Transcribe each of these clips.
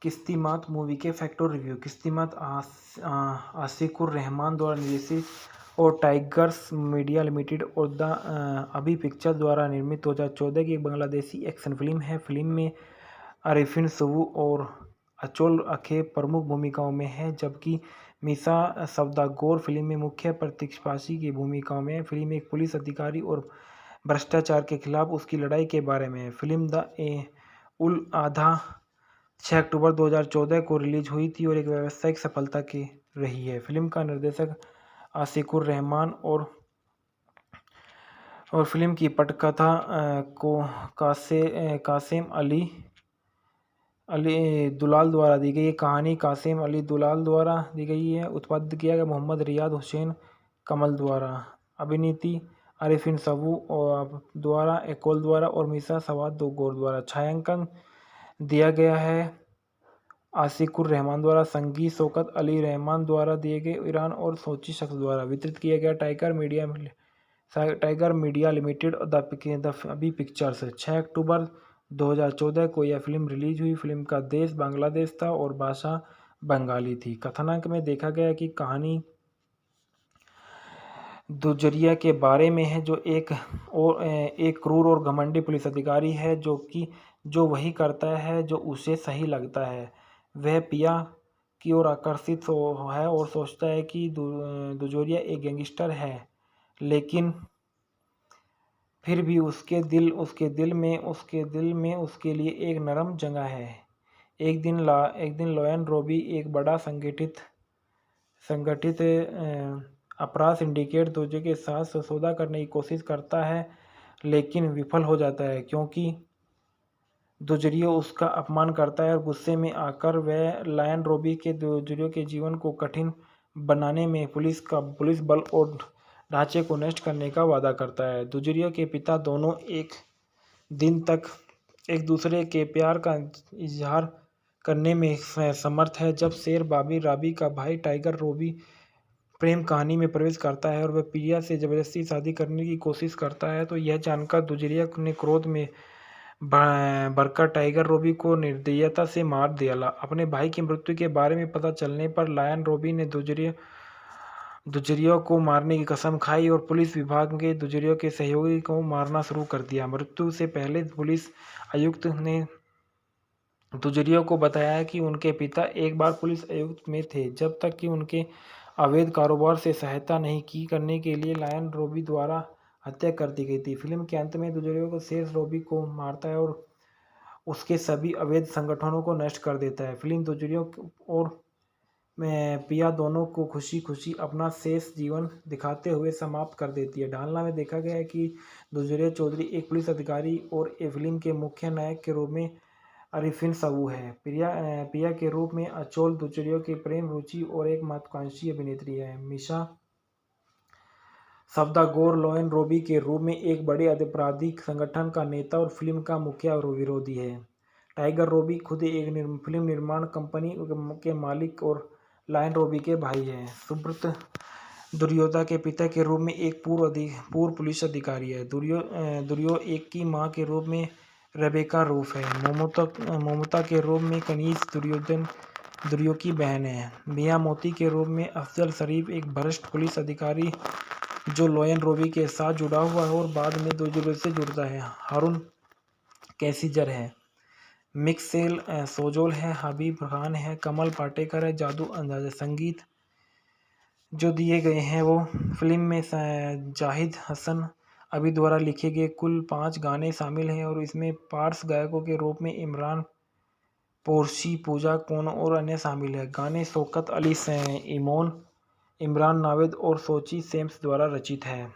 किस्तिमात movie के fact और review. किस्तिमात Ashiqur Rahman द्वारा निर्देशित और टाइगर्स मीडिया लिमिटेड और द अभी पिक्चर द्वारा निर्मित 2014 की एक बांग्लादेशी एक्शन फिल्म है। फिल्म में आरिफिन सबू और अचोल अखे प्रमुख भूमिकाओं में हैं, जबकि मीसा सवदागोर फिल्म में मुख्य प्रतिपक्षी की भूमिकाओं में है। फिल्म एक पुलिस अधिकारी और भ्रष्टाचार के खिलाफ उसकी लड़ाई के बारे में है। फिल्म द उल आधा 6 अक्टूबर 2014 को रिलीज हुई थी और एक व्यावसायिक सफलता की रही है। फिल्म का निर्देशक आशिकुर रहमान और फिल्म की पटकथा को कासिम अली दुलाल द्वारा दी गई है। कहानी कासिम अली दुलाल द्वारा दी गई है। उत्पादित किया गया मोहम्मद रियाद हुसैन कमल द्वारा। अभिनीति आरिफिन सबू द्वारा, एकोल द्वारा और मीसा सवादगोर द्वारा। छायांकन दिया गया है आशिकुर रहमान द्वारा। संगीत शौकत अली रहमान द्वारा दिए गए। ईरान और सोची शख्स द्वारा वितरित किया गया टाइगर मीडिया लिमिटेड और द अभी पिक्चर्स। 6 अक्टूबर 2014 को यह फिल्म रिलीज हुई। फिल्म का देश बांग्लादेश था और भाषा बंगाली थी। कथानक में देखा गया कि कहानी दुजरिया के बारे में है, जो एक क्रूर और घमंडी पुलिस अधिकारी है जो वही करता है जो उसे सही लगता है। वह पिया की ओर आकर्षित है और सोचता है कि दुजरिया एक गैंगस्टर है, लेकिन फिर भी उसके दिल में उसके लिए एक नरम जगह है। एक दिन लोयन रोबी एक बड़ा संगठित अपराध सिंडिकेट दूसरे के साथ सौदा करने की कोशिश करता है, लेकिन विफल हो जाता है क्योंकि दुजरियो उसका अपमान करता है और गुस्से में आकर वह लायन रोबी के दुजरियो के जीवन को कठिन बनाने में पुलिस बल और ढांचे को नष्ट करने का वादा करता है। दुजरियो के पिता दोनों एक दिन तक एक दूसरे के प्यार का इजहार करने में समर्थ है। जब शेर बाबी राबी का भाई टाइगर रोबी प्रेम कहानी में प्रवेश करता है और वह प्रिया से जबरदस्ती शादी करने की कोशिश करता है, तो यह जानकर दुजरिया ने क्रोध में भरकर टाइगर रोबी को निर्दयता से मार दिया। अपने भाई की मृत्यु के बारे में पता चलने पर लायन रोबी ने दुजरिया को मारने की कसम खाई और पुलिस विभाग के दुजरिया के सहयोगी को मारना शुरू कर दिया। मृत्यु से पहले पुलिस आयुक्त ने दुजरिया को बताया कि उनके पिता एक बार पुलिस आयुक्त में थे, जब तक कि उनके अवैध कारोबार से सहायता नहीं करने के लिए लायन रोबी द्वारा हत्या कर दी गई थी। फिल्म के अंत में दुजरिया को शेर रोबी को मारता है और उसके सभी अवैध संगठनों को नष्ट कर देता है। फिल्म दुजरिया और पिया दोनों को खुशी खुशी अपना शेष जीवन दिखाते हुए समाप्त कर देती है। ढालना में देखा गया है कि दुजरिया चौधरी एक पुलिस अधिकारी और फिल्म के मुख्य नायक के रूप में आरिफिन सबू है। पिया के रूप में अचोल दुजरिया की प्रेम रुचि और एक महत्वाकांक्षी अभिनेत्री है। मीसा सवदागोर लोयन रोबी के रूप में एक बड़े आपराधिक संगठन का नेता और फिल्म का मुख्य विरोधी है। टाइगर रोबी खुद एक फिल्म निर्माण कंपनी के मालिक और लायन रोबी के भाई हैं। सुब्रत दुर्योधा के पिता के रूप में एक पूर्व पुलिस अधिकारी है। दुर्यो एक की मां के रूप में रेबेका रूफ है। मोमोता के रूप में कनीज दुर्यो की बहन है। मिया मोती के रूप में अफजल शरीफ एक भ्रष्ट पुलिस अधिकारी जो लोयन रोबी के साथ जुड़ा हुआ है और बाद में दुजरियो से जुड़ता है। हारून कैसिजर है। मिक्सेल सोजोल है। हबीब खान है। कमल पाटेकर है। जादू अंदाजा। संगीत जो दिए गए हैं वो फिल्म में जाहिद हसन अभी द्वारा लिखे गए कुल 5 गाने शामिल हैं और इसमें पार्श्व गायकों के रूप में इमरान पोरशी, पूजा कोन और अन्य शामिल है। गाने शौकत अली इमोन, इमरान नावेद और सोची सेम्स द्वारा रचित है।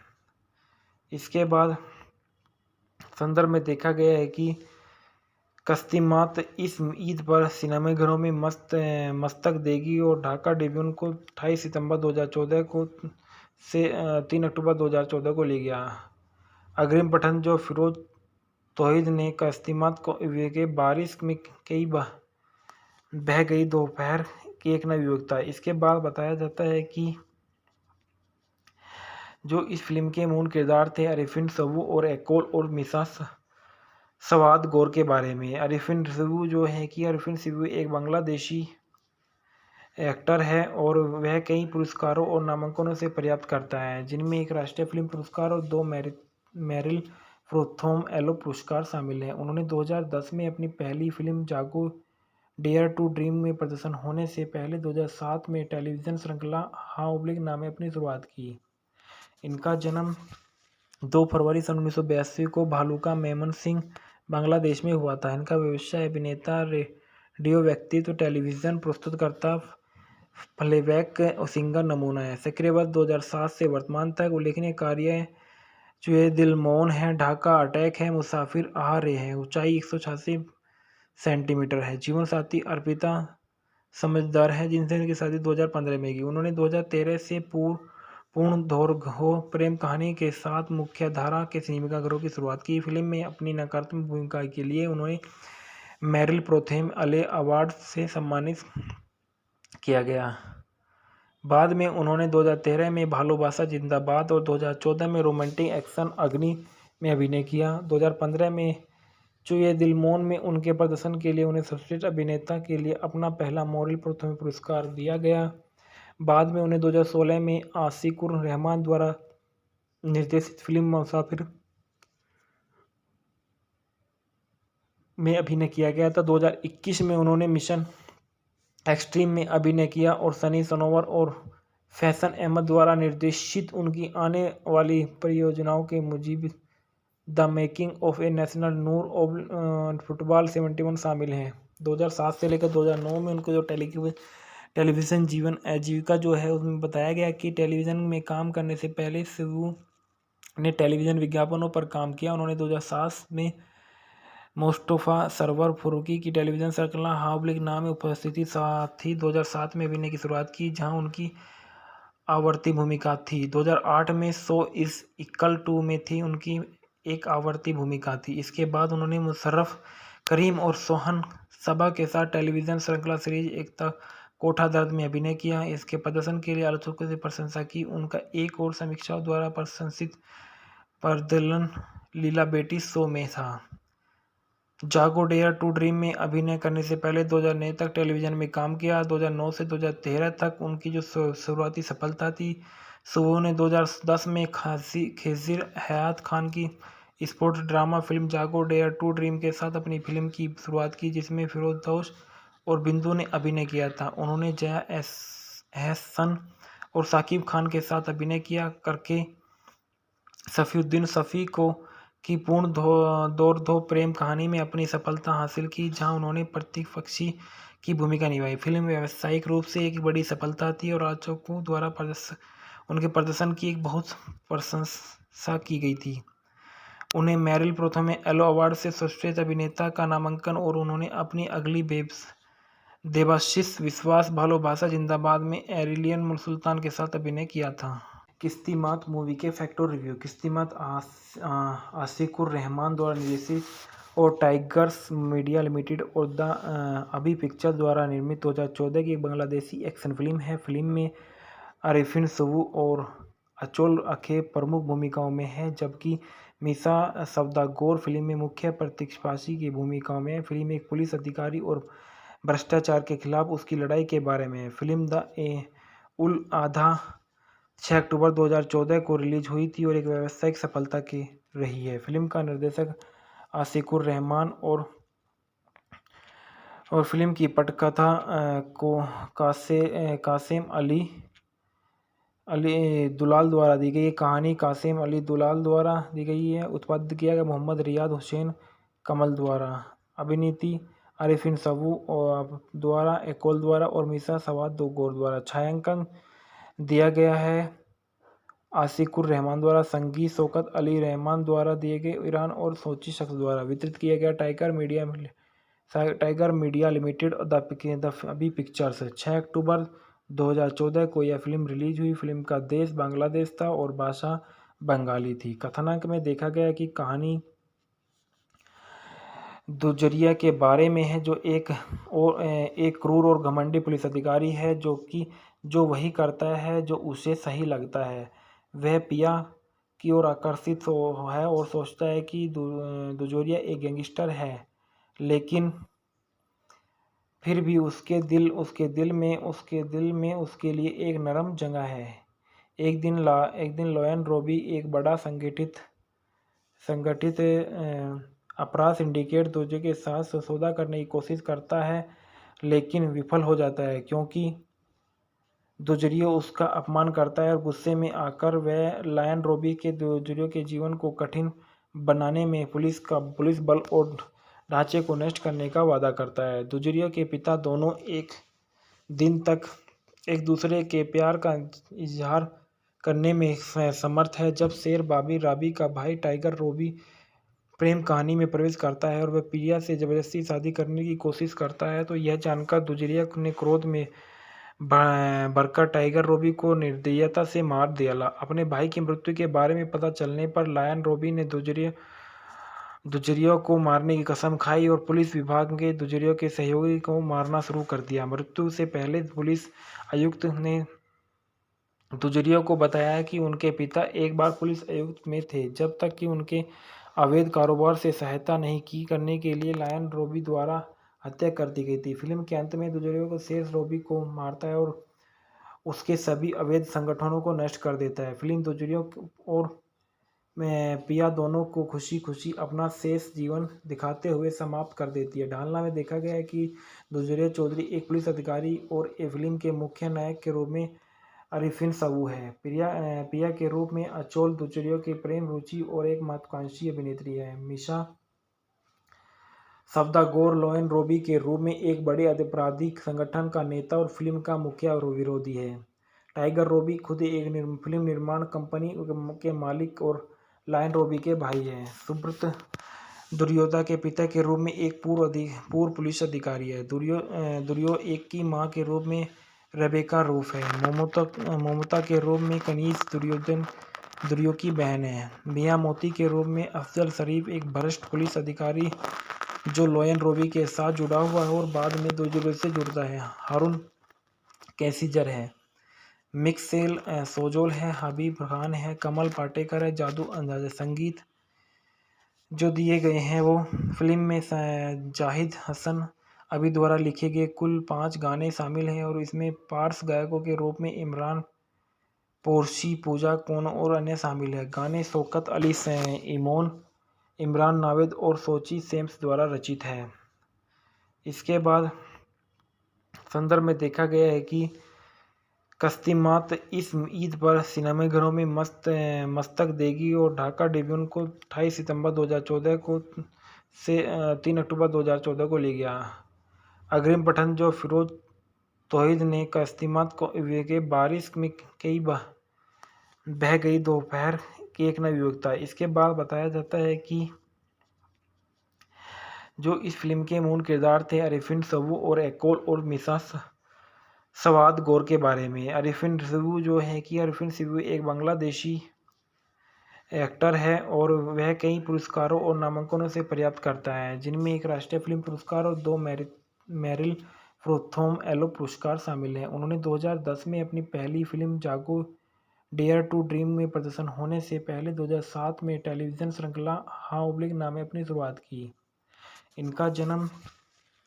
इसके बाद संदर्भ में देखा गया है कि कस्तिमात इस ईद पर सिनेमाघरों में मस्तक देगी और ढाका ट्रिब्यून को 28 सितंबर 2014 को से 3 अक्टूबर 2014 को ले गया। अग्रिम पठन जो फिरोज तौहीद ने कस्तिमात को के बारिश में कई बह गई दोपहर की एक नई युवकता। इसके बाद बताया जाता है कि जो इस फिल्म के मूल किरदार थे आरिफिन सबू और एकोल और मिसा सवाद गौर के बारे में। अरिफिन सिबू जो है कि अरिफिन सिबू एक बांग्लादेशी एक्टर है और वह कई पुरस्कारों और नामांकनों से प्राप्त करता है, जिनमें एक राष्ट्रीय फिल्म पुरस्कार और 2 मेरिल प्रोथम एलो पुरस्कार शामिल हैं। उन्होंने 2010 में अपनी पहली फिल्म जागो डेयर टू ड्रीम में प्रदर्शन होने से पहले 2007 में टेलीविज़न श्रृंखला हाँ ओब्लिक नाम में अपनी शुरुआत की। इनका जन्म 2 फरवरी सन 1982 को भालुका मेमन सिंह, बांग्लादेश में हुआ था। इनका व्यवसाय अभिनेता, रेडियो व्यक्तित्व, टेलीविज़न प्रस्तुतकर्ता, प्लेबैक और सिंगर नमूना है। सक्रिय वर्ष 2007 से वर्तमान तक। उल्लेखनीय कार्य चुए दिल मौन है, ढाका अटैक है, मुसाफिर आ रहे हैं। ऊंचाई 186 सेंटीमीटर है। जीवन साथी अर्पिता समझदार है, जिनसे इनकी शादी 2015 में की। उन्होंने 2013 से पूर्ण दौर्घ्य प्रेम कहानी के साथ मुख्यधारा के सिनेमाघरों की शुरुआत की। फिल्म में अपनी नकारात्मक भूमिका के लिए उन्हें मेरिल प्रोथम एले अवार्ड से सम्मानित किया गया। बाद में उन्होंने 2013 में भालोबासा जिंदाबाद और 2014 में रोमांटिक एक्शन अग्नि में अभिनय किया। 2015 में चुए दिल मौन में उनके प्रदर्शन के लिए उन्हें सर्वश्रेष्ठ अभिनेता के लिए अपना पहला मेरिल प्रोथम पुरस्कार दिया गया। बाद में उन्हें 2016 में आशिकुर रहमान द्वारा निर्देशित फिल्म मुसाफिर में अभिनय किया गया था। 2021 में उन्होंने मिशन एक्सट्रीम में अभिनय किया और सनी सनोवर और फैशन अहमद द्वारा निर्देशित उनकी आने वाली परियोजनाओं के Mujib the making of a national Noor football 71 शामिल हैं। 2007 से लेकर 2009 में उनको जो टेलीविज़न जीवन आजीविका जो है उसमें बताया गया कि टेलीविज़न में काम करने से पहले सिबू ने टेलीविज़न विज्ञापनों पर काम किया। उन्होंने 2007 में मुस्तफ़ा सरवर फारूकी की टेलीविज़न श्रृंखला हाँ ओब्लिक नाम में उपस्थिति साथ ही 2007 में अभिनय की शुरुआत की, जहां उनकी आवर्ती भूमिका थी। 2008 में सो इज़ इक्वल टू में थी उनकी एक आवर्ती भूमिका थी। इसके बाद उन्होंने मुशर्रफ करीम और सोहन सबा के साथ टेलीविज़न श्रृंखला सीरीज एकता कोठा दर्द में अभिनय किया। इसके प्रदर्शन के लिए आलोचकों से प्रशंसा की। उनका एक और समीक्षाओं द्वारा प्रशंसित प्रदर्शन लीला बेटी शो में था। जागो डेयर टू ड्रीम में अभिनय करने से पहले 2009 तक टेलीविज़न में काम किया। 2009 से 2013 तक उनकी जो शुरुआती सफलता थी। सुबह ने 2010 में खेजिर हयात खान की स्पोर्ट्स ड्रामा फिल्म जागो डेयर टू ड्रीम के साथ अपनी फिल्म की शुरुआत की, जिसमें फिरोजदोष और बिंदु ने अभिनय किया था। उन्होंने जया एहसन और साकिब खान के साथ अभिनय किया करके सफीउद्दीन शफी को की पूर्ण दौर प्रेम कहानी में अपनी सफलता हासिल की, जहां उन्होंने प्रतिपक्षी की भूमिका निभाई। फिल्म व्यावसायिक रूप से एक बड़ी सफलता थी और आलोचकों द्वारा उनके प्रदर्शन की एक बहुत प्रशंसा की गई थी। उन्हें मेरिल प्रोथम एलो अवार्ड से सर्वश्रेष्ठ अभिनेता का नामांकन और उन्होंने अपनी अगली देवाशीष विश्वास भालोबासा जिंदाबाद में एरिलियन सुल्तान के साथ अभिनय किया था। किस्तिमात मूवी के फैक्ट और रिव्यू। किस्तिमात आशिकुर रहमान द्वारा निर्देशित और टाइगर्स मीडिया लिमिटेड और द अभी पिक्चर द्वारा निर्मित 2014 की एक बांग्लादेशी एक्शन फिल्म है। फिल्म में अरिफिन सिबू और अचोल अखे प्रमुख भूमिकाओं में है, जबकि मीसा सवदागोर फिल्म में मुख्य प्रतिपक्षी की भूमिकाओं में है। फिल्म एक पुलिस अधिकारी और भ्रष्टाचार के खिलाफ उसकी लड़ाई के बारे में है। फिल्म द उल आधा 6 अक्टूबर 2014 को रिलीज हुई थी और एक व्यावसायिक सफलता की रही है। फिल्म का निर्देशक आशिकुर रहमान और फिल्म की पटकथा को कासिम अली दुलाल द्वारा दी गई है। कहानी कासिम अली दुलाल द्वारा दी गई है। उत्पादित किया गया मोहम्मद रियाद हुसैन कमल द्वारा। अभिनीति अरिफिन सबू द्वारा, एकोल द्वारा और मीसा सवाद गौर द्वारा। छायांकन दिया गया है आशिकुर रहमान द्वारा। संगीत शौकत अली रहमान द्वारा दिए गए ईरान और सोची शख्स द्वारा। वितरित किया गया टाइगर मीडिया लिमिटेड और द अभी पिक्चर्स। 6 अक्टूबर 2014 को यह फिल्म रिलीज हुई। फिल्म का देश बांग्लादेश था और भाषा बंगाली थी। कथानक में देखा गया कि कहानी दुजरिया के बारे में है, जो एक क्रूर और घमंडी पुलिस अधिकारी है जो वही करता है जो उसे सही लगता है। वह पिया की ओर आकर्षित है और सोचता है कि दुजोरिया एक गैंगस्टर है, लेकिन फिर भी उसके दिल में उसके लिए एक नरम जगह है। एक दिन लोयन रोबी एक बड़ा संगठित अपराध सिंडिकेट दूसरे के साथ सौदा करने की कोशिश करता है, लेकिन विफल हो जाता है क्योंकि दुजरियो उसका अपमान करता है और गुस्से में आकर वह लायन रोबी के दुजरियो के जीवन को कठिन बनाने में पुलिस बल और ढांचे को नष्ट करने का वादा करता है। दुजरियो के पिता दोनों एक दिन तक एक दूसरे के प्यार का इजहार करने में समर्थ है। जब शेर बाबी राबी का भाई टाइगर रोबी प्रेम कहानी में प्रवेश करता है और वह प्रिया से जबरदस्ती शादी करने की कोशिश करता है, तो यह जानकर दुजरिया ने क्रोध में भरकर टाइगर रोबी को निर्दयता से मार दिया। अपने भाई की मृत्यु के बारे में पता चलने पर लायन रोबी ने दुजरिया को मारने की कसम खाई और पुलिस विभाग के दुजरिया के सहयोगी को मारना शुरू कर दिया। मृत्यु से पहले पुलिस आयुक्त ने दुजरिया को बताया कि उनके पिता एक बार पुलिस आयुक्त में थे, जब तक कि उनके अवैध कारोबार से सहायता नहीं की करने के लिए लायन रोबी द्वारा हत्या कर दी गई थी। फिल्म के अंत में दुजरिया को शेष रोबी को मारता है और उसके सभी अवैध संगठनों को नष्ट कर देता है। फिल्म दुजरिया और पिया दोनों को खुशी खुशी अपना शेष जीवन दिखाते हुए समाप्त कर देती है। ढालना में देखा गया है कि दुजरिया चौधरी एक पुलिस अधिकारी और फिल्म के मुख्य नायक के रूप में अरिफिन सबू है। पिया के रूप में अचोल दुजरिया की प्रेम रुचि और एक महत्वाकांक्षी अभिनेत्री है। मिशा सवदागोर लोयन रोबी के रूप में एक बड़े आपराधिक संगठन का नेता और फिल्म का मुख्य विरोधी है। टाइगर रोबी खुद एक फिल्म निर्माण कंपनी के मालिक और लायन रोबी के भाई हैं। सुब्रत दुर्योधन के पिता के रूप में एक पूर्व पुलिस अधिकारी है। दुर्यो एक की मां के रूप में रेबेका रूफ है। मोमोता के रूप में कनीज दुर्यो की बहन है। मिया मोती के रूप में अफजल शरीफ एक भ्रष्ट पुलिस अधिकारी जो लोयन रोबी के साथ जुड़ा हुआ है और बाद में दुर्यो से जुड़ता है। हारून कैसिजर है। मिक्सेल सोजोल है। हबीब खान है। कमल पाटेकर है। जादू अंदाज़ संगीत जो दिए गए हैं वो फिल्म में जाहिद हसन अभी द्वारा लिखे गए कुल 5 गाने शामिल हैं और इसमें पार्श्व गायकों के रूप में इमरान पोरशी, पूजा कोन और अन्य शामिल हैं। गाने शौकत अली इमोन, इमरान नावेद और सोची सेम्स द्वारा रचित है। इसके बाद संदर्भ में देखा गया है कि कस्तिमात इस ईद पर सिनेमाघरों में मस्तक देगी और ढाका ट्रिब्यून को 28 सितंबर 2014 को से 3 अक्टूबर 2014 को ले गया। अग्रिम पठन जो फिरोज तौहीद ने कस्तिमात को के बारिश में कई बह गई दोपहर की एक नई विवेकता। इसके बाद बताया जाता है कि जो इस फिल्म के मूल किरदार थे अरिफिन सबू और एकोल और मिसा सवाद गौर के बारे में। अरिफिन सिबू एक बांग्लादेशी एक्टर है और वह कई पुरस्कारों और नामांकनों से प्राप्त करता है, जिनमें एक राष्ट्रीय फिल्म पुरस्कार और 2 मेरिल प्रोथोम एलो पुरस्कार शामिल हैं। उन्होंने 2010 में अपनी पहली फिल्म जागो डेयर टू ड्रीम में प्रदर्शन होने से पहले 2007 में टेलीविज़न श्रृंखला हाँ ओब्लिक नाम में अपनी शुरुआत की। इनका जन्म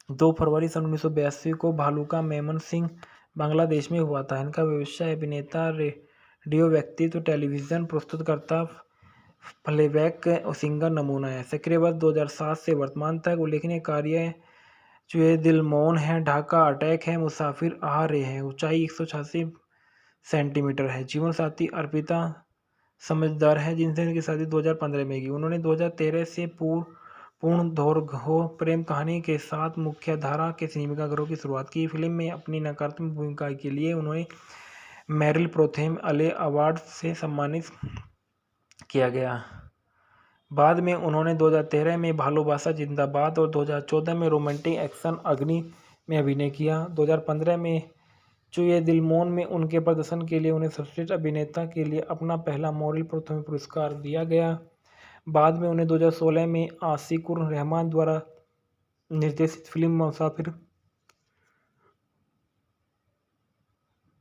2 फरवरी सन 1982 को भालुका मेमन सिंह बांग्लादेश में हुआ था। इनका व्यवसाय अभिनेता, रेडियो व्यक्तित्व, टेलीविज़न प्रस्तुतकर्ता, प्लेबैक सिंगर नमूना है। सक्रिय वर्ष 2007 से वर्तमान तक उल्लेखनीय कार्य चुए दिल मौन है, ढाका अटैक है, मुसाफिर आ रहे हैं, ऊंचाई 186 सेंटीमीटर है, जीवन साथी अर्पिता समझदार है जिनसे उनकी शादी 2015 में की। उन्होंने 2013 से पूर्ण दौराहो प्रेम कहानी के साथ मुख्यधारा के सिनेमाघरों की शुरुआत की। फिल्म में अपनी नकारात्मक भूमिका के लिए उन्हें मेरिल प्रोथेम अले अवार्ड से सम्मानित किया गया। बाद में उन्होंने 2013 में भालोबासा जिंदाबाद और 2014 में रोमांटिक एक्शन अग्नि में अभिनय किया। 2015 में चुए दिल मौन में उनके प्रदर्शन के लिए उन्हें सर्वश्रेष्ठ अभिनेता के लिए अपना पहला मेरिल प्रोथेम पुरस्कार दिया गया। बाद में उन्हें 2016 में आशिकुर रहमान द्वारा निर्देशित फिल्म मुसाफिर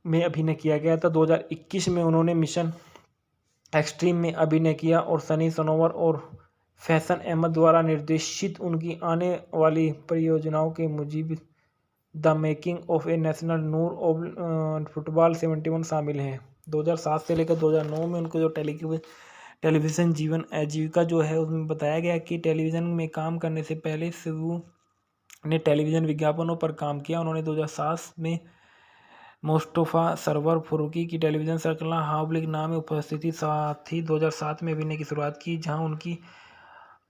में अभिनय किया गया था। 2021 में उन्होंने मिशन एक्सट्रीम में अभिनय किया और सनी सनोवर और फैशन अहमद द्वारा निर्देशित उनकी आने वाली परियोजनाओं के Mujib the making of a national Noor of football 71 शामिल हैं। 2007 से लेकर 2009 में उनको जो टेलीविज़न जीवन आजीविका जो है उसमें बताया गया कि टेलीविज़न में काम करने से पहले शिवू ने टेलीविज़न विज्ञापनों पर काम किया। उन्होंने 2007 में मुस्तफ़ा सरवर फारूकी की टेलीविज़न श्रृंखला हावलिक नाम में उपस्थिति साथ ही 2007 में अभिनय की शुरुआत की, जहां उनकी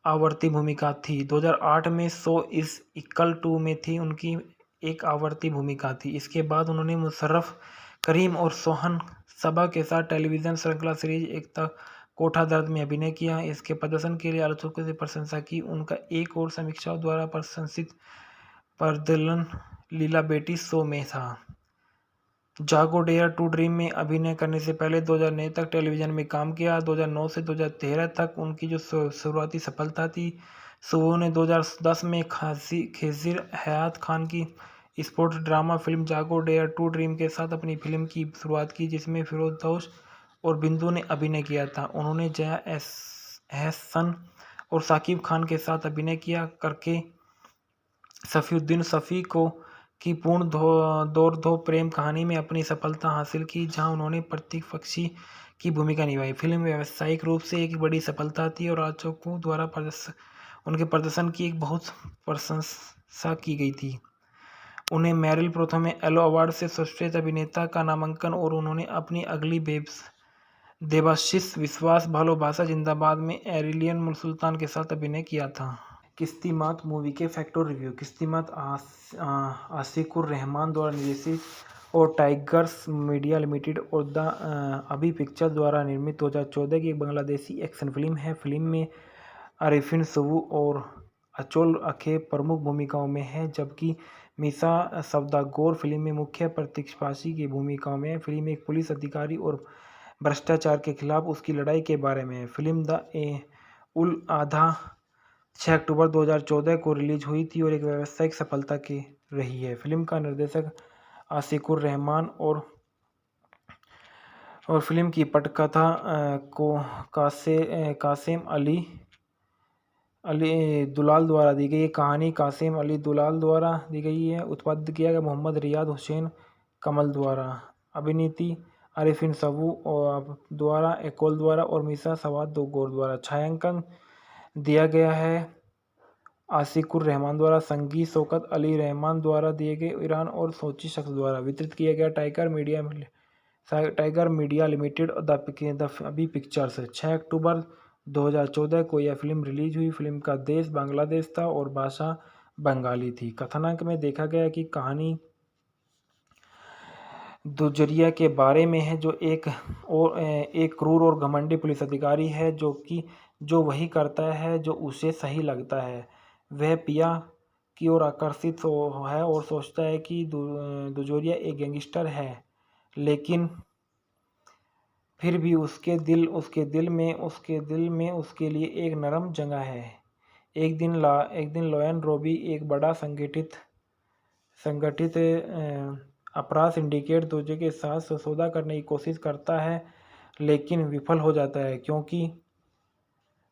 आवर्ती भूमिका थी। 2008 में सो इज़ इक्वल टू में थी उनकी एक आवर्ती भूमिका थी। इसके बाद उन्होंने मुशर्रफ करीम और सोहन सबा के साथ टेलीविज़न श्रृंखला सीरीज एकता कोठा दर्द में अभिनय किया। इसके प्रदर्शन के लिए आलोचकों से प्रशंसा की। उनका एक और समीक्षाओं द्वारा प्रशंसित प्रदर्शन लीला बेटी शो में था। जागो डेयर टू ड्रीम में अभिनय करने से पहले 2009 तक टेलीविज़न में काम किया। 2009 से 2013 तक उनकी जो शुरुआती सफलता थी। सुबह ने 2010 में खेजिर हयात खान की स्पोर्ट्स ड्रामा फिल्म जागो डेयर टू ड्रीम के साथ अपनी फिल्म की शुरुआत की, जिसमें फिरोजदोष और बिंदु ने अभिनय किया था। उन्होंने जया एहसन और साकिब खान के साथ अभिनय किया करके सफीउद्दीन शफी को की पूर्ण दौर धो प्रेम कहानी में अपनी सफलता हासिल की, जहां उन्होंने प्रतीक पक्षी की भूमिका निभाई। फिल्म व्यावसायिक रूप से एक बड़ी सफलता थी और आलोचकों द्वारा उनके प्रदर्शन की एक बहुत प्रशंसा की गई थी। उन्हें मेरिल प्रथम एलो अवार्ड से सर्वश्रेष्ठ अभिनेता का नामांकन और उन्होंने अपनी अगली देवाशीष विश्वास भालोबासा जिंदाबाद में एरिलियन सुल्तान के साथ अभिनय किया था। किस्तिमात मूवी के फैक्टर रिव्यू। किस्तिमात आशिकुर रहमान द्वारा निर्देशित और टाइगर्स मीडिया लिमिटेड और द अभी पिक्चर द्वारा निर्मित 2014 की एक बांग्लादेशी एक्शन फिल्म है। फिल्म में आरिफिन सबू और अचोल अखे प्रमुख भूमिकाओं में है, जबकि मीसा सवदागोर फिल्म में मुख्य प्रतिपक्षी की भूमिकाओं में है। फिल्म एक पुलिस अधिकारी और भ्रष्टाचार के खिलाफ उसकी लड़ाई के बारे में है। फिल्म द उल आधा 6 अक्टूबर 2014 को रिलीज हुई थी और एक व्यावसायिक सफलता की रही है। फिल्म का निर्देशक आशिकुर रहमान और फिल्म की पटकथा को कासिम अली दुलाल द्वारा दी गई। कहानी कासिम अली दुलाल द्वारा दी गई है। उत्पादित किया गया मोहम्मद रियाद हुसैन कमल द्वारा। अभिनीति आरिफिन सबू द्वारा, एकोल द्वारा और मीसा सवाद गोर द्वारा। छायांकन दिया गया है आशिकुर रहमान द्वारा, संगीत शौकत अली रहमान द्वारा दिए गए ईरान और सोची शख्स द्वारा। वितरित किया गया टाइगर मीडिया लिमिटेड द अभी पिक्चर्स। 6 अक्टूबर 2014 को यह फिल्म रिलीज हुई। फिल्म का देश बांग्लादेश था और भाषा बंगाली थी। कथानक में देखा गया कि कहानी दुजरिया के बारे में है, जो एक क्रूर और घमंडी पुलिस अधिकारी है जो वही करता है जो उसे सही लगता है। वह पिया की ओर आकर्षित है और सोचता है कि दुजोरिया एक गैंगस्टर है, लेकिन फिर भी उसके दिल में उसके लिए एक नरम जगह है। एक दिन लोयन रॉबी एक बड़ा संगठित अपराध सिंडिकेट दूसरे के साथ सौदा करने की कोशिश करता है, लेकिन विफल हो जाता है क्योंकि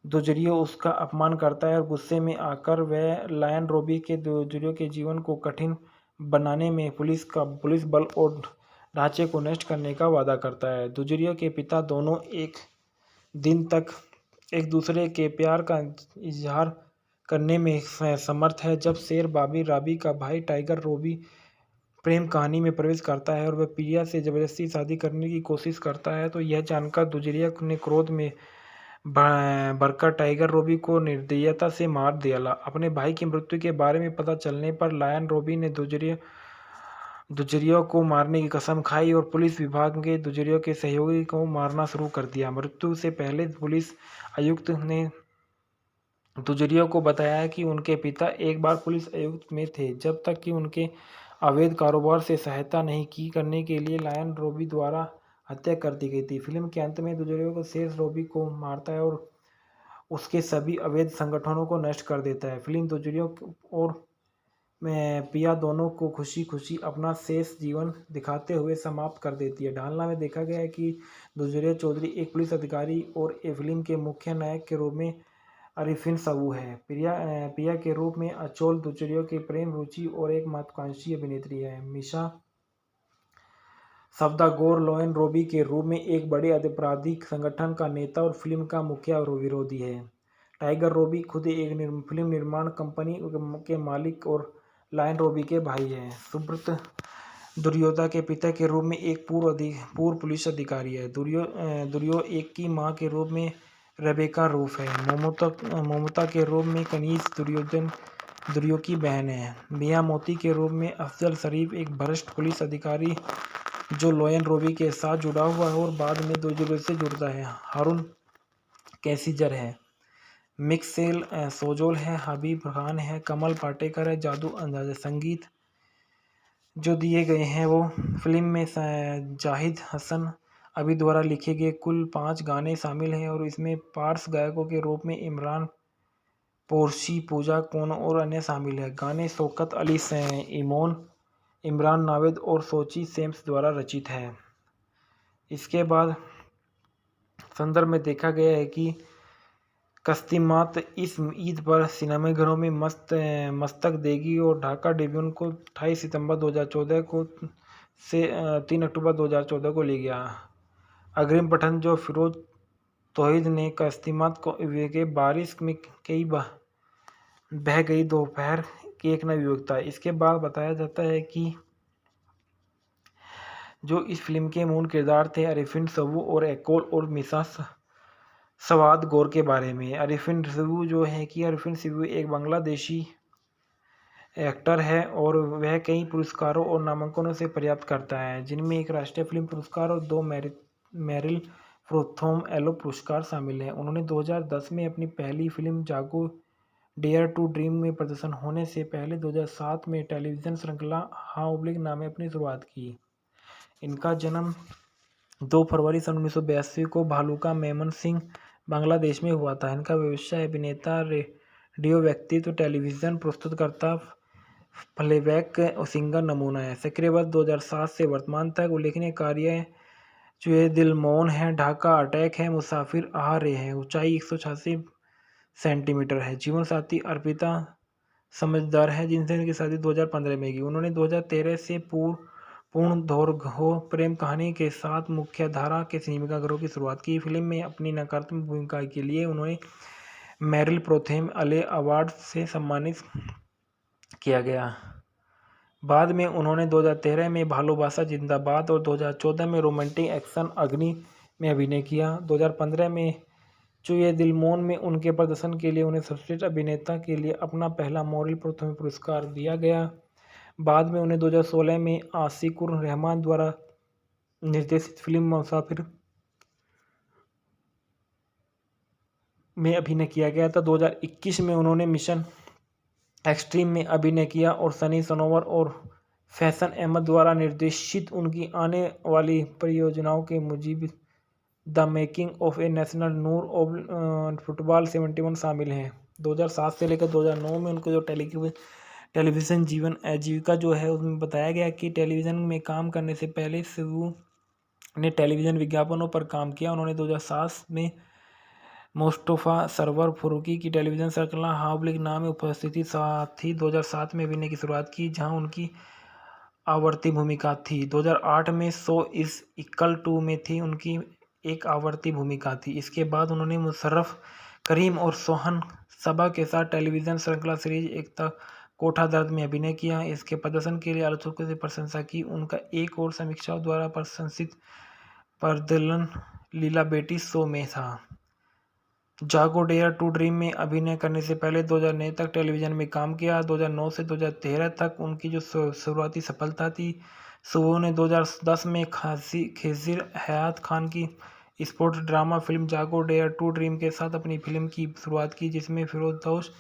दुजरियो उसका अपमान करता है और गुस्से में आकर वह लायन रॉबी के दुजरियो के जीवन को कठिन बनाने में पुलिस बल और ढांचे को नष्ट करने का वादा करता है। दुजरियो के पिता दोनों एक दिन तक एक दूसरे के प्यार का इजहार करने में समर्थ है। जब शेर बाबी राबी का भाई टाइगर रॉबी प्रेम कहानी में प्रवेश करता है और वह प्रिया से जबरदस्ती शादी करने की कोशिश करता है, तो यह जानकर दुजरिया ने क्रोध में भरकर टाइगर रॉबी को निर्दयता से मार दिया। अपने भाई की मृत्यु के बारे में पता चलने पर लायन रॉबी ने दुजरिया को मारने की कसम खाई और पुलिस विभाग के दुजरिया के सहयोगी को मारना शुरू कर दिया। मृत्यु से पहले पुलिस आयुक्त ने दुजरिया को बताया कि उनके पिता एक बार पुलिस आयुक्त में थे, जब तक कि उनके अवैध कारोबार से सहायता नहीं की करने के लिए लायन रॉबी द्वारा हत्या कर दी गई थी। फिल्म के अंत में दुजरिया को शेर रॉबी को मारता है और उसके सभी अवैध संगठनों को नष्ट कर देता है। फिल्म दुजरिया और पिया दोनों को खुशी खुशी अपना शेष जीवन दिखाते हुए समाप्त कर देती है। ढालना में देखा गया है कि दुर्जय चौधरी एक पुलिस अधिकारी और ए फिल्म के मुख्य नायक के रूप में अरिफिन सबू है। पिया के रूप में अचोल दुचरियो की प्रेम रुचि और एक महत्वाकांक्षी अभिनेत्री है। मिशा सवदागोर लोएन रोबी के रूप में एक बड़े आपराधिक संगठन का नेता और फिल्म का मुख्य विरोधी है। टाइगर रोबी खुद एक फिल्म निर्माण कंपनी के मालिक और लायन रोबी के भाई हैं। सुब्रत दुर्योधा के पिता के रूप में एक पूर्व पुलिस अधिकारी है। दुर्यो एक की मां के रूप में रेबेका रूफ है। मोमोता के रूप में कनीज दुर्यो की बहन है। मिया मोती के रूप में अफजल शरीफ एक भ्रष्ट पुलिस अधिकारी जो लोयन रोबी के साथ जुड़ा हुआ है और बाद में दुर्यो से जुड़ता है। हारून कैसिजर है। मिक्सेल सोजोल है। हबीब खान है। कमल पाटेकर है। जादू अंदाज़ संगीत जो दिए गए हैं वो फिल्म में जाहिद हसन अभी द्वारा लिखे गए कुल 5 गाने शामिल हैं और इसमें पार्श्व गायकों के रूप में इमरान पोरशी, पूजा कोनो और अन्य शामिल हैं। गाने शौकत अली इमोन, इमरान नावेद और सोची सेम्स द्वारा रचित है। इसके बाद संदर्भ में देखा गया है कि कस्तिमात इस ईद पर सिनेमाघरों में मस्तक देगी और ढाका ट्रिब्यून को 28 सितंबर 2014 को से 3 अक्टूबर 2014 को ले गया। अग्रिम पठन जो फिरोज तौहीद ने कस्तिमात को के बारिश में कई बह गई दोपहर की एक नई युवकता। इसके बाद बताया जाता है कि जो इस फिल्म के मूल किरदार थे अरिफिन सबू और एकोल और मिसा सवाद गौर के बारे में। अरिफिन सबू एक बांग्लादेशी एक्टर है और वह कई पुरस्कारों और नामांकनों से पर्याप्त करता है, जिनमें एक राष्ट्रीय फिल्म पुरस्कार और 2 मेरिल प्रोथोम एलो पुरस्कार शामिल हैं। उन्होंने 2010 में अपनी पहली फिल्म जागो डेयर टू ड्रीम में प्रदर्शन होने से पहले 2007 में टेलीविज़न श्रृंखला हाँ ओब्लिक नाम में अपनी शुरुआत की। इनका जन्म 2 फरवरी सन 1982 को भालुका मेमन सिंह बांग्लादेश में हुआ था। इनका व्यवसाय अभिनेता, रेडियो व्यक्तित्व, टेलीविज़न प्रस्तुतकर्ता, प्लेबैक सिंगर नमूना है। सक्रिय वर्ष 2007 से वर्तमान तक। उल्लेखनीय कार्य चुए दिल मौन है, ढाका अटैक है, मुसाफिर आ रहे हैं, ऊंचाई 186 सेंटीमीटर है। जीवन साथी अर्पिता समझदार है, जिनसे इनकी शादी 2015 में की। उन्होंने 2013 से पूर्ण दौर्घ्य प्रेम कहानी के साथ मुख्यधारा के सिनेमाघरों की शुरुआत की। फिल्म में अपनी नकारात्मक भूमिका के लिए उन्हें मेरिल प्रोथेम अले अवार्ड से सम्मानित किया गया। बाद में उन्होंने 2013 में भालोबासा जिंदाबाद और 2014 में रोमांटिक एक्शन अग्नि में अभिनय किया। 2015 में चुए दिल मौन में उनके प्रदर्शन के लिए उन्हें सर्वश्रेष्ठ अभिनेता के लिए अपना पहला मेरिल प्रोथेम पुरस्कार दिया गया। बाद में उन्हें 2016 में आशिकुर रहमान द्वारा निर्देशित फिल्म मुसाफिर में अभिनय किया गया था। 2021 में उन्होंने मिशन एक्सट्रीम में अभिनय किया और सनी सनोवर और फैशन अहमद द्वारा निर्देशित उनकी आने वाली परियोजनाओं के Mujib the making of a national Noor football 71 शामिल हैं। 2007 से लेकर 2009 में उनको जो टेलीविज़न जीवन आजीविका जो है उसमें बताया गया कि टेलीविज़न में काम करने से पहले सबू ने टेलीविज़न विज्ञापनों पर काम किया। उन्होंने 2007 में मुस्तफ़ा सरवर फारूकी की टेलीविज़न श्रृंखला हाँ ओब्लिक नाम में उपस्थिति साथ ही 2007 में अभिनय की शुरुआत की, जहां उनकी आवर्ती भूमिका थी। 2008 में सो इज़ इक्वल टू में थी उनकी एक आवर्ती भूमिका थी। इसके बाद उन्होंने मुशर्रफ करीम और सोहन सबा के साथ टेलीविज़न श्रृंखला सीरीज एकता कोठा दर्द में अभिनय किया। इसके प्रदर्शन के लिए आलोचकों से प्रशंसा की। उनका एक और समीक्षाओं द्वारा प्रशंसित प्रदर्शन लीला बेटी शो में था। जागो डेयर टू ड्रीम में अभिनय करने से पहले 2009 तक टेलीविज़न में काम किया। 2009 से 2013 तक उनकी जो शुरुआती सफलता थी, सुबह ने 2010 में खेसिर हयात खान की स्पोर्ट्स ड्रामा फिल्म जागो डेयर टू ड्रीम के साथ अपनी फिल्म की शुरुआत की, जिसमें फिरोजदौश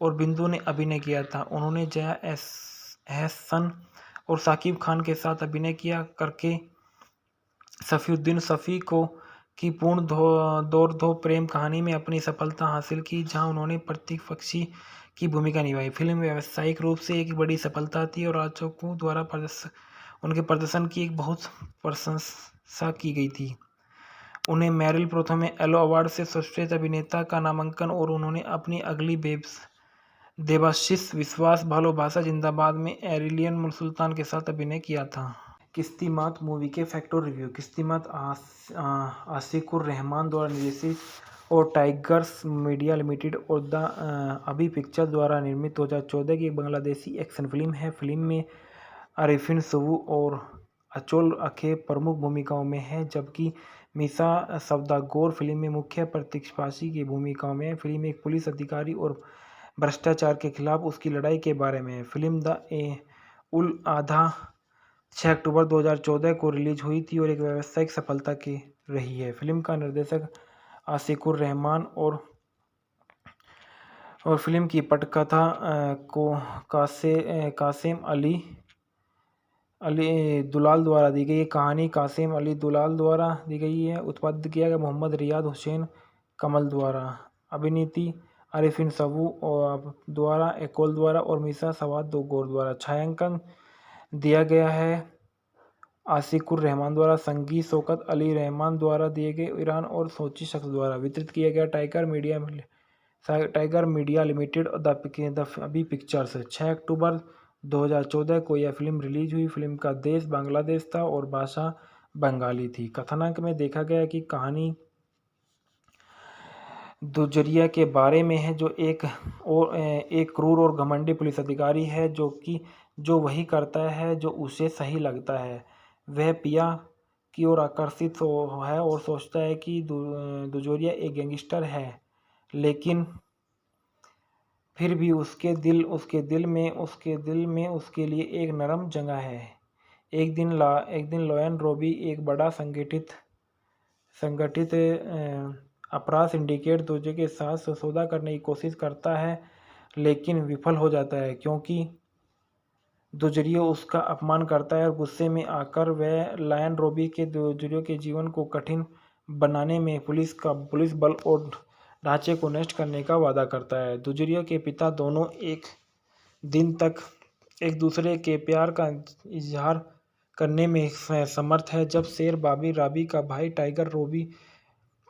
और बिंदु ने अभिनय किया था। उन्होंने जया एहसन और साकिब खान के साथ अभिनय किया करके सफ़ीउद्दीन शफ़ी को की पूर्ण दौड़-धूप प्रेम कहानी में अपनी सफलता हासिल की, जहां उन्होंने प्रतिपक्षी की भूमिका निभाई। फिल्म व्यावसायिक रूप से एक बड़ी सफलता थी और आलोचकों द्वारा उनके प्रदर्शन की एक बहुत प्रशंसा की गई थी। उन्हें मेरिल प्रथम एलो अवार्ड से सर्वश्रेष्ठ अभिनेता का नामांकन और उन्होंने अपनी अगली देवाशीष विश्वास भालोबासा जिंदाबाद में एरिलियन सुल्तान के साथ अभिनय किया था। किश्तीमात मूवी के फैक्ट और रिव्यू। किश्तीमात आशिकुर रहमान द्वारा निर्देशित और टाइगर्स मीडिया लिमिटेड और द अभी पिक्चर द्वारा निर्मित 2014 की एक बांग्लादेशी एक्शन फिल्म है। फिल्म में आरिफिन सुबू और अचोल अखे प्रमुख भूमिकाओं में है, जबकि मीसा सवदागोर फिल्म में मुख्य प्रतिपक्षी की भूमिकाओं में है। फिल्म एक पुलिस अधिकारी और भ्रष्टाचार के खिलाफ उसकी लड़ाई के बारे में है। फिल्म द उल आधा 6 अक्टूबर 2014 को रिलीज हुई थी और एक व्यावसायिक सफलता की रही है। फिल्म का निर्देशक आशिकुर रहमान और फिल्म की पटकथा को कासिम अली दुलाल द्वारा दी गई है। कहानी कासिम अली दुलाल द्वारा दी गई है। उत्पादित किया गया मोहम्मद रियाद हुसैन कमल द्वारा। अभिनीति आरिफिन सबू द्वारा, एकोल द्वारा और मीसा सवाद द्वारा। छायांकन दिया गया है आशिकुर रहमान द्वारा। संगीत शौकत अली रहमान द्वारा दिए गए ईरान और सोची शख्स द्वारा। वितरित किया गया टाइगर मीडिया लिमिटेड और द अभी पिक्चर्स। 6 अक्टूबर 2014 को यह फिल्म रिलीज हुई। फिल्म का देश बांग्लादेश था और भाषा बंगाली थी। कथानक में देखा गया कि कहानी दुजरिया के बारे में है, जो एक क्रूर और घमंडी पुलिस अधिकारी है जो वही करता है जो उसे सही लगता है। वह पिया की ओर आकर्षित है और सोचता है कि दुजरिया एक गैंगस्टर है, लेकिन फिर भी उसके दिल में उसके लिए एक नरम जगह है। एक दिन लॉयन रॉबी एक बड़ा संगठित अपराध सिंडिकेट दूसरे के साथ सौदा करने की कोशिश करता है, लेकिन विफल हो जाता है क्योंकि दुजरियो उसका अपमान करता है और गुस्से में आकर वह लायन रॉबी के दुजरियो के जीवन को कठिन बनाने में पुलिस बल और ढांचे को नष्ट करने का वादा करता है। दुजरियो के पिता दोनों एक दिन तक एक दूसरे के प्यार का इजहार करने में समर्थ है। जब शेर बाबी राबी का भाई टाइगर रॉबी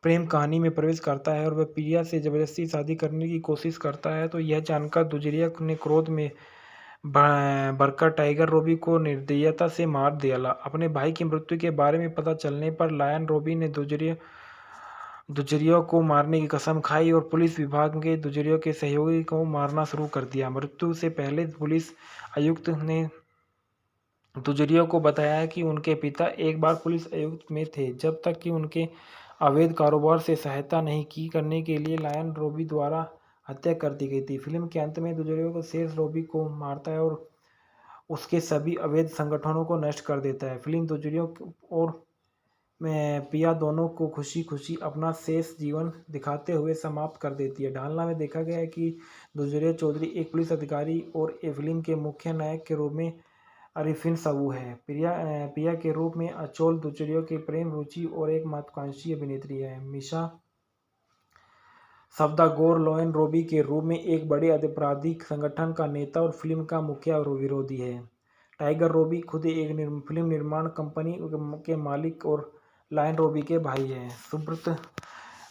प्रेम कहानी में प्रवेश करता है और वह प्रिया से जबरदस्ती शादी करने की कोशिश करता है, तो यह जानकर दुजरिया ने क्रोध में भरकर टाइगर रॉबी को निर्दयता से मार दिया। अपने भाई की मृत्यु के बारे में पता चलने पर लायन रॉबी ने दुजरिया को मारने की कसम खाई और पुलिस विभाग के दुजरिया के सहयोगी को मारना शुरू कर दिया। मृत्यु से पहले पुलिस आयुक्त ने दुजरिया को बताया कि उनके पिता एक बार पुलिस आयुक्त में थे, जब तक कि उनके अवैध कारोबार से सहायता नहीं करने के लिए लायन रॉबी द्वारा हत्या कर दी गई थी। फिल्म के अंत में दुजरिया को शेर रॉबी को मारता है और उसके सभी अवैध संगठनों को नष्ट कर देता है। फिल्म दुजरिया और पिया दोनों को खुशी खुशी अपना शेष जीवन दिखाते हुए समाप्त कर देती है। ढालना में देखा गया है कि दुजरिया चौधरी एक पुलिस अधिकारी और फिल्म के मुख्य नायक के रूप में आरिफिन सबू है। पिया के रूप में अचोल दुजरिया की प्रेम रुचि और एक महत्वाकांक्षी अभिनेत्री है। मीसा सवदागोर लॉयन रॉबी के रूप में एक बड़े आपराधिक संगठन का नेता और फिल्म का मुख्य विरोधी है। टाइगर रॉबी खुद एक फिल्म निर्माण कंपनी के मालिक और लायन रॉबी के भाई हैं। सुब्रत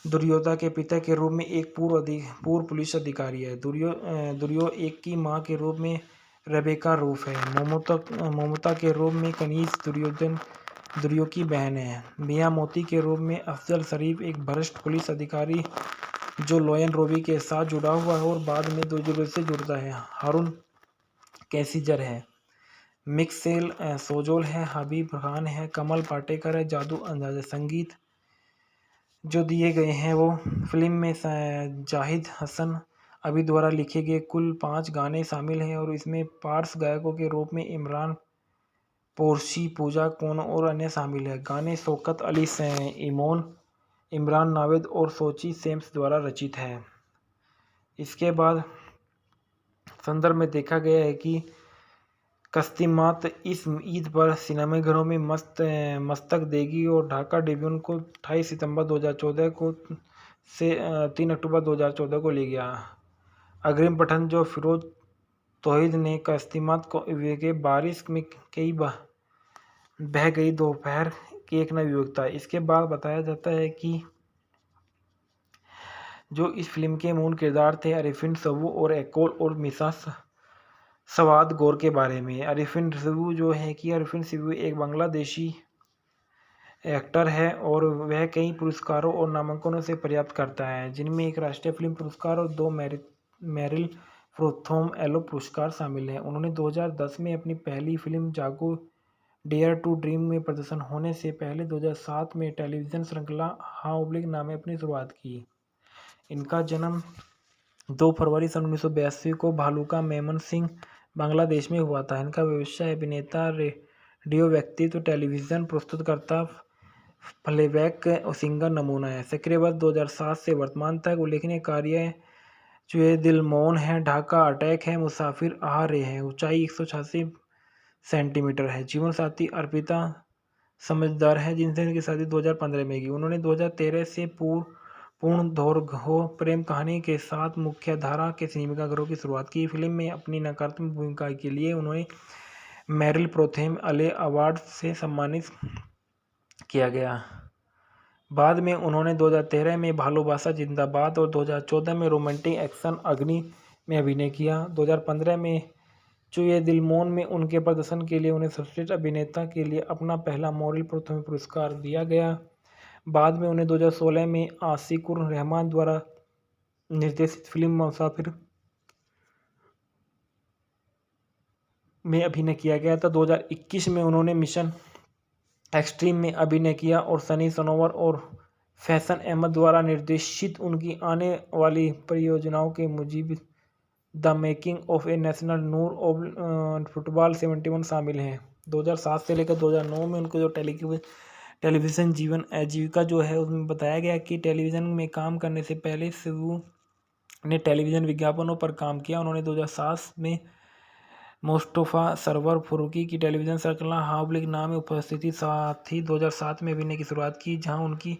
दुर्योधा के पिता के रूप में एक पूर्व पुलिस अधिकारी है। दुर्यो एक की मां के रूप में रेबेका रूफ है। ममता के रूप में कनीज दुर्यो की बहन है। मियां मोती के रूप में अफजल शरीफ एक भ्रष्ट पुलिस अधिकारी जो लॉयन रॉबी के साथ जुड़ा हुआ है और बाद में दुर्यो से जुड़ता है। हारून कैसिजर है। मिक्सेल सोजोल है। हबीब खान है। कमल पाटेकर है। जादू अंदाजा। संगीत जो दिए गए हैं वो फिल्म में जाहिद हसन अभी द्वारा लिखे गए कुल 5 गाने शामिल हैं और इसमें पार्श्व गायकों के रूप में इमरान पोरशी, पूजा कोन और अन्य शामिल हैं। गाने शौकत अली इमोन, इमरान नावेद और सोची सेम्स द्वारा रचित है। इसके बाद संदर्भ में देखा गया है कि कस्तिमात इस ईद पर सिनेमाघरों में मस्तक देगी और ढाका ट्रिब्यून को 28 सितंबर 2014 को से 3 अक्टूबर 2014 को ले गया। अग्रिम पठन जो फिरोज तौहीद ने कस्तिमात को के बारिश में कई बह गई दोपहर की एक नवयुवकता। इसके बाद बताया जाता है कि जो इस फिल्म के मूल किरदार थे अरिफिन सवू और एकोल और मिसा सवाद गौर के बारे में। अरिफिन सवू जो है कि अरिफिन सवू एक बांग्लादेशी एक्टर है और वह कई पुरस्कारों और नामांकनों से पर्याप्त करता है, जिनमें एक राष्ट्रीय फिल्म पुरस्कार और 2 मेरिल प्रोथोम एलो पुरस्कार शामिल हैं। उन्होंने 2010 में अपनी पहली फिल्म जागो डेयर टू ड्रीम में प्रदर्शन होने से पहले 2007 में टेलीविज़न श्रृंखला हाँ ओब्लिक नाम में अपनी शुरुआत की। इनका जन्म 2 फरवरी सन 1982 को भालुका मेमन सिंह बांग्लादेश में हुआ था। इनका व्यवसाय अभिनेता, रेडियो व्यक्तित्व, टेलीविज़न प्रस्तुतकर्ता, प्लेबैक और सिंगर नमूना है। सक्रिय वर्ष 2007 से वर्तमान तक उल्लेखनीय कार्य चुए दिल मौन है, ढाका अटैक है, मुसाफिर आ रहे हैं, ऊंचाई 186 सेंटीमीटर है, जीवन साथी अर्पिता समझदार है जिनसे इनकी शादी 2015 में की। उन्होंने 2013 से पूर्ण दौर्घ्य प्रेम कहानी के साथ मुख्य धारा के सिनेमाघरों की शुरुआत की। फिल्म में अपनी नकारात्मक भूमिका के लिए उन्हें मेरिल प्रोथेम अले अवार्ड से सम्मानित किया गया। बाद में उन्होंने 2013 में भालोबासा जिंदाबाद और 2014 में रोमांटिक एक्शन अग्नि में अभिनय किया। 2015 में चुए दिल मौन में उनके प्रदर्शन के लिए उन्हें सर्वश्रेष्ठ अभिनेता के लिए अपना पहला मेरिल प्रोथम पुरस्कार दिया गया। बाद में उन्हें 2016 में आशिकुर रहमान द्वारा निर्देशित फिल्म मुसाफिर में अभिनय किया गया था। 2021 में उन्होंने मिशन एक्सट्रीम में अभिनय किया और सनी सनोवर और फैशन अहमद द्वारा निर्देशित उनकी आने वाली परियोजनाओं के Mujib the making of a national Noor of football 71 शामिल हैं। 2007 से लेकर 2009 में उनको जो टेलीविज़न जीवन आजीविका जो है उसमें बताया गया कि टेलीविज़न में काम करने से पहले सिबू ने टेलीविज़न विज्ञापनों पर काम किया। उन्होंने 2007 में मुस्तफ़ा सरवर फारूकी की टेलीविज़न श्रृंखला हाब्लिक नाम में उपस्थिति साथ ही 2007 में अभिनय की शुरुआत की, जहां उनकी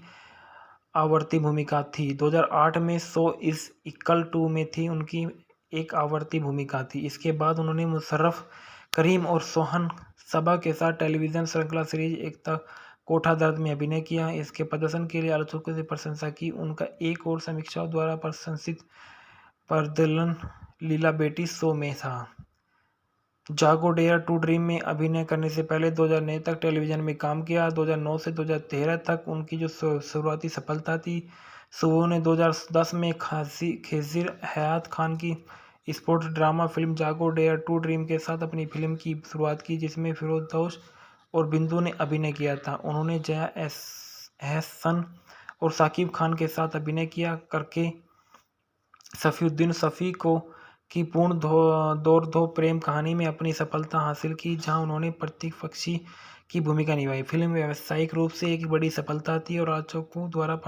आवर्ती भूमिका थी। 2008 में सो इज़ इक्वल टू में थी उनकी एक आवर्ती भूमिका थी। इसके बाद उन्होंने मुशर्रफ करीम और सोहन सबा के साथ टेलीविज़न श्रृंखला सीरीज एकता कोठा दर्द में अभिनय किया। इसके प्रदर्शन के लिए आलोचकों से प्रशंसा की। उनका एक और समीक्षाओं द्वारा प्रशंसित प्रदर्शन लीला बेटी शो में था। जागो डेयर टू ड्रीम में अभिनय करने से पहले 2009 तक टेलीविज़न में काम किया। 2009 से 2013 तक उनकी जो शुरुआती सफलता थी। सुबह ने 2010 में खेजिर हयात खान की स्पोर्ट्स ड्रामा फिल्म जागो डेयर टू ड्रीम के साथ अपनी फिल्म की शुरुआत की, जिसमें फिरोजदौश और बिंदु ने अभिनय किया था। उन्होंने जया एहसन और साकिब खान के साथ अभिनय किया करके सफ़ीउद्दीन शफ़ी को की पूर्ण दौर प्रेम कहानी में अपनी सफलता हासिल की, जहां उन्होंने प्रतिपक्षी की भूमिका निभाई। फिल्म व्यावसायिक रूप से एक बड़ी सफलता थी और आलोचकों द्वारा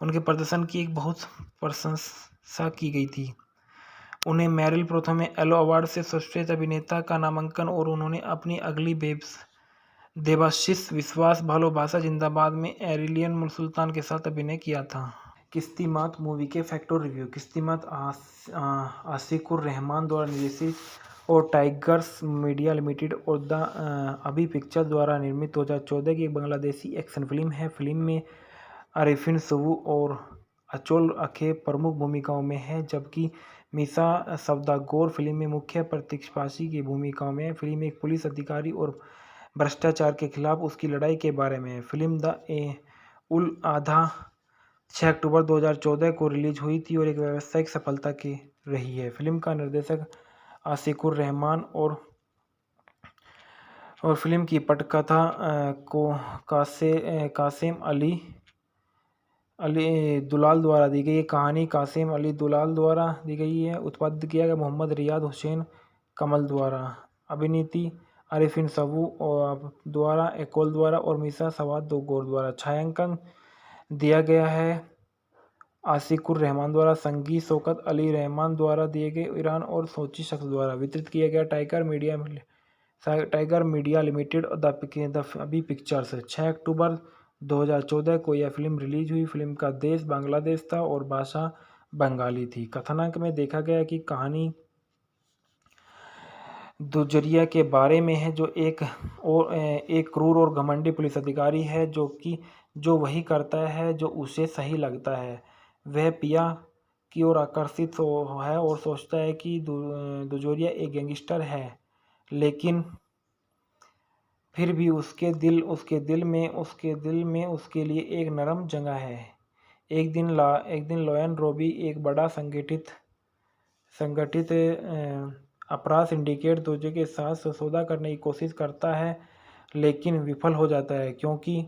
उनके प्रदर्शन की एक बहुत प्रशंसा की गई थी। उन्हें मेरिल प्रोथम एलो अवार्ड से सर्वश्रेष्ठ अभिनेता का नामांकन और उन्होंने अपनी अगली देवाशीष विश्वास भालोबासा जिंदाबाद में एरिलियन सुल्तान के साथ अभिनय किया था। किस्तिमात मूवी के फैक्ट और रिव्यू। किस्तिमात आशिकुर रहमान द्वारा निर्देशित और टाइगर्स मीडिया लिमिटेड और द अभी पिक्चर द्वारा निर्मित 2014 की एक बांग्लादेशी एक्शन फिल्म है। फिल्म में अरिफिन सवू और अचोल अखे प्रमुख भूमिकाओं में है, जबकि मिसा सवदागोर फिल्म में मुख्य प्रतिपक्षी की भूमिकाओं में है। फिल्म एक पुलिस अधिकारी और भ्रष्टाचार के खिलाफ उसकी लड़ाई के बारे में है। फिल्म द उल आधा 6 अक्टूबर 2014 को रिलीज हुई थी और एक व्यावसायिक सफलता की रही है। फिल्म का निर्देशक आशिकुर रहमान और फिल्म की पटकथा को कासिम अली दुलाल द्वारा दी गई है। कहानी कासिम अली दुलाल द्वारा दी गई है। उत्पादित किया गया मोहम्मद रियाद हुसैन कमल द्वारा। अभिनीति अरिफिन सवू द्वारा, एकोल द्वारा और मिसा सवाद गौर द्वारा। छायांकन दिया गया है आशिकुर रहमान द्वारा। संगीत शौकत अली रहमान द्वारा दिए गए ईरान और सोची शख्स द्वारा। वितरित किया गया tiger media tiger media limited और द अभी पिक्चर्स। 6 अक्टूबर 2014 को यह फिल्म रिलीज हुई। फिल्म का देश बांग्लादेश था और भाषा बंगाली थी। कथानक में देखा गया कि कहानी दुजरिया के बारे में है, जो एक क्रूर और घमंडी पुलिस अधिकारी है जो वही करता है जो उसे सही लगता है। वह पिया की ओर आकर्षित है और सोचता है कि दुजोरिया एक गैंगस्टर है, लेकिन फिर भी उसके दिल में उसके लिए एक नरम जगह है। एक दिन लोयन रोबी एक बड़ा संगठित अपराध सिंडिकेट दूसरे के साथ सौदा करने की कोशिश करता है, लेकिन विफल हो जाता है क्योंकि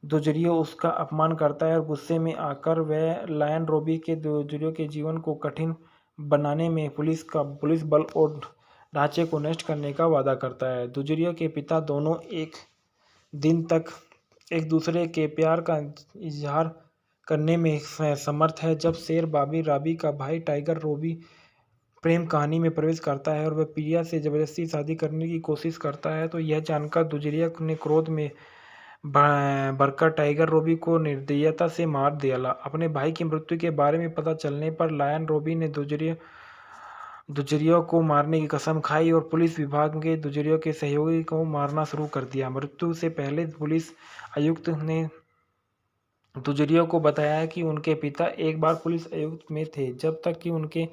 दुजरियो उसका अपमान करता है और गुस्से में आकर वह लायन रोबी के दुजरियो के जीवन को कठिन बनाने में पुलिस बल और ढांचे को नष्ट करने का वादा करता है। दुजरियो के पिता दोनों एक दिन तक एक दूसरे के प्यार का इजहार करने में समर्थ है। जब शेर बाबी राबी का भाई टाइगर रोबी प्रेम कहानी में प्रवेश करता है और वह प्रिया से जबरदस्ती शादी करने की कोशिश करता है, तो यह जानकर दुजरिया ने क्रोध में भरकर टाइगर रोबी को निर्दयता से मार दिया। अपने भाई की मृत्यु के बारे में पता चलने पर लायन रोबी ने दुजरिया को मारने की कसम खाई और पुलिस विभाग के दुजरिया के सहयोगी को मारना शुरू कर दिया। मृत्यु से पहले पुलिस आयुक्त ने दुजरिया को बताया कि उनके पिता एक बार पुलिस आयुक्त में थे, जब तक कि उनके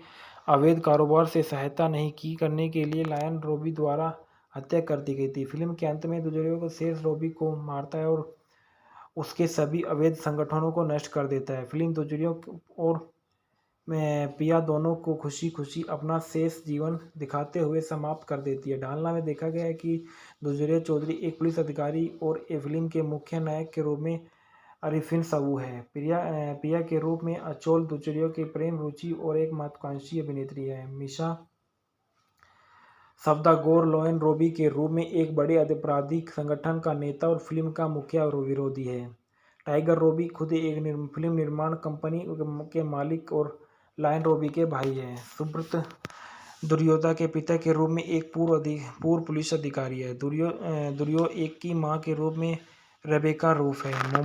अवैध कारोबार से सहायता नहीं की करने के लिए लायन रोबी द्वारा हत्या कर दी गई थी। फिल्म के अंत में दुजरिया को शेर रोबी को मारता है और उसके सभी अवैध संगठनों को नष्ट कर देता है। फिल्म दुजरिया और पिया दोनों को खुशी खुशी अपना शेष जीवन दिखाते हुए समाप्त कर देती है। ढालना में देखा गया है कि दुजरिया चौधरी एक पुलिस अधिकारी और फिल्म के मुख्य नायक के रूप में अरिफिन सबू है। पिया के रूप में अचोल दुजरिया की प्रेम रुचि और एक महत्वाकांक्षी अभिनेत्री है। मिशा सफ्दागोर लोयन रोबी के रूप में एक बड़े आपराधिक संगठन का नेता और फिल्म का मुख्य विरोधी है। टाइगर रोबी खुद एक फिल्म निर्माण कंपनी के मालिक और लायन रोबी के भाई हैं। सुब्रत दुर्योधा के पिता के रूप में एक पूर्व पुलिस अधिकारी है। दुर्यो एक की मां के रूप में रेबेका रूफ है।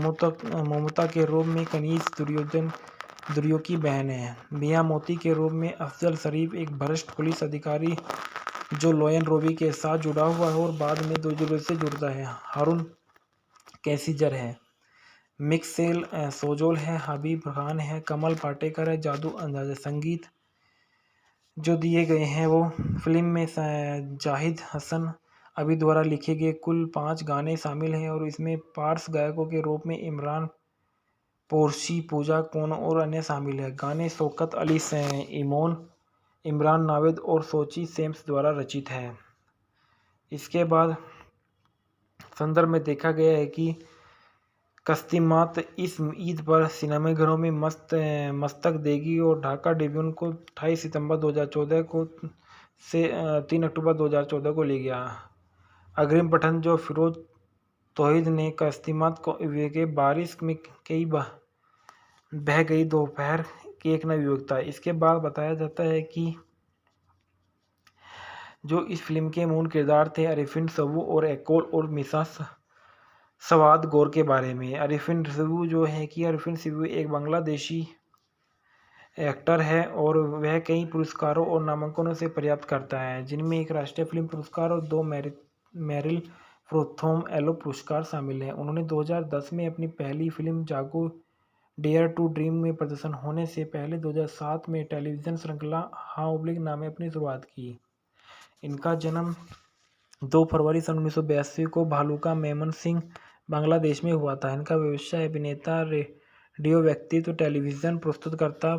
ममता के रूप में कनीज दुर्यो की बहन है। मिया मोती के रूप में अफजल शरीफ एक भ्रष्ट पुलिस अधिकारी जो लोयन रोबी के साथ जुड़ा हुआ है और बाद में दुर्यो से जुड़ता है। हारून कैसिजर है। मिक्सेल सोजोल है। हबीब खान है। कमल पाटेकर है। जादू अंदाज़ा संगीत जो दिए गए हैं वो फिल्म में जाहिद हसन अभी द्वारा लिखे गए कुल 5 गाने शामिल हैं और इसमें पार्श्व गायकों के रूप में इमरान पोरशी, पूजा कोनो और अन्य शामिल हैं। गाने शौकत अली इमोन, इमरान नावेद और सोची सेम्स द्वारा रचित है। इसके बाद संदर्भ में देखा गया है कि कस्तिमात इस ईद पर सिनेमाघरों में मस्तक देगी और ढाका ट्रिब्यून को 28 सितंबर 2014 को से 3 अक्टूबर 2014 को ले गया। अग्रिम पठन जो फिरोज तौहीद ने कस्तिमात को के बारिश में कई बह गई दोपहर की एक नई विवेकता। इसके बाद बताया जाता है कि जो इस फिल्म के मूल किरदार थे अरिफिन सबू और एकोल और मिसा सवाद गौर के बारे में। अरिफिन सबू जो है कि अरिफिन सबू एक बांग्लादेशी एक्टर है और वह कई पुरस्कारों और नामांकनों से प्राप्त करता है, जिनमें एक राष्ट्रीय फिल्म पुरस्कार और 2 मेरिल प्रोथोम एलो पुरस्कार शामिल हैं। उन्होंने 2010 में अपनी पहली फिल्म जागो डेयर टू ड्रीम में प्रदर्शन होने से पहले 2007 में टेलीविज़न श्रृंखला हाँ ओब्लिक नाम में अपनी शुरुआत की। इनका जन्म 2 फरवरी सन 1982 को भालुका मेमन सिंह बांग्लादेश में हुआ था। इनका व्यवसाय अभिनेता, रेडियो व्यक्तित्व, टेलीविज़न प्रस्तुतकर्ता,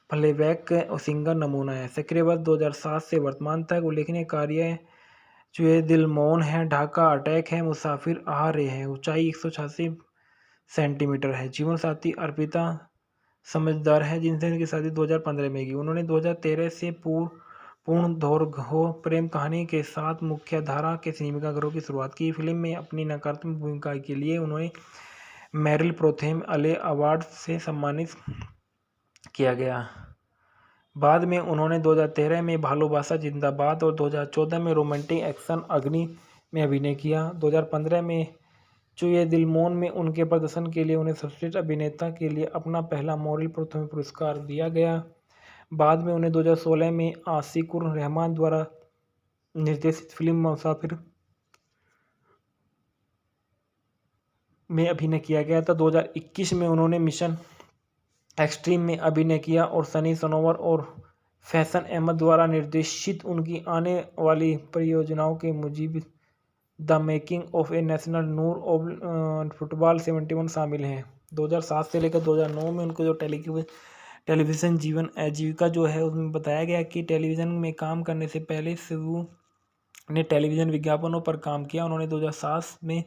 प्लेबैक सिंगर नमूना है। सक्रिय वर्ष 2007 से वर्तमान तक उल्लेखनीय कार्य चुए दिल मौन है, ढाका अटैक है, मुसाफिर आ रहे हैं, ऊंचाई 186 सेंटीमीटर है। जीवन साथी अर्पिता समझदार है, जिनसे उनकी शादी 2015 में की। उन्होंने 2013 से पूर्ण दौर्घ्य प्रेम कहानी के साथ मुख्यधारा के सिनेमाघरों की शुरुआत की। फिल्म में अपनी नकारात्मक भूमिका के लिए उन्हें मेरिल प्रोथेम अले अवार्ड से सम्मानित किया गया। बाद में उन्होंने 2013 में भालोबासा जिंदाबाद और 2014 में रोमांटिक एक्शन अग्नि में अभिनय किया। 2015 में चुए दिल मौन में उनके प्रदर्शन के लिए उन्हें सर्वश्रेष्ठ अभिनेता के लिए अपना पहला मॉरल प्रथम पुरस्कार दिया गया। बाद में उन्हें 2016 में आशिकुर रहमान द्वारा निर्देशित फिल्म मुसाफिर में अभिनय किया गया था। 2021 में उन्होंने मिशन एक्सट्रीम में अभिनय किया और सनी सनोवर और फैशन अहमद द्वारा निर्देशित उनकी आने वाली परियोजनाओं के Mujib the making of a national नूर और फुटबॉल 71 शामिल हैं। 2007 से लेकर 2009 में उनको जो टेलीविज़न जीवन आजीविका जो है उसमें बताया गया कि टेलीविज़न में काम करने से पहले शिवू ने टेलीविज़न विज्ञापनों पर काम किया। उन्होंने 2007 में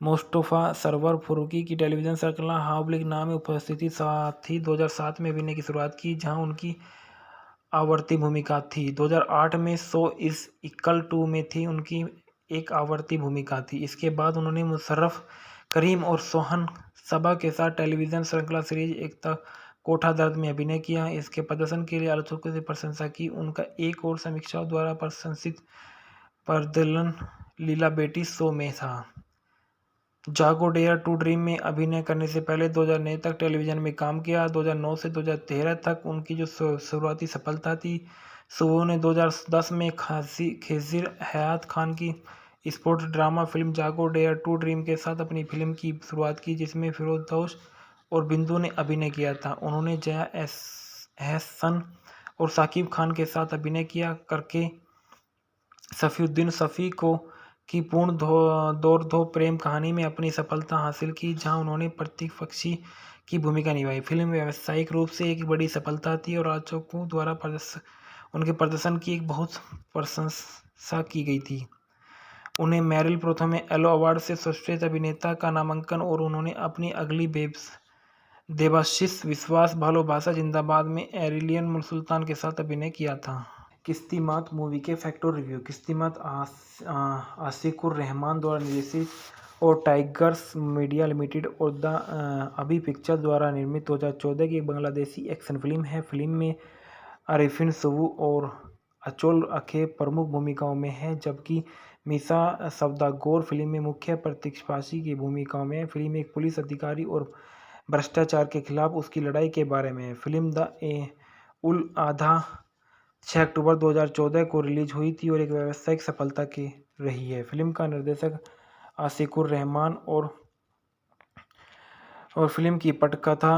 मुस्तफ़ा सरवर फारूकी की टेलीविज़न श्रृंखला हावलिक नाम में उपस्थिति साथ ही 2007 में अभिनय की शुरुआत की, जहां उनकी आवर्ती भूमिका थी। 2008 में सो इज़ इक्वल टू में थी उनकी एक आवर्ती भूमिका थी। इसके बाद उन्होंने मुशर्रफ करीम और सोहन सबा के साथ टेलीविज़न श्रृंखला सीरीज एकता कोठा दर्द में अभिनय किया। इसके प्रदर्शन के लिए आलोचकों से प्रशंसा की। उनका एक और समीक्षाओं द्वारा प्रशंसित प्रदर्शन लीला बेटी शो में था। जागो डेयर टू ड्रीम में अभिनय करने से पहले 2009 तक टेलीविज़न में काम किया। 2009 से 2013 तक उनकी जो शुरुआती सफलता थी, सुबह ने 2010 में खेजिर हयात खान की स्पोर्ट्स ड्रामा फिल्म जागो डेयर टू ड्रीम के साथ अपनी फिल्म की शुरुआत की, जिसमें फिरोजदोष और बिंदु ने अभिनय किया था। उन्होंने जया एहसन और साकिब खान के साथ अभिनय किया करके सफीउद्दीन शफी को की पूर्ण दौड़ प्रेम कहानी में अपनी सफलता हासिल की, जहां उन्होंने प्रतिपक्षी की भूमिका निभाई। फिल्म व्यावसायिक रूप से एक बड़ी सफलता थी और आलोचकों द्वारा उनके प्रदर्शन की एक बहुत प्रशंसा की गई थी। उन्हें मेरिल प्रथम एलो अवार्ड से सर्वश्रेष्ठ अभिनेता का नामांकन और उन्होंने अपनी अगली देवाशीष विश्वास भालोबासा जिंदाबाद में एरिलियन सुल्तान के साथ अभिनय किया था। किस्तिमात मूवी के फैक्ट और रिव्यू। किस्तिमात आशिकुर रहमान द्वारा निर्देशित और टाइगर्स मीडिया लिमिटेड और द अभी पिक्चर द्वारा निर्मित 2014 की एक बांग्लादेशी एक्शन फिल्म है। फिल्म में आरिफिन सुबू और अचोल अखे प्रमुख भूमिकाओं में है, जबकि मीसा सवदागोर फिल्म में मुख्य प्रतिपक्षी की भूमिकाओं में है। फिल्म एक पुलिस अधिकारी और भ्रष्टाचार के खिलाफ उसकी लड़ाई के बारे में है। फिल्म द उल आधा 6 अक्टूबर 2014 को रिलीज हुई थी और एक व्यावसायिक सफलता की रही है। फिल्म का निर्देशक आशिकुर रहमान और फिल्म की पटकथा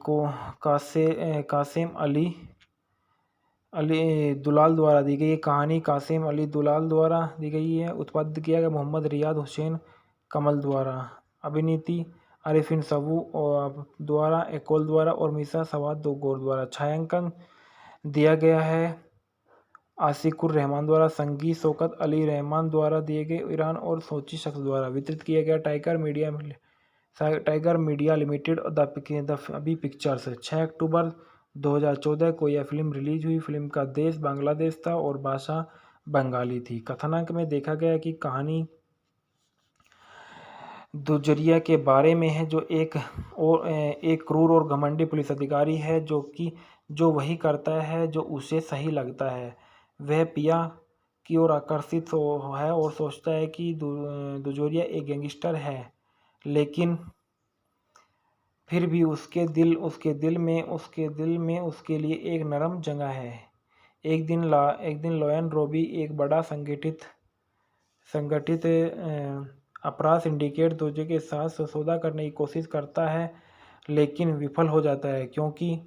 को कासिम अली दुलाल द्वारा दी गई है। कहानी कासिम अली दुलाल द्वारा दी गई है। उत्पादित किया गया मोहम्मद रियाद हुसैन कमल द्वारा। अभिनीति आरिफिन सबू द्वारा, एकोल द्वारा और मीसा सवादगोर द्वारा। छायांकन दिया गया है आशिकुर रहमान द्वारा। संगीत शौकत अली रहमान द्वारा दिए गए। ईरान और सोची शख्स द्वारा वितरित किया गया टाइगर मीडिया लिमिटेड और द अभी पिक्चर्स। 6 अक्टूबर 2014 को यह फिल्म रिलीज हुई। फिल्म का देश बांग्लादेश था और भाषा बंगाली थी। कथानक में देखा गया कि कहानी दुजरिया के बारे में है, जो एक क्रूर और घमंडी पुलिस अधिकारी है जो वही करता है जो उसे सही लगता है। वह पिया की ओर आकर्षित है और सोचता है कि दुजोरिया एक गैंगस्टर है, लेकिन फिर भी उसके दिल में उसके लिए एक नरम जगह है। एक दिन लोयन रोबी एक बड़ा संगठित अपराध सिंडिकेट दूसरे के साथ सौदा करने की कोशिश करता है, लेकिन विफल हो जाता है क्योंकि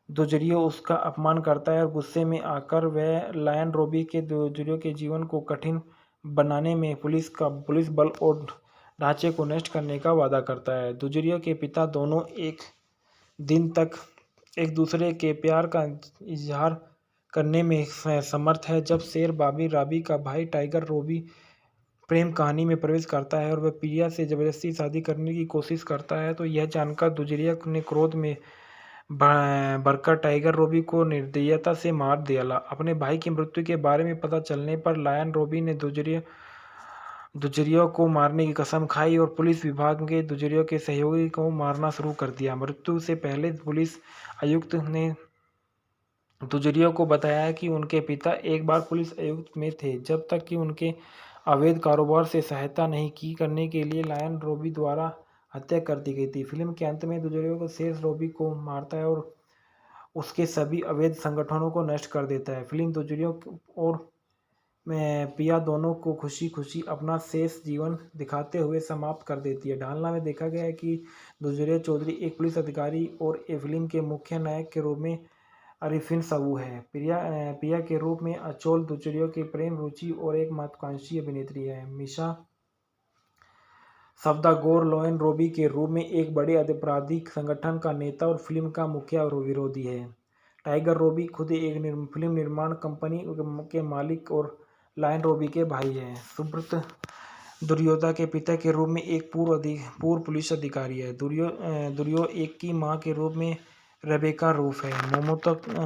दुजरियो उसका अपमान करता है और गुस्से में आकर वह लायन रोबी के दुजरियो के जीवन को कठिन बनाने में पुलिस बल और ढांचे को नष्ट करने का वादा करता है। दुजरियो के पिता दोनों एक दिन तक एक दूसरे के प्यार का इजहार करने में समर्थ है। जब शेर बाबी राबी का भाई टाइगर रोबी प्रेम कहानी में प्रवेश करता है और वह प्रिया से जबरदस्ती शादी करने की कोशिश करता है, तो यह जानकर दुजरिया ने क्रोध में भरकर टाइगर रोबी को निर्दयता से मार दिया। अपने भाई की मृत्यु के बारे में पता चलने पर लायन रोबी ने दुजरिया को मारने की कसम खाई और पुलिस विभाग के दुजरिया के सहयोगी को मारना शुरू कर दिया। मृत्यु से पहले पुलिस आयुक्त ने दुजरियो को बताया कि उनके पिता एक बार पुलिस आयुक्त में थे जब तक कि उनके अवैध कारोबार से सहायता नहीं की करने के लिए लायन रॉबी द्वारा हत्या कर दी गई थी। फिल्म के अंत में दुजरियो को शेष रॉबी को मारता है और उसके सभी अवैध संगठनों को नष्ट कर देता है। फिल्म दुजरियो और पिया दोनों को खुशी खुशी अपना शेष जीवन दिखाते हुए समाप्त कर देती है। ढालना में देखा गया है कि दुजरिया चौधरी एक पुलिस अधिकारी और फिल्म के मुख्य नायक के रूप में अरिफिन सबू है। पिया के रूप में अचोल दुजरिया की प्रेम रुचि और एक महत्वाकांक्षी अभिनेत्री है। मिशा सवदागोर लायन रॉबी के रूप में एक बड़े आपराधिक संगठन का नेता और फिल्म का मुख्य विरोधी है। टाइगर रॉबी खुद एक फिल्म निर्माण कंपनी के मालिक और लायन रॉबी के भाई हैं। सुब्रत दुर्योधा के पिता के रूप में एक पूर्व पुलिस अधिकारी है। दुर्यो एक की मां के रूप में रेबेका रूफ है।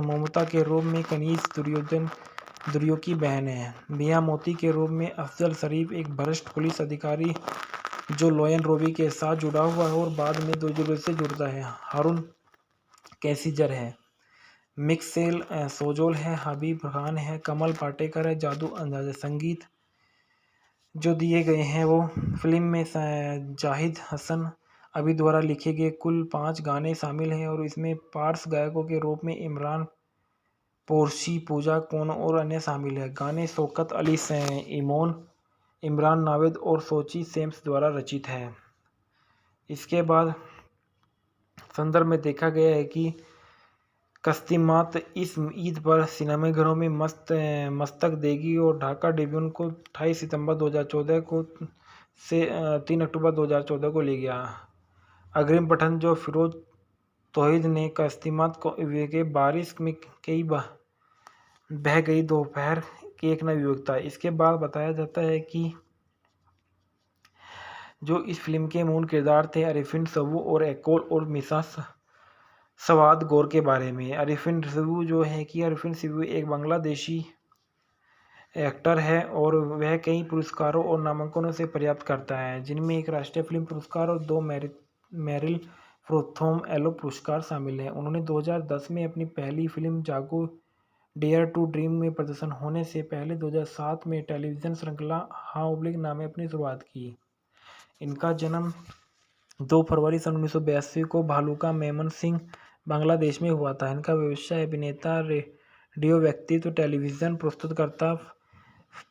मोमोता के रूप में कनीज दुर्यो की बहन है। मिया मोती के रूप में अफजल शरीफ एक भ्रष्ट पुलिस अधिकारी जो लायन रॉबी के साथ जुड़ा हुआ है और बाद में दुर्यो से जुड़ता है। हारून कैसिजर है। मिक्सेल सोजोल है। हबीब खान है। कमल पाटेकर है। जादू अंदाज़ संगीत जो दिए गए हैं वो फिल्म में जाहिद हसन अभी द्वारा लिखे गए कुल 5 गाने शामिल हैं और इसमें पार्श्व गायकों के रूप में इमरान पोरशी, पूजा कोनो और अन्य शामिल हैं। गाने शौकत अली इमोन, इमरान नावेद और सोची सेम्स द्वारा रचित है। इसके बाद संदर्भ में देखा गया है कि कस्तिमात इस ईद पर सिनेमाघरों में मस्तक देगी और ढाका ट्रिब्यून को 28 सितंबर 2014 को से 3 अक्टूबर 2014 को ले गया। अग्रिम पठन जो फिरोज तौहीद ने कस्तिमात को के बारिश में कई बह गई दोपहर की एक नई युवकता। इसके बाद बताया जाता है कि जो इस फिल्म के मूल किरदार थे अरिफिन सबू और एकोल और मिसा सवाद गौर के बारे में। अरिफिन सबू जो है कि अरिफिन सबू एक बांग्लादेशी एक्टर है और वह कई पुरस्कारों और नामांकनों से पर्याप्त करता है जिनमें एक राष्ट्रीय फिल्म पुरस्कार और 2 मेरिल प्रोथोम एलो पुरस्कार शामिल हैं। उन्होंने 2010 में अपनी पहली फिल्म जागो डेयर टू ड्रीम में प्रदर्शन होने से पहले 2007 में टेलीविज़न श्रृंखला हाँ नाम में अपनी शुरुआत की। इनका जन्म 2 फरवरी सन 1982 को भालुका मेमन सिंह बांग्लादेश में हुआ था। इनका व्यवसाय अभिनेता, रेडियो व्यक्तित्व, टेलीविज़न प्रस्तुतकर्ता,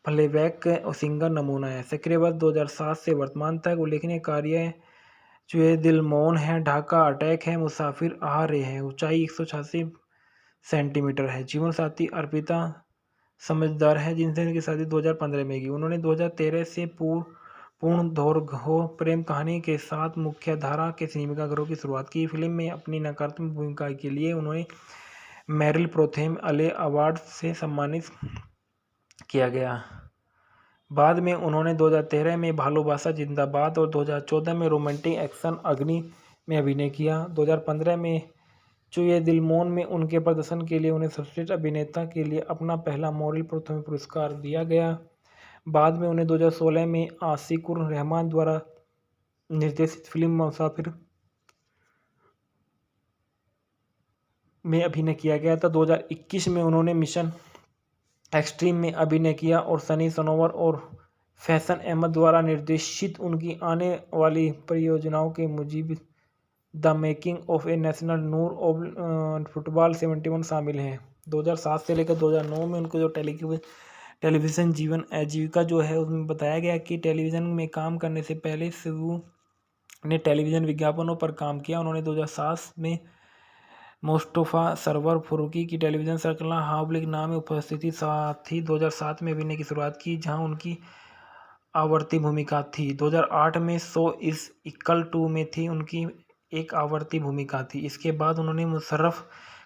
प्लेबैक और सिंगर नमूना है। सक्रिय वर्ष 2007 से वर्तमान तक। उल्लेखनीय कार्य चुए दिल मौन है, ढाका अटैक है, मुसाफिर आ रहे हैं। ऊंचाई 186 सेंटीमीटर है। जीवन साथी अर्पिता समझदार है जिनसे इनकी शादी 2015 में की। उन्होंने 2013 से पूर्ण दौर्घ्य प्रेम कहानी के साथ मुख्यधारा के सिनेमाघरों की शुरुआत की। फिल्म में अपनी नकारात्मक भूमिका के लिए उन्हें मेरिल प्रोथेम अले अवार्ड से सम्मानित किया गया। बाद में उन्होंने 2013 में भालोबासा जिंदाबाद और 2014 में रोमांटिक एक्शन अग्नि में अभिनय किया। 2015 में चुए दिल मौन में उनके प्रदर्शन के लिए उन्हें सर्वश्रेष्ठ अभिनेता के लिए अपना पहला मेरिल प्रोथेम पुरस्कार दिया गया। बाद में उन्हें 2016 में आशिकुर रहमान द्वारा निर्देशित फिल्म मुसाफिर में अभिनय किया गया था। 2021 में उन्होंने मिशन एक्सट्रीम में अभिनय किया और सनी सनोवर और फैशन अहमद द्वारा निर्देशित उनकी आने वाली परियोजनाओं के Mujib the making of a national नूर और फुटबॉल 71 शामिल हैं। 2007 से लेकर 2009 में उनको जो टेलीविज़न जीवन आजीविका जो है उसमें बताया गया कि टेलीविज़न में काम करने से पहले शिवू ने टेलीविज़न विज्ञापनों पर काम किया। उन्होंने 2007 में मुस्तफ़ा सरवर फारूकी की टेलीविज़न श्रृंखला हाबलिक नाम में उपस्थिति साथ ही 2007 में अभिनय की शुरुआत की जहां उनकी आवर्ती भूमिका थी। 2008 में सो इज़ इक्वल टू में थी उनकी एक आवर्ती भूमिका थी। इसके बाद उन्होंने मुशर्रफ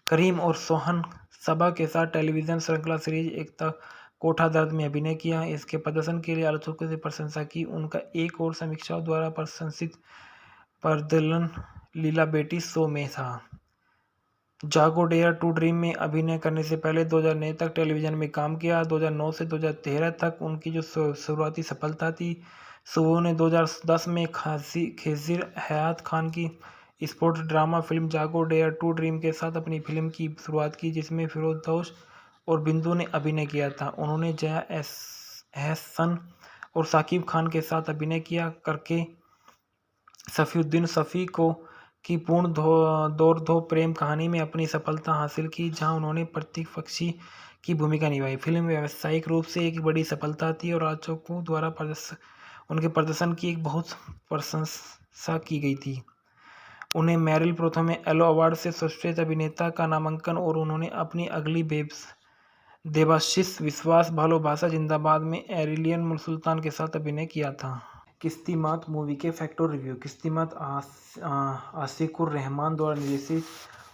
करीम और सोहन सबा के साथ टेलीविज़न श्रृंखला सीरीज एकता कोठा दर्द में अभिनय किया। इसके प्रदर्शन के लिए आलोचकों से प्रशंसा की। उनका एक और समीक्षाओं द्वारा प्रशंसित प्रदर्शन लीला बेटी शो में था। जागो डेयर टू ड्रीम में अभिनय करने से पहले 2009 तक टेलीविज़न में काम किया। 2009 से 2013 तक उनकी जो शुरुआती सफलता थी। सुबह ने 2010 में खेसिर हयात खान की स्पोर्ट्स ड्रामा फिल्म जागो डेयर टू ड्रीम के साथ अपनी फिल्म की शुरुआत की, जिसमें फिरोजदोष और बिंदु ने अभिनय किया था। उन्होंने जया एहसन और साकिब खान के साथ अभिनय किया करके सफीउद्दीन शफी को की पूर्ण दौड़-धूप प्रेम कहानी में अपनी सफलता हासिल की, जहां उन्होंने प्रतिपक्षी की भूमिका निभाई। फिल्म व्यावसायिक रूप से एक बड़ी सफलता थी और आलोचकों द्वारा उनके प्रदर्शन की एक बहुत प्रशंसा की गई थी। उन्हें मेरिल प्रथम एलो अवार्ड से सर्वश्रेष्ठ अभिनेता का नामांकन और उन्होंने अपनी अगली देवाशीष विश्वास भालोबासा जिंदाबाद में एरिलियन सुल्तान के साथ अभिनय किया था। किस्तिमात मूवी के फैक्ट और रिव्यू। किस्तिमात आशिकुर रहमान द्वारा निर्देशित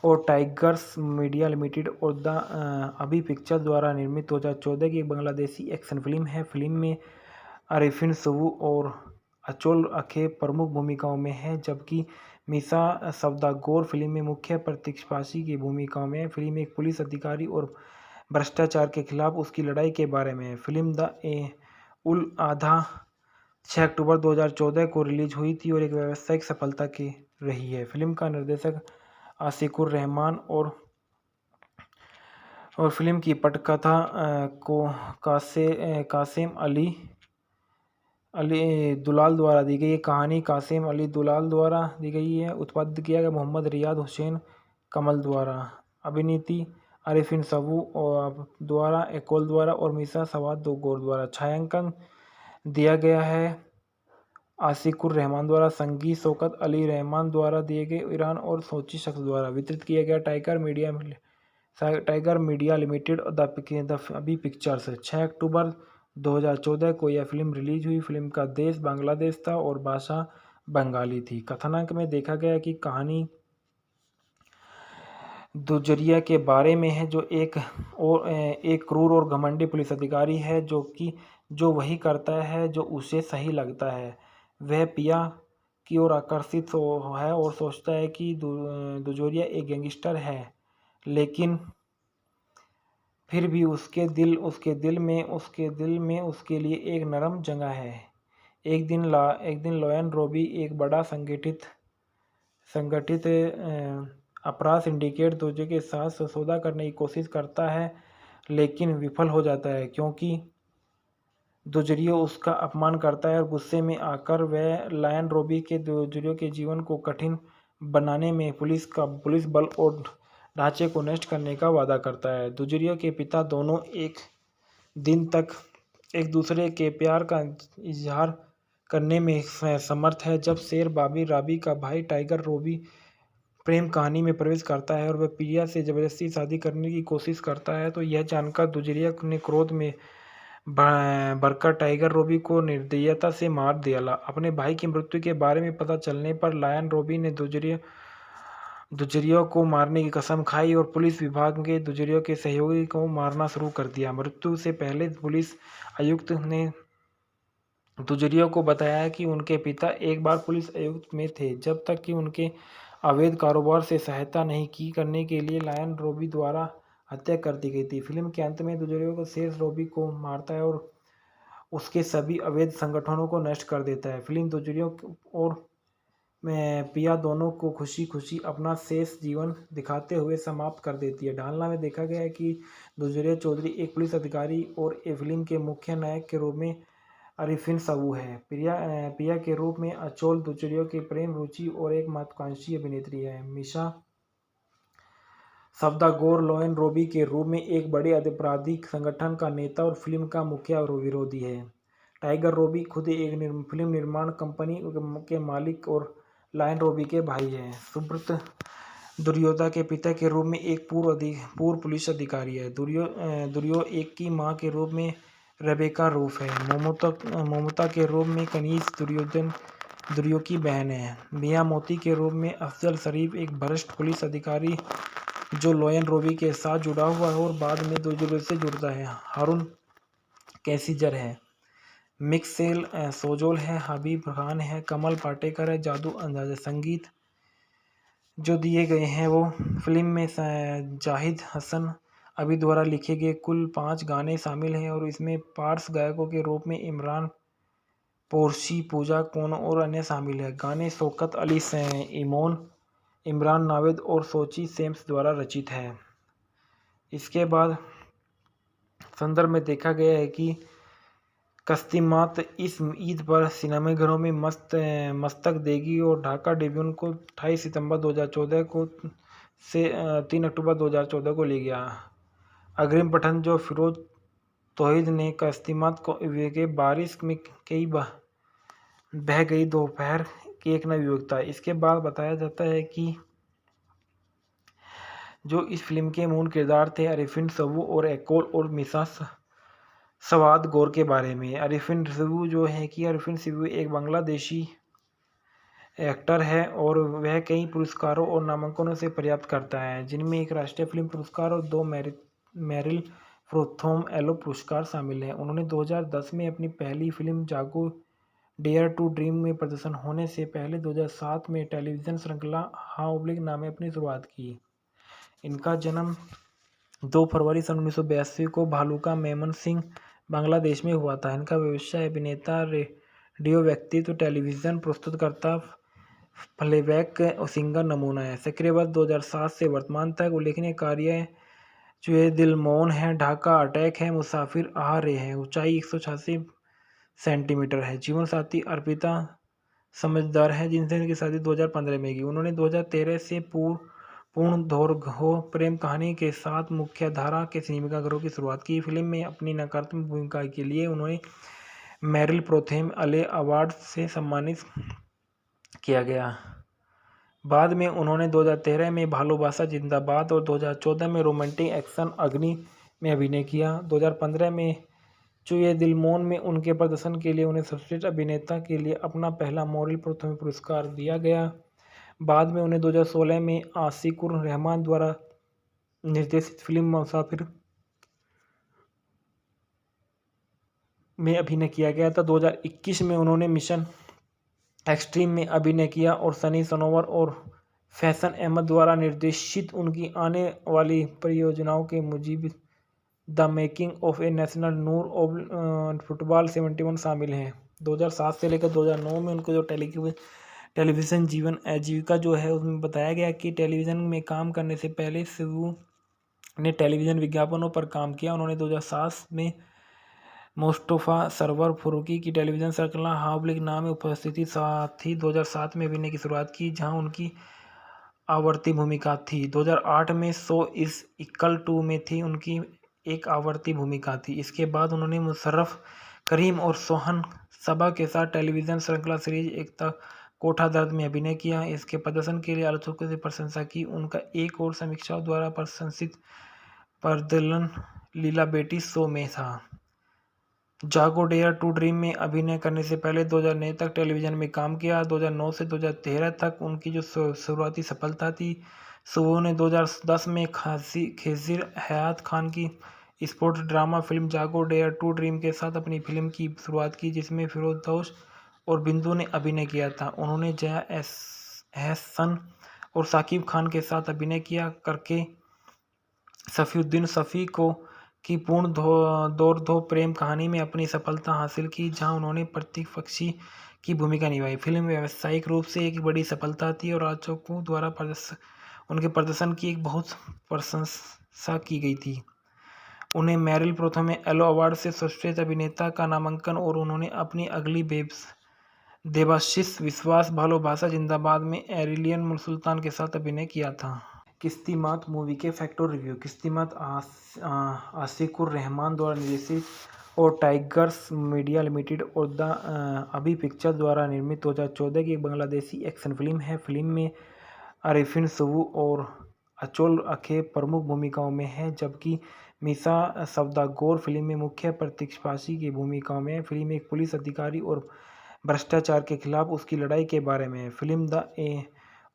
और टाइगर्स मीडिया लिमिटेड और द अभी पिक्चर द्वारा निर्मित 2014 की एक बांग्लादेशी एक्शन फिल्म है। फिल्म में आरिफिन सवू और अचोल अखे प्रमुख भूमिकाओं में है, जबकि मीसा सवदागोर फिल्म में मुख्य प्रतिपक्षी की भूमिकाओं में है। फिल्म एक पुलिस अधिकारी और भ्रष्टाचार के खिलाफ उसकी लड़ाई के बारे में है। फिल्म द उल आधा 6 अक्टूबर 2014 को रिलीज हुई थी और एक व्यावसायिक सफलता की रही है। फिल्म का निर्देशक आशिकुर रहमान और फिल्म की पटकथा को कासिम अली दुलाल द्वारा दी गई है। कहानी कासिम अली दुलाल द्वारा दी गई है। उत्पादित किया गया मोहम्मद रियाद हुसैन कमल द्वारा। अभिनीति आरिफिन सवू द्वारा, एकोल द्वारा और मीसा सवाद द्वारा। छायांकन दिया गया है आशिकुर रहमान द्वारा, संगीत शौकत अली रहमान द्वारा दिए गए ईरान और सोची शख्स द्वारा। वितरित किया गया टाइगर मीडिया लिमिटेड द अभी पिक्चर्स। 6 अक्टूबर 2014 को यह फिल्म रिलीज हुई। फिल्म का देश बांग्लादेश था और भाषा बंगाली थी। कथानक में देखा गया कि कहानी दुजरिया के बारे में है, जो एक क्रूर और घमंडी पुलिस अधिकारी है जो वही करता है जो उसे सही लगता है। वह पिया की ओर आकर्षित है और सोचता है कि दुजोरिया एक गैंगस्टर है, लेकिन फिर भी उसके दिल में उसके लिए एक नरम जगह है। एक दिन लॉयन रॉबी एक बड़ा संगठित अपराध सिंडिकेट दुजोरिया के साथ सौदा करने की कोशिश करता है, लेकिन विफल हो जाता है क्योंकि दुजोरिया उसका अपमान करता है और गुस्से में आकर वह लॉयन रॉबी के दुजोरिया के जीवन को कठिन बनाने में पुलिस बल और ढांचे को नष्ट करने का वादा करता है। दुजोरिया के पिता दोनों एक दिन तक एक दूसरे के प्यार का इजहार करने में समर्थ है। जब शेर बाबी राबी का भाई टाइगर रॉबी प्रेम कहानी में प्रवेश करता है और वह प्रिया से जबरदस्ती शादी करने की कोशिश करता है, तो यह जानकर दुजोरिया ने क्रोध में भरकर टाइगर रॉबी को निर्दयता से मार दिया। अपने भाई की मृत्यु के बारे में पता चलने पर लॉयन रॉबी ने दुजोरिया को मारने की कसम खाई और पुलिस विभाग के दुजोरिया के सहयोगी को मारना शुरू कर दिया। मृत्यु से पहले पुलिस आयुक्त ने दुजोरिया को बताया कि उनके पिता एक बार पुलिस आयुक्त में थे, जब तक कि उनके अवैध कारोबार से सहायता नहीं करने के लिए लॉयन रॉबी द्वारा हत्या कर दी गई थी। फिल्म के अंत में दुजोरिया को शेर रॉबी को मारता है और उसके सभी अवैध संगठनों को नष्ट कर देता है। फिल्म दुजोरिया और पिया दोनों को खुशी खुशी अपना शेष जीवन दिखाते हुए समाप्त कर देती है। ढालना में देखा गया है कि दुजोरिया चौधरी एक पुलिस अधिकारी और फिल्म के मुख्य नायक के रूप में आरिफिन सवू है। पिया के रूप में अचोल दुजोरिया की प्रेम रुचि और एक महत्वाकांक्षी अभिनेत्री है। मीसा सवदागोर लॉयन रॉबी के रूप में एक बड़े आपराधिक संगठन का नेता और फिल्म का मुख्य विरोधी है। टाइगर रॉबी खुद एक फिल्म निर्माण कंपनी के मालिक और लॉयन रॉबी के भाई हैं। सुब्रत दुर्योधन के पिता के रूप में एक पूर्व पुलिस अधिकारी है। दुर्यो एक की मां के रूप में रेबेका रूफ है। मोमोता के रूप में कनीज दुर्यो की बहन है। मिया मोती के रूप में अफजल शरीफ एक भ्रष्ट पुलिस अधिकारी जो लॉयन रॉबी के साथ जुड़ा हुआ है और बाद में दुजोरिया से जुड़ता है। हारून कैसिजर है। मिक्सेल सोजोल है। हबीब खान है। कमल पाटेकर है। जादू अंदाज़ा। संगीत जो दिए गए हैं वो फिल्म में जाहिद हसन अभी द्वारा लिखे गए कुल 5 गाने शामिल हैं और इसमें पार्श्व गायकों के रूप में इमरान पोरशी, पूजा कोनो और अन्य शामिल है। गाने शौकत अली इमोन इमरान नावेद और सोची सेम्स द्वारा रचित है। इसके बाद संदर्भ में देखा गया है कि कस्तिमात इस ईद पर सिनेमाघरों में मस्तक देगी और ढाका ट्रिब्यून को 28 सितंबर 2014 को से 3 अक्टूबर 2014 को ले गया। अग्रिम पठन जो फिरोज तौहीद ने कस्तिमात को के बारिश में कई बह गई दोपहर की एक नई विवेकता। इसके बाद बताया जाता है कि जो इस फिल्म के मूल किरदार थे अरिफिन सवू और एकोल और मिसा सवाद गौर के बारे में। अरिफिन सवू जो है कि अरिफिन सवू एक बांग्लादेशी एक्टर है और वह कई पुरस्कारों और नामांकनों से प्राप्त करता है, जिनमें एक राष्ट्रीय फिल्म पुरस्कार और 2 मेरिल प्रोथोम एलो पुरस्कार शामिल हैं। उन्होंने 2010 में अपनी पहली फिल्म जागो डेयर टू ड्रीम में प्रदर्शन होने से पहले 2007 में टेलीविज़न श्रृंखला हाँ ओब्लिक नाम में अपनी शुरुआत की। इनका जन्म 2 फरवरी सन 1982 को भालुका मेमन सिंह बांग्लादेश में हुआ था। इनका व्यवसाय अभिनेता, रेडियो व्यक्तित्व, टेलीविज़न प्रस्तुतकर्ता, प्लेबैक और सिंगर नमूना है। सक्रिय वर्ष 2007 से वर्तमान तक उल्लेखनीय कार्य चुए दिल मौन है, ढाका अटैक है, मुसाफिर आ रहे हैं, ऊंचाई 186 सेंटीमीटर है, जीवन साथी अर्पिता समझदार है जिनसे उनकी शादी 2015 में की। उन्होंने 2013 से पूर्ण दौर्घ्य प्रेम कहानी के साथ मुख्य धारा के सिनेमाघरों की शुरुआत की। फिल्म में अपनी नकारात्मक भूमिका के लिए उन्हें मेरिल प्रोथेम अले अवार्ड से सम्मानित किया गया। बाद में उन्होंने 2013 में भालोबासा जिंदाबाद और 2014 में रोमांटिक एक्शन अग्नि में अभिनय किया। 2015 में चुए दिल मौन में उनके प्रदर्शन के लिए उन्हें सर्वश्रेष्ठ अभिनेता के लिए अपना पहला मेरिल प्रोथम पुरस्कार दिया गया। बाद में उन्हें 2016 में आशिकुर रहमान द्वारा निर्देशित फिल्म मुसाफिर में अभिनय किया गया था। 2021 में उन्होंने मिशन एक्सट्रीम में अभिनय किया और सनी सनोवर और फैशन अहमद द्वारा निर्देशित उनकी आने वाली परियोजनाओं के Mujib the making of a national Noor of football 71 शामिल हैं। 2007 से लेकर 2009 में उनको जो टेलीविज़न जीवन आजीविका जो है उसमें बताया गया कि टेलीविज़न में काम करने से पहले सिबू ने टेलीविज़न विज्ञापनों पर काम किया। उन्होंने 2007 में मुस्तफ़ा सरवर फारूकी की टेलीविज़न श्रृंखला हाबलिक नाम में उपस्थिति साथ ही 2007 में अभिनय की शुरुआत की, जहां उनकी आवर्ती भूमिका थी। 2008 में सो इज़ इक्वल टू में थी उनकी एक आवर्ती भूमिका थी। इसके बाद उन्होंने मुशर्रफ करीम और सोहन सबा के साथ टेलीविज़न श्रृंखला सीरीज एकता कोठा दर्द में अभिनय किया। इसके प्रदर्शन के लिए आलोचकों से प्रशंसा की। उनका एक और समीक्षाओं द्वारा प्रशंसित प्रदर्शन लीला बेटी शो में था। जागो डेयर टू ड्रीम में अभिनय करने से पहले 2009 तक टेलीविज़न में काम किया। 2009 से 2013 तक उनकी जो शुरुआती सफलता थी, सुबह ने 2010 में खेजिर हयात खान की स्पोर्ट्स ड्रामा फिल्म जागो डेयर टू ड्रीम के साथ अपनी फिल्म की शुरुआत की, जिसमें फिरोजदौश और बिंदु ने अभिनय किया था। उन्होंने जया एहसन और साकिब खान के साथ अभिनय किया करके सफ़ीउद्दीन शफ़ी को की पूर्ण दौर प्रेम कहानी में अपनी सफलता हासिल की, जहां उन्होंने प्रतीक पक्षी की भूमिका निभाई। फिल्म व्यावसायिक रूप से एक बड़ी सफलता थी और आलोचकों द्वारा उनके प्रदर्शन की एक बहुत प्रशंसा की गई थी। उन्हें मेरिल प्रोथम एलो अवार्ड से सर्वश्रेष्ठ अभिनेता का नामांकन और उन्होंने अपनी अगली देवाशीष विश्वास भालोबासा जिंदाबाद में एरिलियन सुल्तान के साथ अभिनय किया था। किस्तिमात मूवी के फैक्ट और रिव्यू। किस्तिमात आशिकुर रहमान द्वारा निर्देशित और टाइगर्स मीडिया लिमिटेड और द अभी पिक्चर द्वारा निर्मित 2014 की एक बांग्लादेशी एक्शन फिल्म है। फिल्म में अरिफिन सवू और अचोल अखे प्रमुख भूमिकाओं में है, जबकि मिसा सवदागोर फिल्म में मुख्य प्रतिपक्षी की भूमिकाओं में है। फिल्म एक पुलिस अधिकारी और भ्रष्टाचार के खिलाफ उसकी लड़ाई के बारे में है। फिल्म द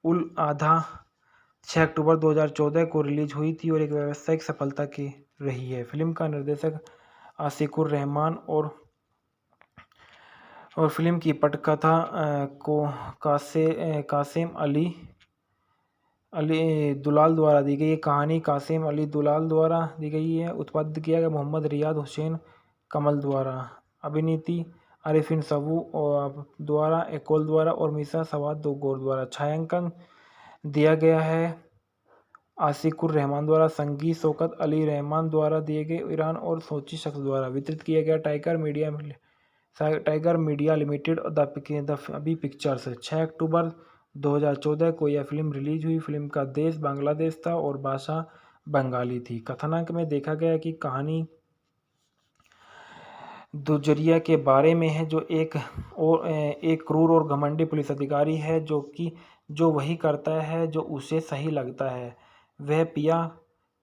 उल आधा 6 अक्टूबर 2014 को रिलीज हुई थी और एक व्यावसायिक सफलता की रही है। फिल्म का निर्देशक आशिकुर रहमान और फिल्म की पटकथा को कासिम अली दुलाल द्वारा दी गई है। कहानी कासिम अली दुलाल द्वारा दी गई है। उत्पादित किया गया मोहम्मद रियाद हुसैन कमल द्वारा। अभिनीति अरिफिन सवू द्वारा, एकोल द्वारा और मिसा सवाद गौर द्वारा। छायांकन दिया गया है आशिकुर रहमान द्वारा, संगीत शौकत अली रहमान द्वारा दिए गए, ईरान और सोची शख्स द्वारा वितरित किया गया। टाइगर मीडिया लिमिटेड द अभी पिक्चर्स। 6 अक्टूबर 2014 को यह फिल्म रिलीज हुई। फिल्म का देश बांग्लादेश था और भाषा बंगाली थी। कथानक में देखा गया कि कहानी दुजरिया के बारे में है, जो एक क्रूर और घमंडी पुलिस अधिकारी है जो वही करता है जो उसे सही लगता है। वह पिया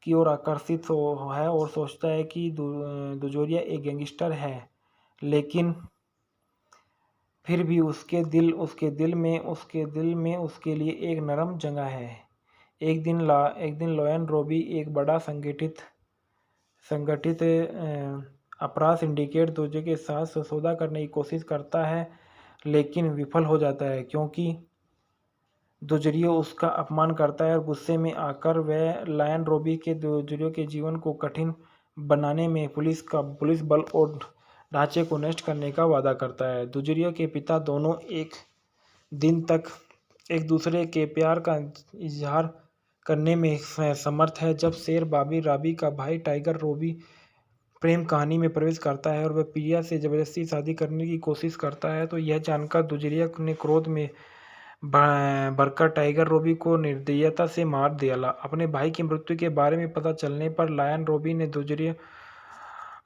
की ओर आकर्षित है और सोचता है कि दुजोरिया एक गैंगस्टर है, लेकिन फिर भी उसके दिल में उसके लिए एक नरम जगह है। एक दिन लोयन रॉबी एक बड़ा संगठित अपराध सिंडिकेट दूसरे के साथ सौदा करने की कोशिश करता है, लेकिन विफल हो जाता है क्योंकि दुजरियो उसका अपमान करता है और गुस्से में आकर वह लायन रॉबी के दुजरियो के जीवन को कठिन बनाने में पुलिस बल और ढांचे को नष्ट करने का वादा करता है। दुजरियो के पिता दोनों एक दिन तक एक दूसरे के प्यार का इजहार करने में समर्थ है। जब शेर बाबी राबी का भाई टाइगर रॉबी प्रेम कहानी में प्रवेश करता है और वह प्रिया से जबरदस्ती शादी करने की कोशिश करता है, तो यह जानकर दुजरिया ने क्रोध में भरकर टाइगर रॉबी को निर्दयता से मार दिया। अपने भाई की मृत्यु के बारे में पता चलने पर लायन रॉबी ने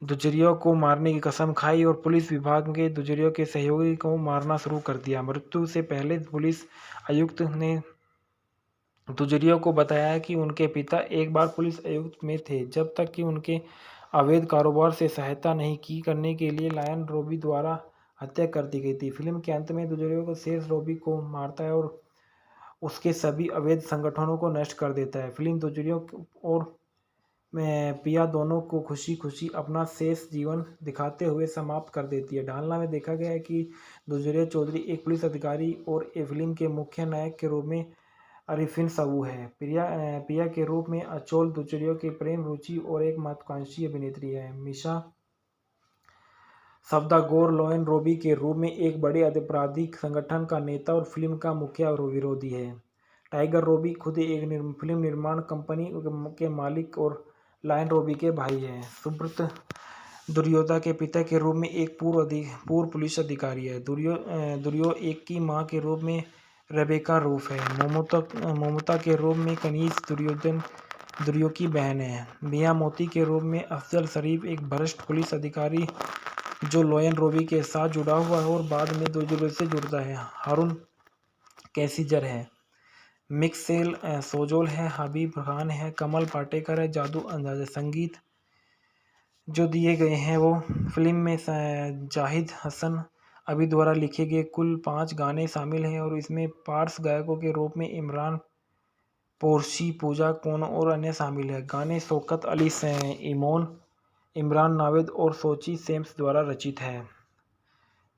दुजरिया को मारने की कसम खाई और पुलिस विभाग के दुजरिया के सहयोगी को मारना शुरू कर दिया। मृत्यु से पहले पुलिस आयुक्त ने दुजरिया को बताया कि उनके पिता एक बार पुलिस आयुक्त में थे, जब तक कि उनके अवैध कारोबार से सहायता नहीं की करने के लिए लायन रॉबी द्वारा हत्या कर दी गई थी। फिल्म के अंत में दुजरिया को शेर रॉबी को मारता है और उसके सभी अवैध संगठनों को नष्ट कर देता है। फिल्म दुजरिया और पिया दोनों को खुशी खुशी अपना शेष जीवन दिखाते हुए समाप्त कर देती है। ढालना में देखा गया है कि दुजरिया चौधरी एक पुलिस अधिकारी और फिल्म के मुख्य नायक के रूप में अरिफिन सबू है। पिया के रूप में अचोल दुजरिया की प्रेम रुचि और एक महत्वाकांक्षी अभिनेत्री है। मिशा सफ्दागोर लोयन रॉबी के रूप में एक बड़े आपराधिक संगठन का नेता और फिल्म का मुख्य विरोधी है। टाइगर रॉबी खुद एक फिल्म निर्माण कंपनी के मालिक और लायन रॉबी के भाई हैं। सुब्रत दुर्योधा के पिता के रूप में एक पूर्व पुलिस अधिकारी है। दुर्यो एक की मां के रूप में रेबेका रूफ है। मोमुता के रूप में कनीज दुर्यो की बहन है। मिया मोती के रूप में अफजल शरीफ एक भ्रष्ट पुलिस अधिकारी जो लोयन रॉबी के साथ जुड़ा हुआ है और बाद में दुर्यो से जुड़ता है। हारून कैसिजर है। मिक्सेल सोजोल है। हबीब खान है। कमल पाटेकर है। जादू अंदाज़। संगीत जो दिए गए हैं वो फिल्म में जाहिद हसन अभी द्वारा लिखे गए कुल 5 गाने शामिल हैं और इसमें पार्श्व गायकों के रूप में इमरान पोरशी, पूजा कोनो और अन्य शामिल हैं। गाने शौकत अली इमोन, इमरान नावेद और सोची सेम्स द्वारा रचित है।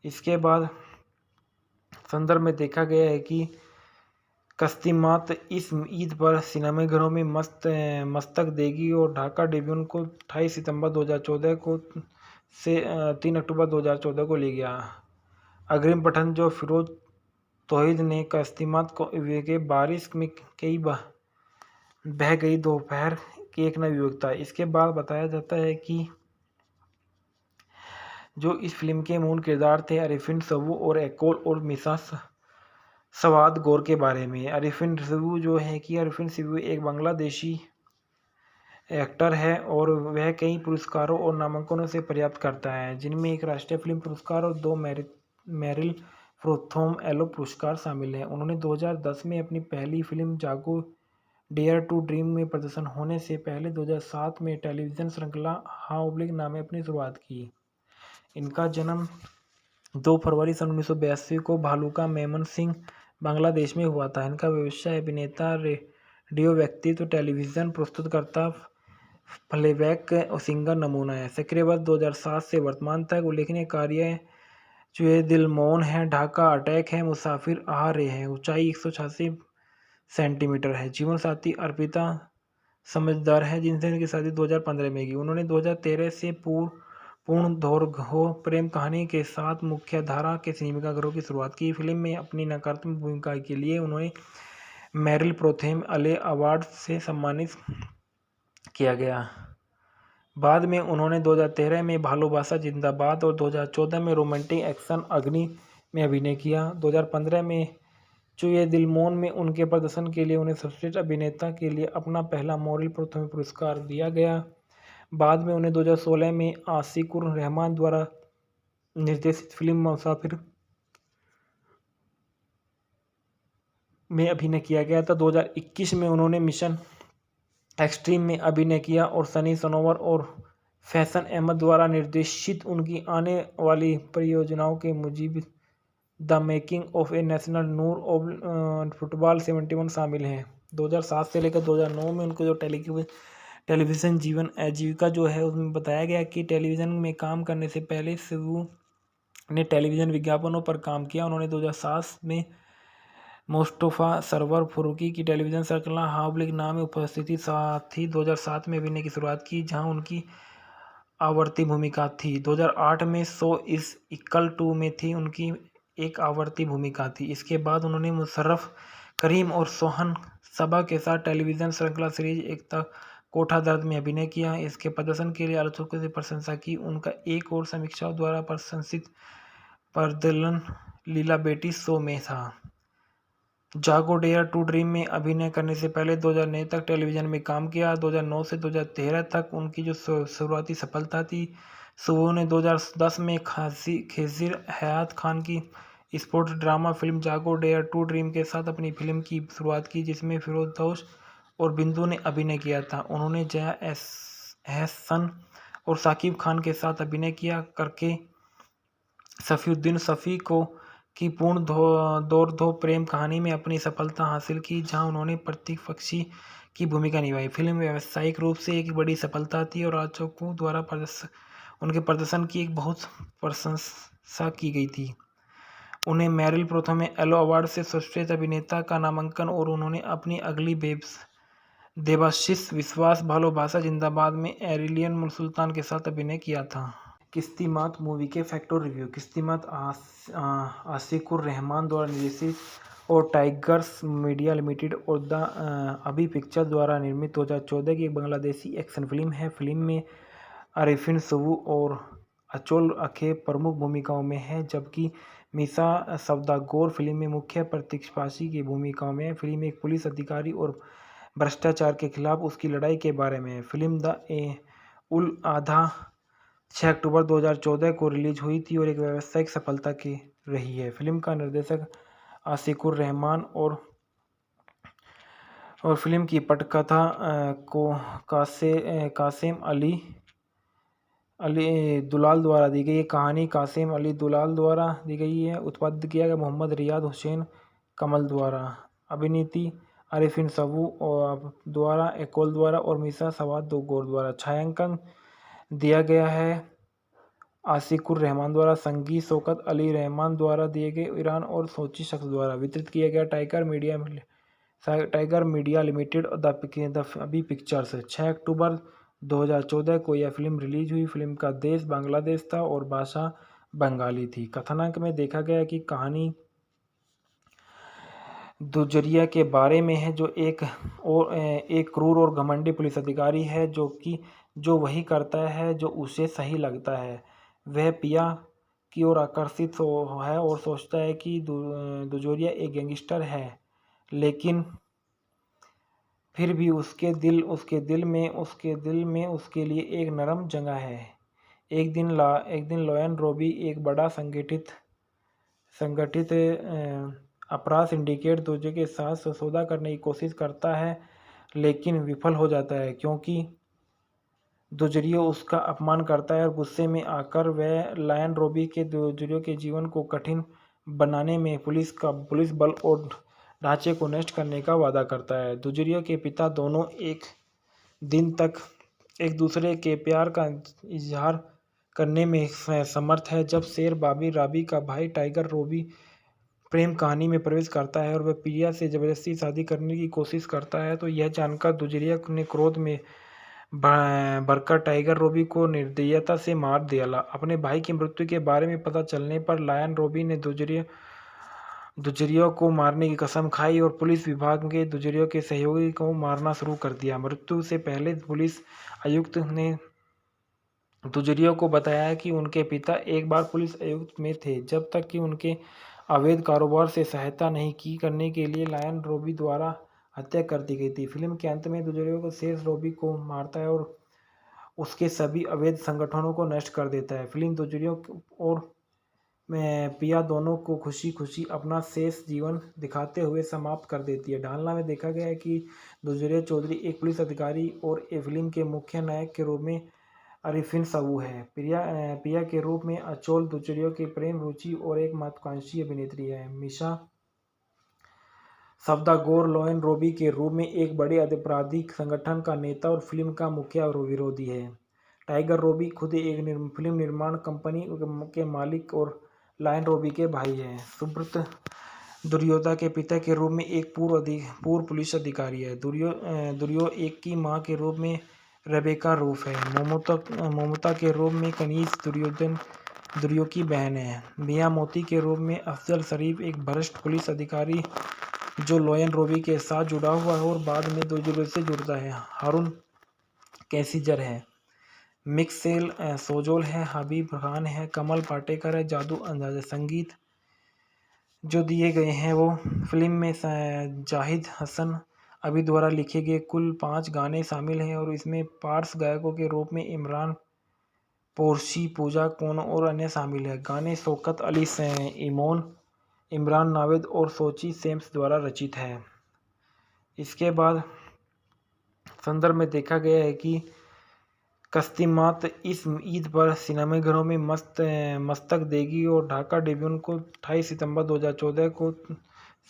इसके बाद संदर्भ में देखा गया है कि कस्तिमात इस ईद पर सिनेमाघरों में मस्तक देगी और ढाका ट्रिब्यून को 28 सितंबर 2014 को से 3 अक्टूबर 2014 को ले गया। अग्रिम पठन जो फिरोज तौहीद ने कस्तिमात को के बारिश में कई बह गई दोपहर की एक नई युवकता। इसके बाद बताया जाता है कि जो इस फिल्म के मूल किरदार थे अरिफिन सबू और एकोल और मिसा सवाद गौर के बारे में। अरिफिन सबू एक बांग्लादेशी एक्टर है और वह कई पुरस्कारों और नामांकनों से प्राप्त करता है, जिनमें एक राष्ट्रीय फिल्म पुरस्कार और 2 मेरिल प्रोथोम एलो पुरस्कार शामिल हैं। उन्होंने 2010 में अपनी पहली फिल्म जागो डेयर टू ड्रीम में प्रदर्शन होने से पहले 2007 में टेलीविज़न श्रृंखला हाँ ना में अपनी शुरुआत की। इनका जन्म 2 फरवरी सन 1982 को भालुका मेमन सिंह बांग्लादेश में हुआ था। इनका व्यवसाय अभिनेता, रेडियो व्यक्तित्व, टेलीविज़न प्रस्तुतकर्ता, प्लेबैक सिंगर नमूना है। सक्रिय वर्ष 2007 से वर्तमान तक। उल्लेखनीय कार्य जो दिल मौन है, ढाका अटैक है, मुसाफिर आ रहे हैं। ऊंचाई 186 सेंटीमीटर है। जीवन साथी अर्पिता समझदार है, जिनसे उनकी शादी 2015 में की। उन्होंने 2013 से पूर्ण दौर्घ्य प्रेम कहानी के साथ मुख्य धारा के सिनेमाघरों की शुरुआत की। फिल्म में अपनी नकारात्मक भूमिका के लिए उन्हें मेरिल प्रोथेम अले अवार्ड से सम्मानित किया गया। बाद में उन्होंने 2013 में भालोबासा जिंदाबाद और 2014 में रोमांटिक एक्शन अग्नि में अभिनय किया। 2015 में चुए दिल मौन में उनके प्रदर्शन के लिए उन्हें सर्वश्रेष्ठ अभिनेता के लिए अपना पहला मेरिल प्रोथम पुरस्कार दिया गया। बाद में उन्हें 2016 में आशिकुर रहमान द्वारा निर्देशित फिल्म मुसाफिर में अभिनय किया गया था। 2021 में उन्होंने मिशन एक्सट्रीम में अभिनय किया और सनी सनोवर और फैशन अहमद द्वारा निर्देशित उनकी आने वाली परियोजनाओं के Mujib the making of a national Noor of football 71 शामिल हैं। 2007 से लेकर 2009 में उनको जो टेलीविज़न जीवन आजीविका जो है उसमें बताया गया कि टेलीविज़न में काम करने से पहले शिवू ने टेलीविज़न विज्ञापनों पर काम किया। उन्होंने 2007 में मुस्तफ़ा सरवर फारूकी की टेलीविज़न श्रृंखला हावलिक नाम में उपस्थिति साथ ही 2007 में अभिनय की शुरुआत की, जहां उनकी आवर्ती भूमिका थी। 2008 में सो इज़ इक्वल टू में थी उनकी एक आवर्ती भूमिका थी। इसके बाद उन्होंने मुशर्रफ करीम और सोहन सबा के साथ टेलीविज़न श्रृंखला सीरीज एकता कोठा दर्द में अभिनय किया। इसके प्रदर्शन के लिए आलोचकों से प्रशंसा की। उनका एक और समीक्षाओं द्वारा प्रशंसित प्रदर्शन लीला बेटी शो में था। जागो डेयर टू ड्रीम में अभिनय करने से पहले 2009 तक टेलीविज़न में काम किया। 2009 से 2013 तक उनकी जो शुरुआती सफलता थी, सुबह ने 2010 में खेसिर हयात खान की स्पोर्ट्स ड्रामा फिल्म जागो डेयर टू ड्रीम के साथ अपनी फिल्म की शुरुआत की, जिसमें फिरोजदोष और बिंदु ने अभिनय किया था। उन्होंने जया एहसन और साकिब खान के साथ अभिनय किया करके सफ़ीउद्दीन शफ़ी को की पूर्ण दौर प्रेम कहानी में अपनी सफलता हासिल की, जहां उन्होंने प्रतिपक्षी की भूमिका निभाई। फिल्म व्यावसायिक रूप से एक बड़ी सफलता थी और आलोचकों द्वारा उनके प्रदर्शन की एक बहुत प्रशंसा की गई थी। उन्हें मेरिल प्रोथम एलो अवार्ड से सर्वश्रेष्ठ अभिनेता का नामांकन और उन्होंने अपनी अगली देवाशीष विश्वास भालोबासा जिंदाबाद में एरिलियन सुल्तान के साथ अभिनय किया था। किस्तिमात मूवी के फैक्ट और रिव्यू। किस्तिमात आशिकुर रहमान द्वारा निर्देशित और टाइगर्स मीडिया लिमिटेड और द अभी पिक्चर द्वारा निर्मित 2014 की एक बांग्लादेशी एक्शन फिल्म है। फिल्म में आरिफिन सुबू और अचोल अखे प्रमुख भूमिकाओं में है, जबकि मीसा सवदागोर फिल्म में मुख्य प्रतिपक्षी की भूमिकाओं में है। फिल्म एक पुलिस अधिकारी और भ्रष्टाचार के खिलाफ उसकी लड़ाई के बारे में है। फिल्म द उल आधा 6 अक्टूबर 2014 को रिलीज हुई थी और एक व्यावसायिक सफलता की रही है। फिल्म का निर्देशक आशिकुर रहमान और फिल्म की पटकथा को कासिम अली दुलाल द्वारा दी गई है। कहानी कासिम अली दुलाल द्वारा दी गई है। उत्पादित किया गया मोहम्मद रियाद हुसैन कमल द्वारा। अभिनीति आरिफिन सबू द्वारा, एकोल द्वारा और मीसा सवादगोर द्वारा। छायांकन दिया गया है आशिकुर रहमान द्वारा। संगीत शौकत अली रहमान द्वारा दिए गए। ईरान और सोची शख्स द्वारा वितरित किया गया। टाइगर मीडिया लिमिटेड और द अभी पिक्चर्स। 6 अक्टूबर 2014 को यह फिल्म रिलीज हुई। फिल्म का देश बांग्लादेश था और भाषा बंगाली थी। कथानक में देखा गया कि कहानी दुजरिया के बारे में है, जो एक क्रूर और घमंडी पुलिस अधिकारी है जो वही करता है जो उसे सही लगता है। वह पिया की ओर आकर्षित है और सोचता है कि दुजोरिया एक गैंगस्टर है, लेकिन फिर भी उसके दिल में उसके लिए एक नरम जगह है। एक दिन लोयन रोबी एक बड़ा संगठित अपराध सिंडिकेट दूसरे के साथ सौदा करने की कोशिश करता है, लेकिन विफल हो जाता है क्योंकि दुजरियो उसका अपमान करता है और गुस्से में आकर वह लायन रोबी के दुजरियो के जीवन को कठिन बनाने में पुलिस बल और ढांचे को नष्ट करने का वादा करता है। दुजरियो के पिता दोनों एक दिन तक एक दूसरे के प्यार का इजहार करने में समर्थ है। जब शेर बाबी राबी का भाई टाइगर रोबी प्रेम कहानी में प्रवेश करता है और वह प्रिया से जबरदस्ती शादी करने की कोशिश करता है, तो यह जानकर दुजरिया ने क्रोध में भरकर टाइगर रोबी को निर्दयता से मार दिया। अपने भाई की मृत्यु के बारे में पता चलने पर लायन रोबी ने दुजरिया दुजरियों को मारने की कसम खाई और पुलिस विभाग के दुजरियों के सहयोगी को मारना शुरू कर दिया। मृत्यु से पहले पुलिस आयुक्त ने दुजरियों को बताया कि उनके पिता एक बार पुलिस आयुक्त में थे, जब तक कि उनके अवैध कारोबार से सहायता नहीं की करने के लिए लायन रॉबी द्वारा हत्या कर दी गई थी। फिल्म के अंत में दुजरियों को शेष रॉबी को मारता है और उसके सभी अवैध संगठनों को नष्ट कर देता है। फिल्म दुजरियों और पिया दोनों को खुशी खुशी अपना शेष जीवन दिखाते हुए समाप्त कर देती है। ढालना में देखा गया है कि दुजरिया चौधरी एक पुलिस अधिकारी और फिल्म के मुख्य नायक के रूप में अरिफिन सबू है। पिया के रूप में अचोल दुजरिया की प्रेम रुचि और एक महत्वाकांक्षी अभिनेत्री है। मिशा सवदागोर लोयन रॉबी के रूप में एक बड़े आपराधिक संगठन का नेता और फिल्म का मुख्य विरोधी है। टाइगर रॉबी खुद एक फिल्म निर्माण कंपनी के मालिक और लायन रॉबी के भाई हैं। सुब्रत दुर्योधा के पिता के रूप में एक पूर्व पुलिस अधिकारी है। दुर्यो एक की मां के रूप में रेबेका रूफ है। ममता के रूप में कनीज दुर्यो की बहन है। मियां मोती के रूप में अफजल शरीफ एक भ्रष्ट पुलिस अधिकारी जो लोयन रॉबी के साथ जुड़ा हुआ है और बाद में दुर्यो से जुड़ता है। हारून कैसिजर है। मिक्सेल सोजोल है। हबीब खान है। कमल पाटेकर है। जादू अंदाज़ा संगीत जो दिए गए हैं वो फिल्म में जाहिद हसन अभी द्वारा लिखे गए कुल 5 गाने शामिल हैं और इसमें पार्श्व गायकों के रूप में इमरान पोरशी, पूजा कोनो और अन्य शामिल हैं। गाने शौकत अली इमोन, इमरान नावेद और सोची सेम्स द्वारा रचित है। इसके बाद संदर्भ में देखा गया है कि कस्तिमात इस ईद पर सिनेमाघरों में मस्तक देगी और ढाका ट्रिब्यून को 28 सितंबर 2014 को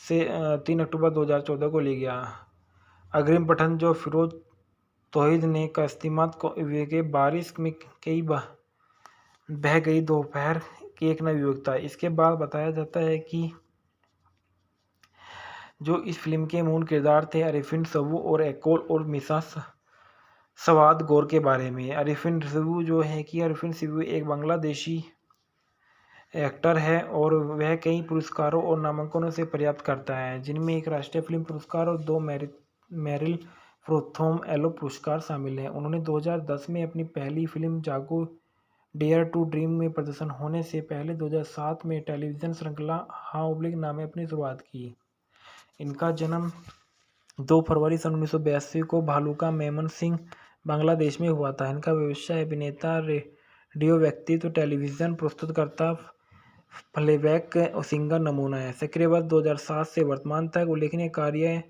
से 3 अक्टूबर 2014 को ले गया। अग्रिम पठन जो फिरोज तौहीद ने कस्तिमात को के बारिश में कई बह गई दोपहर की एक नई विवेकता। इसके बाद बताया जाता है कि जो इस फिल्म के मूल किरदार थे अरिफिन सबू और एकोल और मिसा सवाद गौर के बारे में। अरिफिन सबू जो है कि अरिफिन सबू एक बांग्लादेशी एक्टर है और वह कई पुरस्कारों और नामांकनों से पर्याप्त करता है, जिनमें एक राष्ट्रीय फिल्म पुरस्कार और 2 मेरिल प्रोथोम एलो पुरस्कार शामिल हैं। उन्होंने 2010 में अपनी पहली फिल्म जागो डेयर टू ड्रीम में प्रदर्शन होने से पहले 2007 में टेलीविज़न श्रृंखला हाँ ओब्लिक नाम में अपनी शुरुआत की। इनका जन्म 2 फरवरी सन 1982 को भालुका मेमन सिंह बांग्लादेश में हुआ था। इनका व्यवसाय अभिनेता, रेडियो व्यक्तित्व, टेलीविज़न प्रस्तुतकर्ता, प्लेबैक और सिंगर नमूना है। सक्रिय वर्ष 2007 से वर्तमान तक उल्लेखनीय कार्य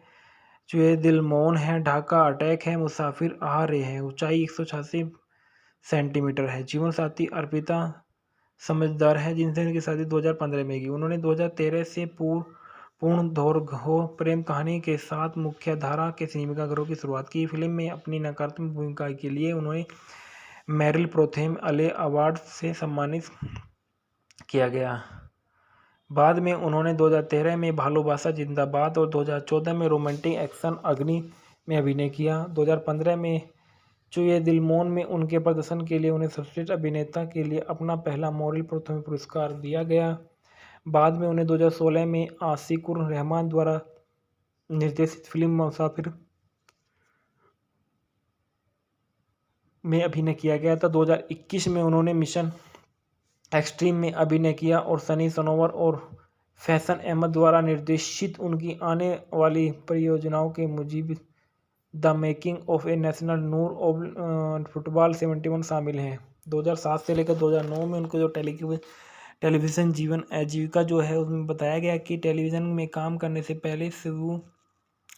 चुए दिल मौन है, ढाका अटैक है, मुसाफिर आ रहे हैं, ऊंचाई 186 सेंटीमीटर है। जीवन साथी अर्पिता समझदार है, जिनसे इनकी शादी 2015 में की। उन्होंने 2013 से पूर्ण दौर्घ्य प्रेम कहानी के साथ मुख्य धारा के सिनेमाघरों की शुरुआत की। फिल्म में अपनी नकारात्मक भूमिका के लिए उन्हें मेरिल प्रोथेम अले अवार्ड से सम्मानित किया गया। बाद में उन्होंने 2013 में भालोबासा जिंदाबाद और 2014 में रोमांटिक एक्शन अग्नि में अभिनय किया। 2015 में चुए दिल मौन में उनके प्रदर्शन के लिए उन्हें सर्वश्रेष्ठ अभिनेता के लिए अपना पहला मेरिल प्रोथेम पुरस्कार दिया गया। बाद में उन्हें 2016 में आशिकुर रहमान द्वारा निर्देशित फिल्म मुसाफिर में अभिनय किया गया था। 2021 में उन्होंने मिशन एक्सट्रीम में अभिनय किया और सनी सनोवर और फैशन अहमद द्वारा निर्देशित उनकी आने वाली परियोजनाओं के Mujib the making of a national Noor of football 71 शामिल हैं। 2007 से लेकर 2009 में उनको जो टेलीविज़न जीवन आजीविका जो है उसमें बताया गया कि टेलीविज़न में काम करने से पहले सिबू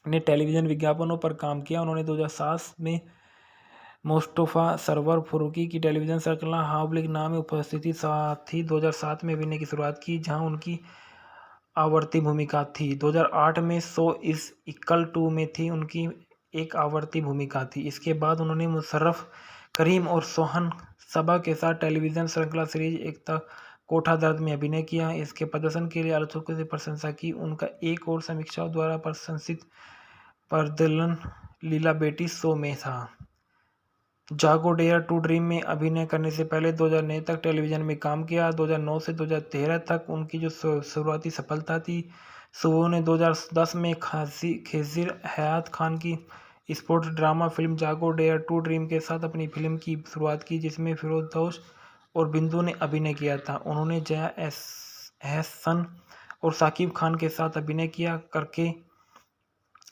ने टेलीविज़न विज्ञापनों पर काम किया। उन्होंने 2007 में मुस्तफ़ा सरवर फारूकी की टेलीविज़न श्रृंखला हाँ ओब्लिक नाम में उपस्थिति साथ ही 2007 में अभिनय की शुरुआत की, जहां उनकी आवर्ती भूमिका थी। 2008 में सो इज़ इक्वल टू में थी उनकी एक आवर्ती भूमिका थी। इसके बाद उन्होंने मुशर्रफ करीम और सोहन सबा के साथ टेलीविज़न श्रृंखला सीरीज एकता कोठा दर्द में अभिनय किया। इसके प्रदर्शन के लिए आलोचकों से प्रशंसा की। उनका एक और समीक्षाओं द्वारा प्रशंसित प्रदर्शन लीला बेटी शो में था। जागो डेयर टू ड्रीम में अभिनय करने से पहले 2009 तक टेलीविजन में काम किया। 2009 से 2013 तक उनकी जो शुरुआती सफलता थी, सुबह ने 2010 में खेजिर हयात खान की स्पोर्ट्स ड्रामा फिल्म जागो डेयर टू ड्रीम के साथ अपनी फिल्म की शुरुआत की, जिसमें फिरोजदोष और बिंदु ने अभिनय किया था। उन्होंने जया एहसन और साकिब खान के साथ अभिनय किया करके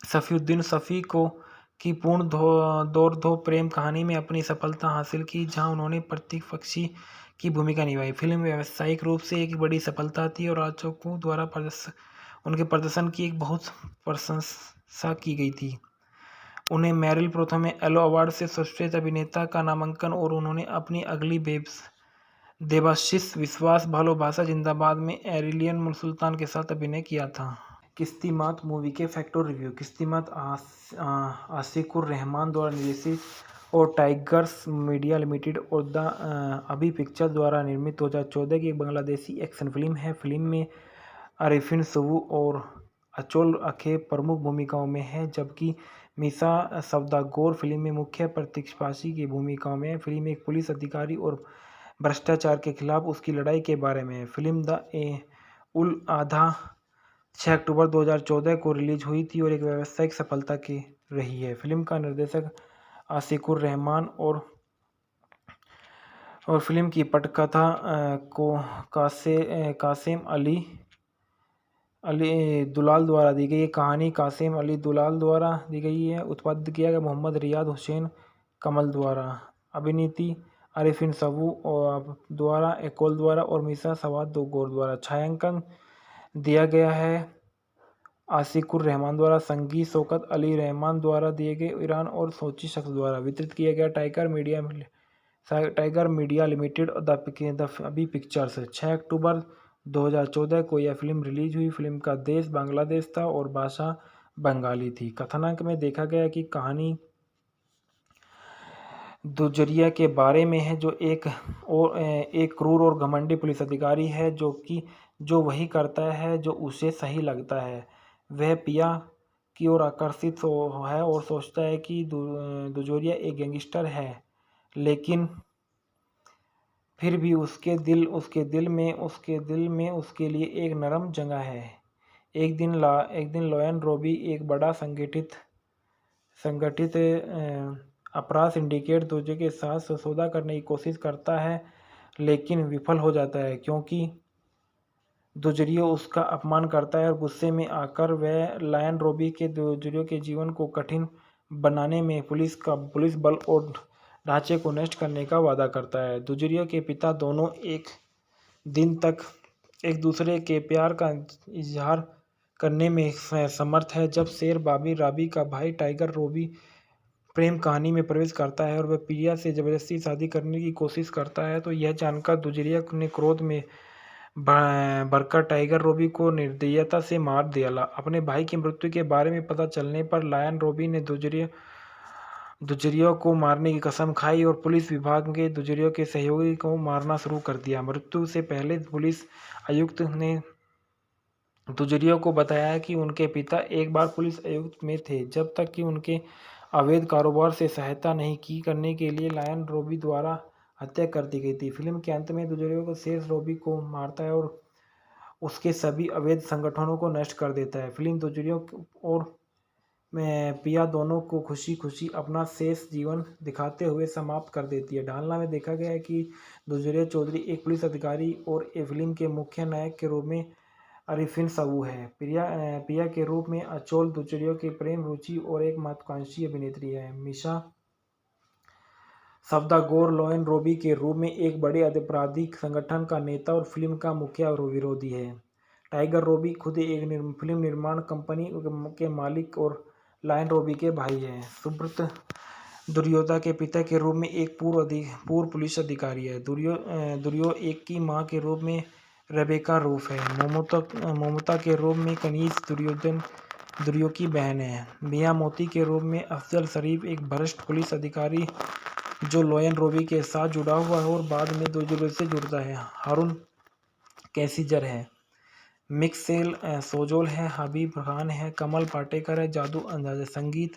सफीउद्दीन शफी को की पूर्ण दौड़-धूप प्रेम कहानी में अपनी सफलता हासिल की, जहां उन्होंने प्रतिपक्षी की भूमिका निभाई। फिल्म व्यावसायिक रूप से एक बड़ी सफलता थी और आलोचकों द्वारा उनके प्रदर्शन की एक बहुत प्रशंसा की गई थी। उन्हें मेरिल प्रथम एलो अवार्ड से सर्वश्रेष्ठ अभिनेता का नामांकन और उन्होंने अपनी अगली देवाशीष विश्वास भालोबासा जिंदाबाद में एरिलियन सुल्तान के साथ अभिनय किया था। किस्तिमात मूवी के फैक्ट और रिव्यू। किस्तिमात आशिकुर रहमान द्वारा निर्देशित और टाइगर्स मीडिया लिमिटेड और द अभी पिक्चर द्वारा निर्मित 2014 की एक बांग्लादेशी एक्शन फिल्म है। फिल्म में आरिफिन सबू और अचोल अखे प्रमुख भूमिकाओं में है, जबकि मीसा सवदागोर फिल्म में मुख्य प्रतिपक्षी की भूमिकाओं में है। फिल्म एक पुलिस अधिकारी और भ्रष्टाचार के खिलाफ उसकी लड़ाई के बारे में है। फिल्म द उल आधा 6 अक्टूबर 2014 को रिलीज हुई थी और एक व्यावसायिक सफलता की रही है। फिल्म का निर्देशक आशिकुर रहमान और फिल्म की पटकथा को कासिम अली दुलाल द्वारा दी गई है। कहानी कासिम अली दुलाल द्वारा दी गई है। उत्पादित किया गया मोहम्मद रियाद हुसैन कमल द्वारा। अभिनीति आरिफिन सबू द्वारा, एकोल द्वारा और मीसा सवाद द्वारा। छायांकन दिया गया है आशिकुर रहमान द्वारा, संगीत शौकत अली रहमान द्वारा दिए गए ईरान और सोची शख्स द्वारा। वितरित किया गया टाइगर मीडिया लिमिटेड और द अभी पिक्चर्स। 6 अक्टूबर 2014 को यह फिल्म रिलीज हुई। फिल्म का देश बांग्लादेश था और भाषा बंगाली थी। कथानक में देखा गया कि कहानी दुजरिया के बारे में है, जो एक क्रूर और घमंडी पुलिस अधिकारी है जो वही करता है जो उसे सही लगता है। वह पिया की ओर आकर्षित है और सोचता है कि दुजोरिया एक गैंगस्टर है, लेकिन फिर भी उसके दिल में उसके लिए एक नरम जगह है। एक दिन लोयन रॉबी एक बड़ा संगठित अपराध सिंडिकेट दूसरे के साथ सौदा करने की कोशिश करता है, लेकिन विफल हो जाता है क्योंकि दुजरियो उसका अपमान करता है और गुस्से में आकर वह लायन रॉबी के दुजरियो के जीवन को कठिन बनाने में पुलिस बल और ढांचे को नष्ट करने का वादा करता है। दुजरियो के पिता दोनों एक दिन तक एक दूसरे के प्यार का इजहार करने में समर्थ है। जब शेर बाबी राबी का भाई टाइगर रॉबी प्रेम कहानी में प्रवेश करता है और वह प्रिया से जबरदस्ती शादी करने की कोशिश करता है, तो यह जानकर दुजरिया ने क्रोध में भरकर टाइगर रॉबी को निर्दयता से मार दिया। अपने भाई की मृत्यु के बारे में पता चलने पर लायन रॉबी ने दुजरिया को मारने की कसम खाई और पुलिस विभाग के दुजरिया के सहयोगी को मारना शुरू कर दिया। मृत्यु से पहले पुलिस आयुक्त ने दुजरिया को बताया कि उनके पिता एक बार पुलिस आयुक्त में थे, जब तक कि उनके अवैध कारोबार से सहायता नहीं की करने के लिए लायन रॉबी द्वारा हत्या कर दी गई थी। फिल्म के अंत में दुजरिया को शेष रॉबी को मारता है और उसके सभी अवैध संगठनों को नष्ट कर देता है। फिल्म दुजरिया और पिया दोनों को खुशी खुशी अपना शेष जीवन दिखाते हुए समाप्त कर देती है। ढालना में देखा गया है कि दुजरिया चौधरी एक पुलिस अधिकारी और फिल्म के मुख्य नायक के रूप में आरिफिन सबू है। पिया के रूप में अचोल दुजरिया की प्रेम रुचि और एक महत्वाकांक्षी अभिनेत्री है। मीसा सवदागोर लोयन रॉबी के रूप में एक बड़े आपराधिक संगठन का नेता और फिल्म का मुख्य विरोधी है। टाइगर रॉबी खुद एक फिल्म निर्माण कंपनी के मालिक और लायन रॉबी के भाई हैं। सुब्रत दुर्योधा के पिता के रूप में एक पूर्व पुलिस अधिकारी है। दुर्यो एक की मां के रूप में रेबेका रूफ है। मोमोता के रूप में कनीज दुर्यो की बहन है। मिया मोती के रूप में अफजल शरीफ एक भ्रष्ट पुलिस अधिकारी जो लोयन रॉबी के साथ जुड़ा हुआ है और बाद में दुर्यो से जुड़ता है। हारून कैसिजर है। मिक्सेल सोजोल है। हबीब खान है। कमल पाटेकर है। जादू अंदाज़। संगीत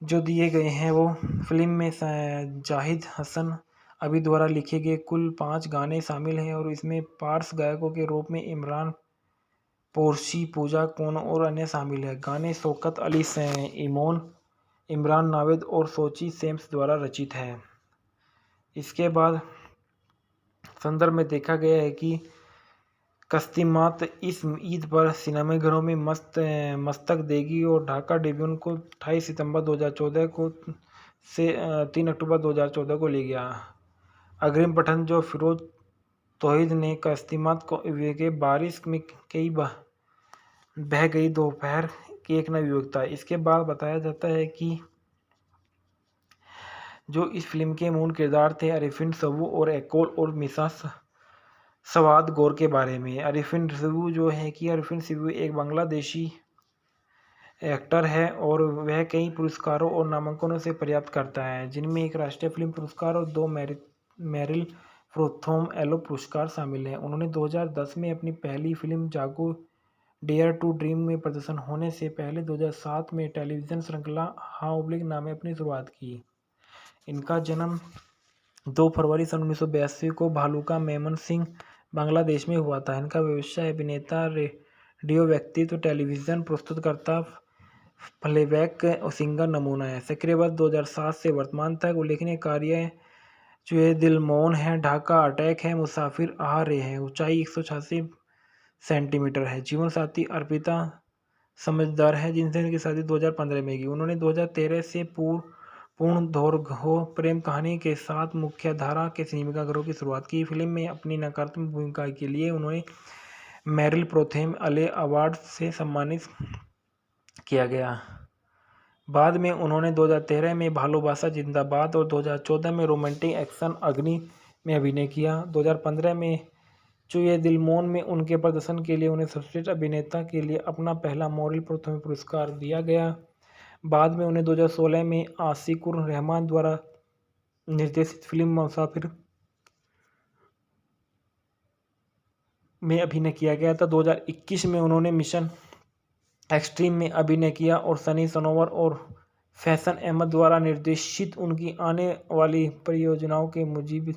जो दिए गए हैं वो फिल्म में जाहिद हसन अभी द्वारा लिखे गए कुल 5 गाने शामिल हैं और इसमें पार्श्व गायकों के रूप में इमरान पोरशी, पूजा कोन और अन्य शामिल हैं। गाने शौकत अली इमोन, इमरान नावेद और सोची सेम्स द्वारा रचित है। इसके बाद संदर्भ में देखा गया है कि कस्तिमात इस ईद पर सिनेमाघरों में मस्तक देगी और ढाका ट्रिब्यून को 28 सितंबर 2014 को से 3 अक्टूबर 2014 को ले गया। अग्रिम पठन जो फिरोज तौहीद ने कस्तिमात को के बारिश में कई बह गई दोपहर की एक नई विवेकता। इसके बाद बताया जाता है कि जो इस फिल्म के मूल किरदार थे अरिफिन सबू और एकोल और मिसा सवाद गौर के बारे में। अरिफिन सबू जो है कि अरिफिन सबू एक बांग्लादेशी एक्टर है और वह कई पुरस्कारों और नामांकनों से पर्याप्त करता है, जिनमें एक राष्ट्रीय फिल्म पुरस्कार और 2 मेरिल प्रोथम एलो पुरस्कार शामिल हैं। उन्होंने 2010 में अपनी पहली फिल्म जागो डेयर टू ड्रीम में प्रदर्शन होने से पहले 2007 में टेलीविज़न श्रृंखला हाँ ओब्लिक नाम में अपनी शुरुआत की। इनका जन्म 2 फरवरी सन 1982 को भालुका मेमन सिंह बांग्लादेश में हुआ था। इनका व्यवसाय अभिनेता, रेडियो व्यक्तित्व, टेलीविज़न प्रस्तुतकर्ता, प्लेबैक सिंगर नमूना है। सक्रिय वर्ष 2007 से वर्तमान तक। उल्लेखनीय कार्य चुए दिल मौन है, ढाका अटैक है, मुसाफिर आ रहे हैं, ऊंचाई 186 सेंटीमीटर है। जीवन साथी अर्पिता समझदार है, जिनसे उनकी शादी 2015 में की। उन्होंने 2013 से पूर्ण दौराह्य प्रेम कहानी के साथ मुख्यधारा के सिनेमाघरों की शुरुआत की। फिल्म में अपनी नकारात्मक भूमिका के लिए उन्हें मेरिल प्रोथम एले अवार्ड से सम्मानित किया गया। बाद में उन्होंने 2013 में भालोबासा जिंदाबाद और 2014 में रोमांटिक एक्शन अग्नि में अभिनय किया। 2015 में चुए दिल मौन में उनके प्रदर्शन के लिए उन्हें सर्वश्रेष्ठ अभिनेता के लिए अपना पहला मेरिल प्रोथम पुरस्कार दिया गया। बाद में उन्हें 2016 में आशिकुर रहमान द्वारा निर्देशित फिल्म मुसाफिर में अभिनय किया गया था। 2021 में उन्होंने मिशन एक्सट्रीम में अभिनय किया और सनी सनोवर और फैशन अहमद द्वारा निर्देशित उनकी आने वाली परियोजनाओं के Mujib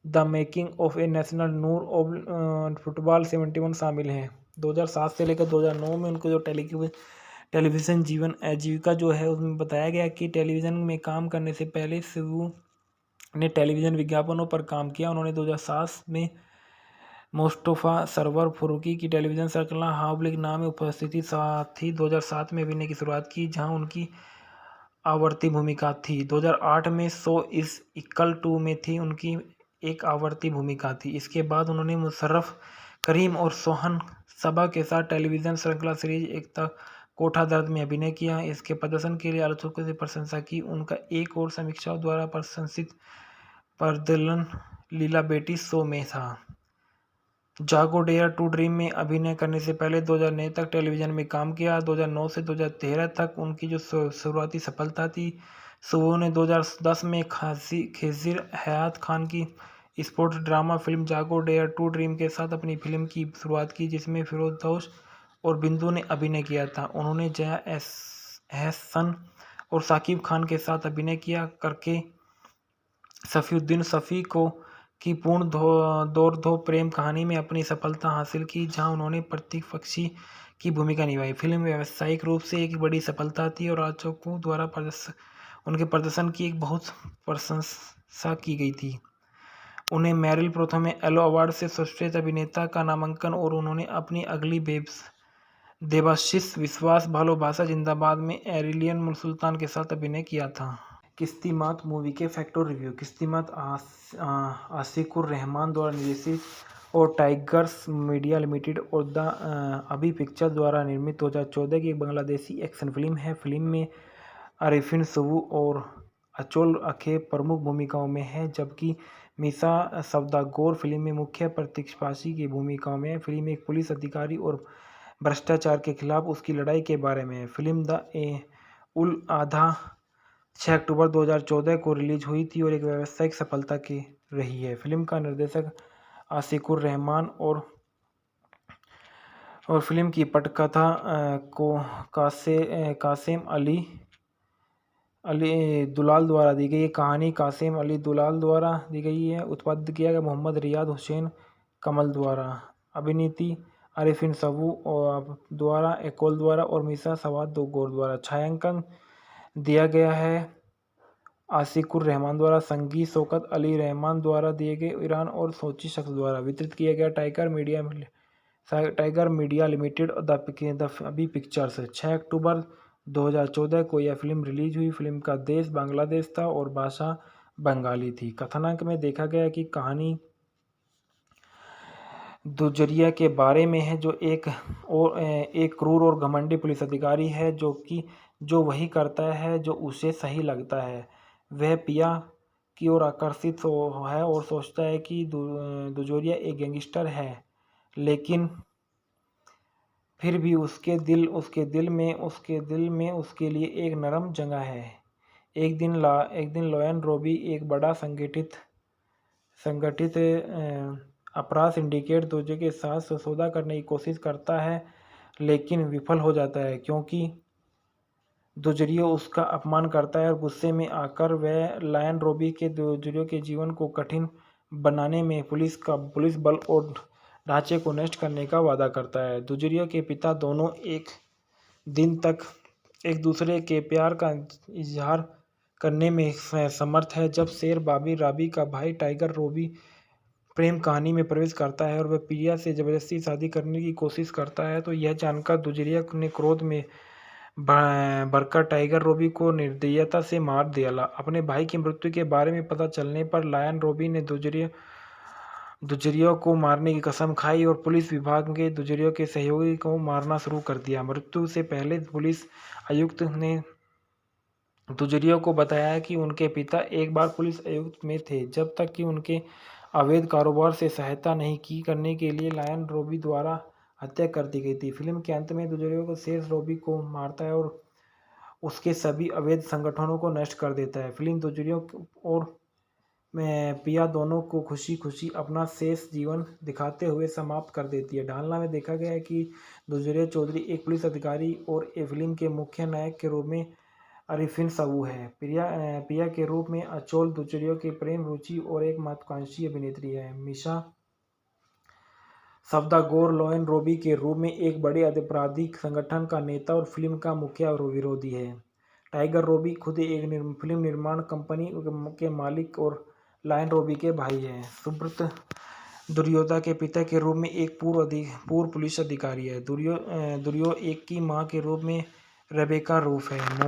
the making of a national Noor of football 71 शामिल हैं। 2007 से लेकर 2009 में उनको जो टेलीविज़न जीवन आजीविका जो है उसमें बताया गया कि टेलीविज़न में काम करने से पहले सिबू ने टेलीविज़न विज्ञापनों पर काम किया। उन्होंने 2007 में मुस्तफ़ा सरवर फारूकी की टेलीविज़न श्रृंखला हाब्लिक नाम में उपस्थिति साथ ही 2007 में अभिनय की शुरुआत की, जहां उनकी आवर्ती भूमिका थी। 2008 में सो इज़ इक्वल टू में थी उनकी एक आवर्ती भूमिका थी। इसके बाद उन्होंने मुशर्रफ करीम और सोहन सबा के साथ टेलीविज़न श्रृंखला सीरीज एकता कोठा दर्द में अभिनय किया। इसके प्रदर्शन के लिए आलोचकों से प्रशंसा की। उनका एक और समीक्षाओं द्वारा प्रशंसित प्रदर्शन लीला बेटी शो में था। जागो डेयर टू ड्रीम में अभिनय करने से पहले 2009 तक टेलीविज़न में काम किया। 2009 से 2013 तक उनकी जो शुरुआती सफलता थी। सुबह ने 2010 में खेजिर हयात खान की स्पोर्ट्स ड्रामा फिल्म जागो डेयर टू ड्रीम के साथ अपनी फिल्म की शुरुआत की, जिसमें फिरोजदौश और बिंदु ने अभिनय किया था। उन्होंने जया एहसन और साकिब खान के साथ अभिनय किया करके सफ़ीउद्दीन शफ़ी को की पूर्ण दौराह्य प्रेम कहानी में अपनी सफलता हासिल की, जहां उन्होंने प्रतिपक्षी की भूमिका निभाई। फिल्म व्यावसायिक रूप से एक बड़ी सफलता थी और आलोचकों द्वारा उनके प्रदर्शन की एक बहुत प्रशंसा की गई थी। उन्हें मेरिल प्रोथम एलो अवार्ड से सर्वश्रेष्ठ अभिनेता का नामांकन और उन्होंने अपनी अगली देवाशीष विश्वास भालोबासा जिंदाबाद में एरिलियन सुल्तान के साथ अभिनय किया था। किस्तिमात मूवी के फैक्ट और रिव्यू। किस्तिमात आशिकुर रहमान द्वारा निर्देशित और टाइगर्स मीडिया लिमिटेड और द अभी पिक्चर द्वारा निर्मित 2014 की एक बांग्लादेशी एक्शन फिल्म है। फिल्म में अरिफिन सबू और अचोल अखे प्रमुख भूमिकाओं में है, जबकि मिसा सवदागोर फिल्म में मुख्य प्रतिपक्षी की भूमिकाओं में है। फिल्म एक पुलिस अधिकारी और भ्रष्टाचार के खिलाफ उसकी लड़ाई के बारे में है। फिल्म द उल आधा 6 अक्टूबर 2014 को रिलीज हुई थी और एक व्यावसायिक सफलता की रही है। फिल्म का निर्देशक आशिकुर रहमान और फिल्म की पटकथा को कासेम अली अली दुलाल द्वारा दी गई। कहानी कासिम अली दुलाल द्वारा दी गई है। उत्पादित किया गया मोहम्मद रियाद हुसैन कमल द्वारा। अभिनीति आरिफिन सबू और द्वारा, एकोल द्वारा और मिसा सवाद गोर द्वारा। छायांकन दिया गया है आशिकुर रहमान द्वारा। संगीत शौकत अली रहमान द्वारा दिए गए। ईरान और सोची शख्स द्वारा। वितरित किया गया टाइगर मीडिया लिमिटेड और द अभी पिक्चर्स। 6 अक्टूबर 2014 को यह फिल्म रिलीज हुई। फिल्म का देश बांग्लादेश था और भाषा बंगाली थी। कथानक में देखा गया कि कहानी दुजरिया के बारे में है, जो एक क्रूर और घमंडी पुलिस अधिकारी है जो वही करता है जो उसे सही लगता है। वह पिया की ओर आकर्षित है और सोचता है कि दुजोरिया एक गैंगस्टर है, लेकिन फिर भी उसके दिल में उसके लिए एक नरम जगह है। एक दिन लोयन रोबी एक बड़ा संगठित अपराध सिंडिकेट दूसरे के साथ सौदा करने की कोशिश करता है, लेकिन विफल हो जाता है क्योंकि दुजरियो उसका अपमान करता है और गुस्से में आकर वह लायन रोबी के दुजरियो के जीवन को कठिन बनाने में पुलिस बल और ढांचे को नष्ट करने का वादा करता है। दुजरियो के पिता दोनों एक दिन तक एक दूसरे के प्यार का इजहार करने में समर्थ है। जब शेर बाबी राबी का भाई टाइगर रोबी प्रेम कहानी में प्रवेश करता है और वह प्रिया से जबरदस्ती शादी करने की कोशिश करता है, तो यह जानकर दुजरिया ने क्रोध में भरकर टाइगर रोबी को निर्दयता से मार दिया। अपने भाई की मृत्यु के बारे में पता चलने पर लायन रोबी ने दुजरिया को मारने की कसम खाई और पुलिस विभाग के दुजरिया के सहयोगी को मारना शुरू कर दिया। मृत्यु से पहले पुलिस आयुक्त ने दुजरिया को बताया कि उनके पिता एक बार पुलिस आयुक्त में थे, जब तक कि उनके अवैध कारोबार से सहायता नहीं की करने के लिए लायन रोबी द्वारा हत्या कर दी गई थी। फिल्म के अंत में दुजरिया को शेर रोबी को मारता है और उसके सभी अवैध संगठनों को नष्ट कर देता है। फिल्म दुजरिया और पिया दोनों को खुशी खुशी अपना शेष जीवन दिखाते हुए समाप्त कर देती है। ढालना में देखा गया है कि दुजरिया चौधरी एक पुलिस अधिकारी और फिल्म के मुख्य नायक के रूप में अरिफिन सबू है। पिया के रूप में अचोल दुजरिया की प्रेम रुचि और एक महत्वाकांक्षी अभिनेत्री है। मिशा सवदागोर लोयन रोबी के रूप में एक बड़े आपराधिक संगठन का नेता और फिल्म का मुख्य विरोधी है। टाइगर रोबी खुद एक फिल्म निर्माण कंपनी के मालिक और लायन रोबी के भाई हैं। सुब्रत दुर्योधा के पिता के रूप में एक पूर्व पुलिस अधिकारी है। दुर्यो एक की मां के रूप में रेबेका रूफ है।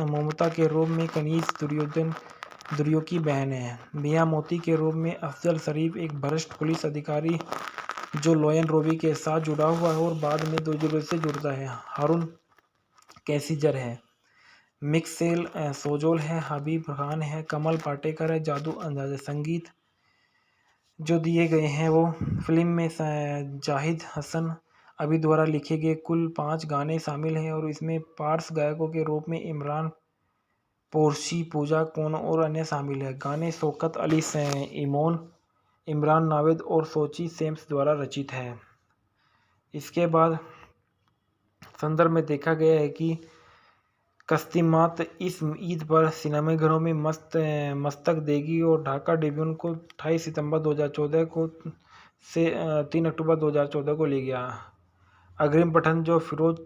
मोमोता के रूप में कनीज दुर्यो की बहन है। मियां मोती के रूप में अफजल शरीफ एक भ्रष्ट पुलिस अधिकारी जो लोयन रोबी के साथ जुड़ा हुआ है और बाद में दुर्यो से जुड़ता है। हारून कैसिजर है। मिक्सेल सोजोल है। हबीब खान है। कमल पाटेकर है। जादू अंदाज़। संगीत जो दिए गए हैं वो फिल्म में जाहिद हसन अभी द्वारा लिखे गए कुल 5 गाने शामिल हैं और इसमें पार्श्व गायकों के रूप में इमरान पोरशी, पूजा कोन और अन्य शामिल हैं। गाने शौकत अली इमोन, इमरान नावेद और सोची सेम्स द्वारा रचित है। इसके बाद संदर्भ में देखा गया है कि कस्तिमात इस ईद पर सिनेमाघरों में मस्तक देगी और ढाका ट्रिब्यून को 28 सितंबर 2014 को से 3 अक्टूबर 2014 को ले गया। अग्रिम पठन जो फिरोज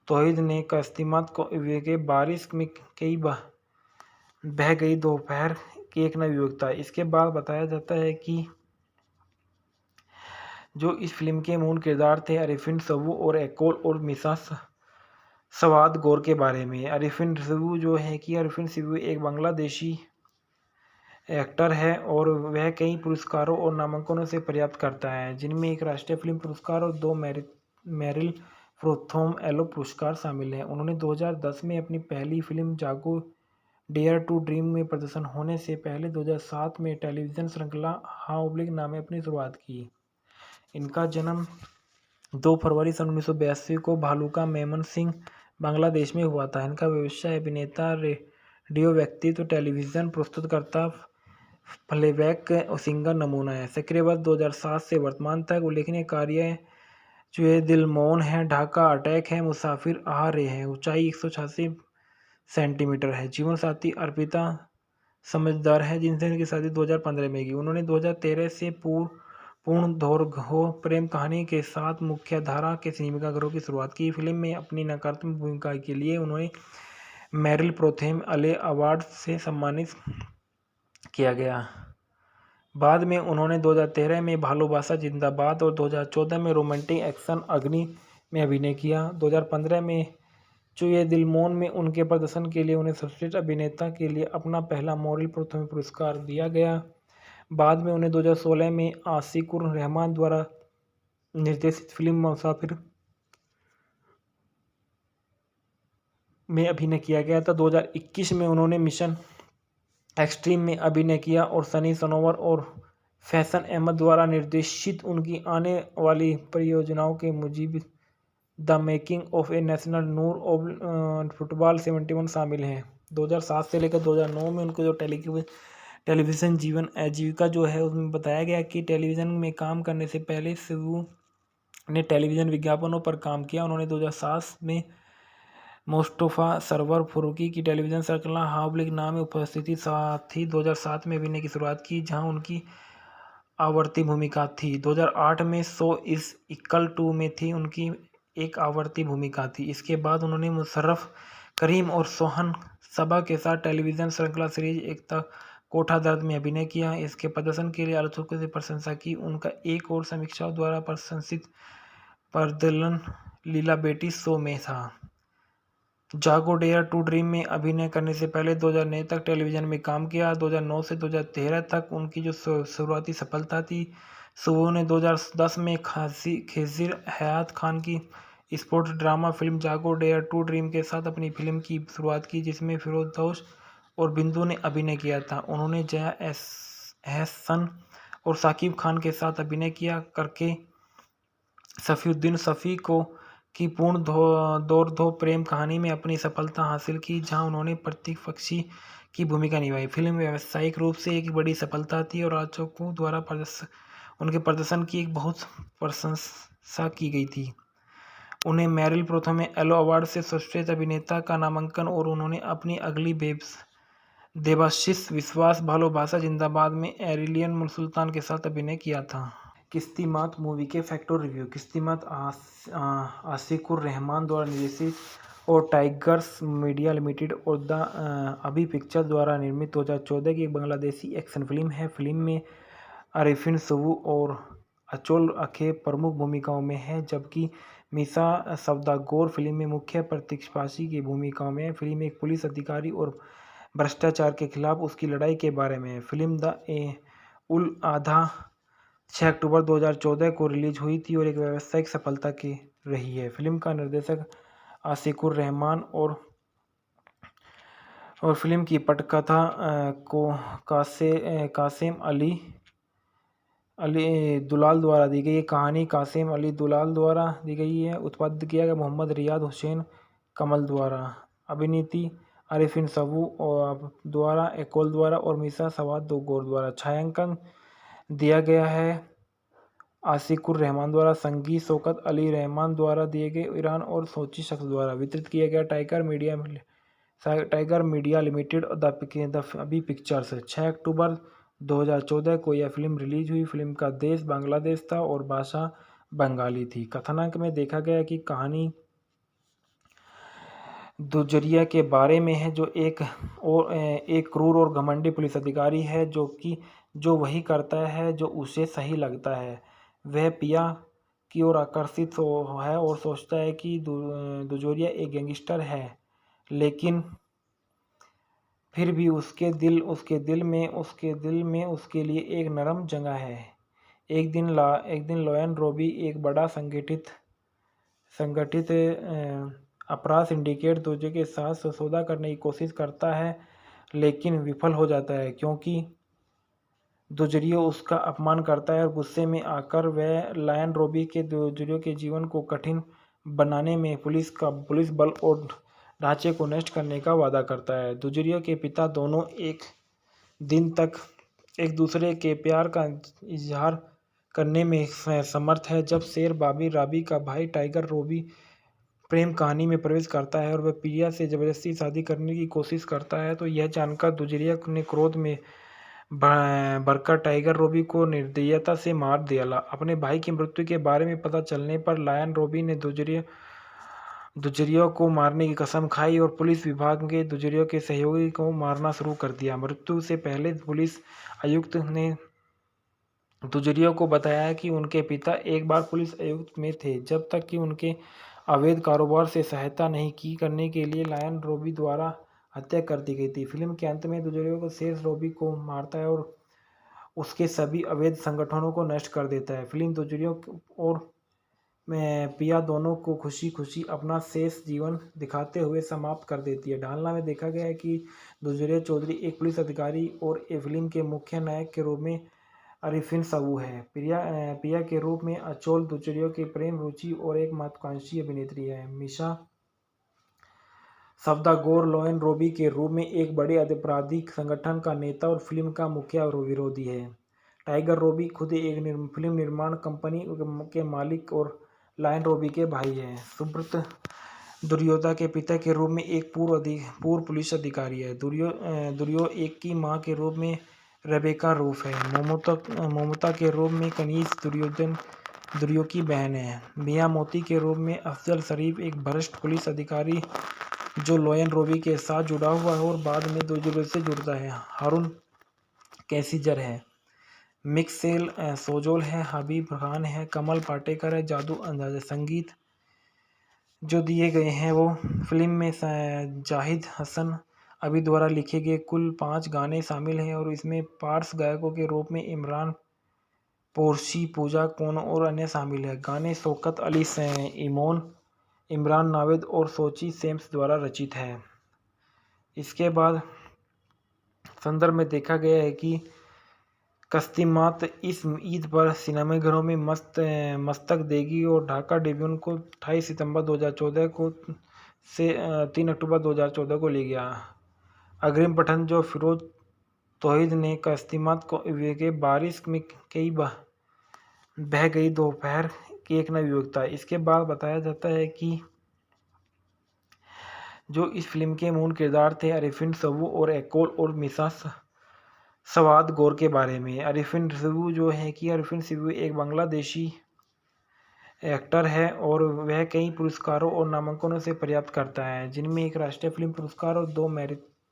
तौहीद ने कस्तिमात को के बारिश में कई बह गई दोपहर की एक नई युवकता। इसके बाद बताया जाता है कि जो इस फिल्म के मूल किरदार थे अरिफिन सबू और एकोल और मिसा सवाद गौर के बारे में। अरिफिन सबू जो है कि अरिफिन सबू एक बांग्लादेशी एक्टर है और वह कई पुरस्कारों और नामांकनों से प्राप्त करता है, जिनमें एक राष्ट्रीय फिल्म पुरस्कार और 2 मेरिल प्रोथम एलो पुरस्कार शामिल हैं। उन्होंने 2010 में अपनी पहली फिल्म जागो डेयर टू ड्रीम में प्रदर्शन होने से पहले 2007 में टेलीविज़न श्रृंखला हाँ ओब्लिक नाम में अपनी शुरुआत की। इनका जन्म 2 फरवरी सन 1982 को भालुका मेमन सिंह बांग्लादेश में हुआ था। इनका व्यवसाय अभिनेता, रेडियो व्यक्तित्व, टेलीविज़न प्रस्तुतकर्ता, प्लेबैक और सिंगर नमूना है। सक्रिय वर्ष 2007 से वर्तमान तक उल्लेखनीय कार्य जो है दिल मौन है, ढाका अटैक है, मुसाफिर आ रहे हैं, ऊंचाई 186 सेंटीमीटर है। जीवन साथी अर्पिता समझदार है, जिनसे उनकी शादी 2015 में की। उन्होंने 2013 से पूर्ण दौर्घ्य प्रेम कहानी के साथ मुख्यधारा के सिनेमाघरों की शुरुआत की। फिल्म में अपनी नकारात्मक भूमिका के लिए उन्हें मेरिल प्रोथेम अले अवार्ड से सम्मानित किया गया। बाद में उन्होंने 2013 में भालोबासा जिंदाबाद और 2014 में रोमांटिक एक्शन अग्नि में अभिनय किया। 2015 में चुए दिलमोन में उनके प्रदर्शन के लिए उन्हें सर्वश्रेष्ठ अभिनेता के लिए अपना पहला मेरिल प्रोथम पुरस्कार दिया गया। बाद में उन्हें 2016 में आशिकुर रहमान द्वारा निर्देशित फिल्म मुसाफिर में अभिनय किया गया था। 2021 में उन्होंने मिशन एक्सट्रीम में अभिनय किया और सनी सनोवर और फैशन अहमद द्वारा निर्देशित उनकी आने वाली परियोजनाओं के Mujib the making of a national Noor of football 71 शामिल हैं। 2007 से लेकर 2009 में उनको जो टेलीविज़न जीवन आजीविका जो है उसमें बताया गया कि टेलीविज़न में काम करने से पहले शिवू ने टेलीविज़न विज्ञापनों पर काम किया। उन्होंने 2007 में मुस्तफ़ा सरवर फारूकी की टेलीविज़न श्रृंखला हावलिक नाम में उपस्थिति साथ ही 2007 में अभिनय की शुरुआत की, जहां उनकी आवर्ती भूमिका थी। 2008 में सो इज़ इक्वल टू में थी उनकी एक आवर्ती भूमिका थी। इसके बाद उन्होंने मुशर्रफ करीम और सोहन सबा के साथ टेलीविज़न श्रृंखला सीरीज एकता कोठा दर्द में अभिनय किया। इसके प्रदर्शन के लिए आलोचकों से प्रशंसा की। उनका एक और समीक्षाओं द्वारा प्रशंसित प्रदर्शन लीला बेटी शो में था। जागो डेयर टू ड्रीम में अभिनय करने से पहले 2009 तक टेलीविज़न में काम किया। 2009 से 2013 तक उनकी जो शुरुआती सफलता थी। सुबह ने 2010 में खेजिर हयात खान की स्पोर्ट्स ड्रामा फिल्म जागो डेयर टू ड्रीम के साथ अपनी फिल्म की शुरुआत की, जिसमें फिरोजदोष और बिंदु ने अभिनय किया था। उन्होंने जया एहसन और साकिब खान के साथ अभिनय किया करके सफ़ीउद्दीन शफ़ी को की पूर्ण दौर प्रेम कहानी में अपनी सफलता हासिल की, जहां उन्होंने प्रतिपक्षी की भूमिका निभाई। फिल्म व्यावसायिक रूप से एक बड़ी सफलता थी और आलोचकों द्वारा उनके प्रदर्शन की एक बहुत प्रशंसा की गई थी। उन्हें मेरिल प्रोथम एलो अवार्ड से सर्वश्रेष्ठ अभिनेता का नामांकन और उन्होंने अपनी अगली देवाशीष विश्वास भालोबासा जिंदाबाद में एरिलियन सुल्तान के साथ अभिनय किया था। किस्तिमात मूवी के फैक्ट और रिव्यू। किस्तिमात आशिकुर रहमान द्वारा निर्देशित और टाइगर्स मीडिया लिमिटेड और द अभी पिक्चर द्वारा निर्मित 2014 की एक बांग्लादेशी एक्शन फिल्म है। फिल्म में आरिफिन सवू और अचोल अखे प्रमुख भूमिकाओं में है, जबकि मीसा सवदागोर फिल्म में मुख्य प्रतिपक्षी की भूमिकाओं में है। फिल्म एक पुलिस अधिकारी और भ्रष्टाचार के खिलाफ उसकी लड़ाई के बारे में है। फिल्म द उल आधा 6 अक्टूबर 2014 को रिलीज हुई थी और एक व्यावसायिक सफलता की रही है। फिल्म का निर्देशक आशिकुर रहमान और फिल्म की पटकथा को कासिम अली दुलाल द्वारा दी गई है। कहानी कासिम अली दुलाल द्वारा दी गई है। उत्पादित किया गया मोहम्मद रियाद हुसैन कमल द्वारा। अभिनीति आरिफिन सवू द्वारा एकोल द्वारा और मीसा सवाद गौर द्वारा। छायांकन दिया गया है आशिकुर रहमान द्वारा। संगीत शौकत अली रहमान द्वारा दिए गए ईरान और सोची शख्स द्वारा। वितरित किया गया टाइगर मीडिया लिमिटेड और द अभी पिक्चर्स। 6 अक्टूबर 2014 को यह फिल्म रिलीज हुई। फिल्म का देश बांग्लादेश था और भाषा बंगाली थी। कथानक में देखा गया कि कहानी दुजरिया के बारे में है, जो एक क्रूर और घमंडी पुलिस अधिकारी है जो वही करता है जो उसे सही लगता है। वह पिया की ओर आकर्षित है और सोचता है कि दुजोरिया एक गैंगस्टर है, लेकिन फिर भी उसके दिल में उसके लिए एक नरम जगह है। एक दिन लोयन रॉबी एक बड़ा संगठित अपराध सिंडिकेट दूसरे के साथ सौदा करने की कोशिश करता है, लेकिन विफल हो जाता है क्योंकि दुजरियो उसका अपमान करता है और गुस्से में आकर वह लायन रॉबी के दुजरियो के जीवन को कठिन बनाने में पुलिस बल और ढांचे को नष्ट करने का वादा करता है। दुजरियो के पिता दोनों एक दिन तक एक दूसरे के प्यार का इजहार करने में समर्थ है। जब शेर राबी का भाई टाइगर रॉबी प्रेम कहानी में प्रवेश करता है और वह प्रिया से जबरदस्ती शादी करने की कोशिश करता है। तो यह जानकर दुजरिया ने क्रोध में भरकर टाइगर रॉबी को निर्दयता से मार दिया। अपने भाई की मृत्यु के बारे में पता चलने पर लायन रॉबी ने दुजरिया को मारने की कसम खाई और पुलिस विभाग के दुजरिया के सहयोगी को मारना शुरू कर दिया। मृत्यु से पहले पुलिस आयुक्त ने दुजरिया को बताया कि उनके पिता एक बार पुलिस आयुक्त में थे, जब तक कि उनके अवैध कारोबार से सहायता नहीं की करने के लिए लायन रॉबी द्वारा हत्या कर दी गई थी। फिल्म के अंत में दुजरिया को शेष रॉबी को मारता है और उसके सभी अवैध संगठनों को नष्ट कर देता है। फिल्म दुजरिया और पिया दोनों को खुशी खुशी अपना शेष जीवन दिखाते हुए समाप्त कर देती है। ढालना में देखा गया है कि दुजरिया चौधरी एक पुलिस अधिकारी और ए फिल्म के मुख्य नायक के रूप में अरिफिन सबू है। पिया के रूप में अचोल दुजरिया की प्रेम रुचि और एक महत्वाकांक्षी अभिनेत्री है। मिशा सवदागोर लायन रॉबी के रूप में एक बड़े आपराधिक संगठन का नेता और फिल्म का मुख्य विरोधी है। टाइगर रॉबी खुद एक फिल्म निर्माण कंपनी के मालिक और लायन रॉबी के भाई हैं। सुब्रत दुर्योधा के पिता के रूप में एक पूर्व पुलिस अधिकारी है। दुर्यो एक की मां के रूप में रेबेका रूफ है। मोमोता के रूप में कनीज दुर्यो की बहन है। मिया मोती के रूप में अफजल शरीफ एक भ्रष्ट पुलिस अधिकारी जो लायन रॉबी के साथ जुड़ा हुआ है और बाद में दुर्यो से जुड़ता है। हारून कैसिजर है। मिक्सेल सोजोल है। हबीब खान है। कमल पाटेकर है। जादू अंदाज़। संगीत जो दिए गए हैं वो फिल्म में जाहिद हसन अभी द्वारा लिखे गए कुल 5 गाने शामिल हैं और इसमें पार्श्व गायकों के रूप में इमरान पोरशी, पूजा कोनो और अन्य शामिल हैं। गाने शौकत अली इमोन, इमरान नावेद और सोची सेम्स द्वारा रचित है। इसके बाद संदर्भ में देखा गया है कि कस्तिमात इस ईद पर सिनेमाघरों में मस्तक देगी और ढाका ट्रिब्यून को 28 सितंबर 2014 को से 3 अक्टूबर 2014 को ले गया। अग्रिम पठन जो फिरोज तौहीद ने कस्तिमात को के बारिश में कई बह गई दोपहर की एक नवयुवकता। इसके बाद बताया जाता है कि जो इस फिल्म के मूल किरदार थे अरिफिन सबू और एकोल और मिसा सवाद गौर के बारे में। अरिफिन सबू जो है कि अरिफिन सबू एक बांग्लादेशी एक्टर है और वह कई पुरस्कारों और नामांकनों से पर्याप्त करता है, जिनमें एक राष्ट्रीय फिल्म पुरस्कार और 2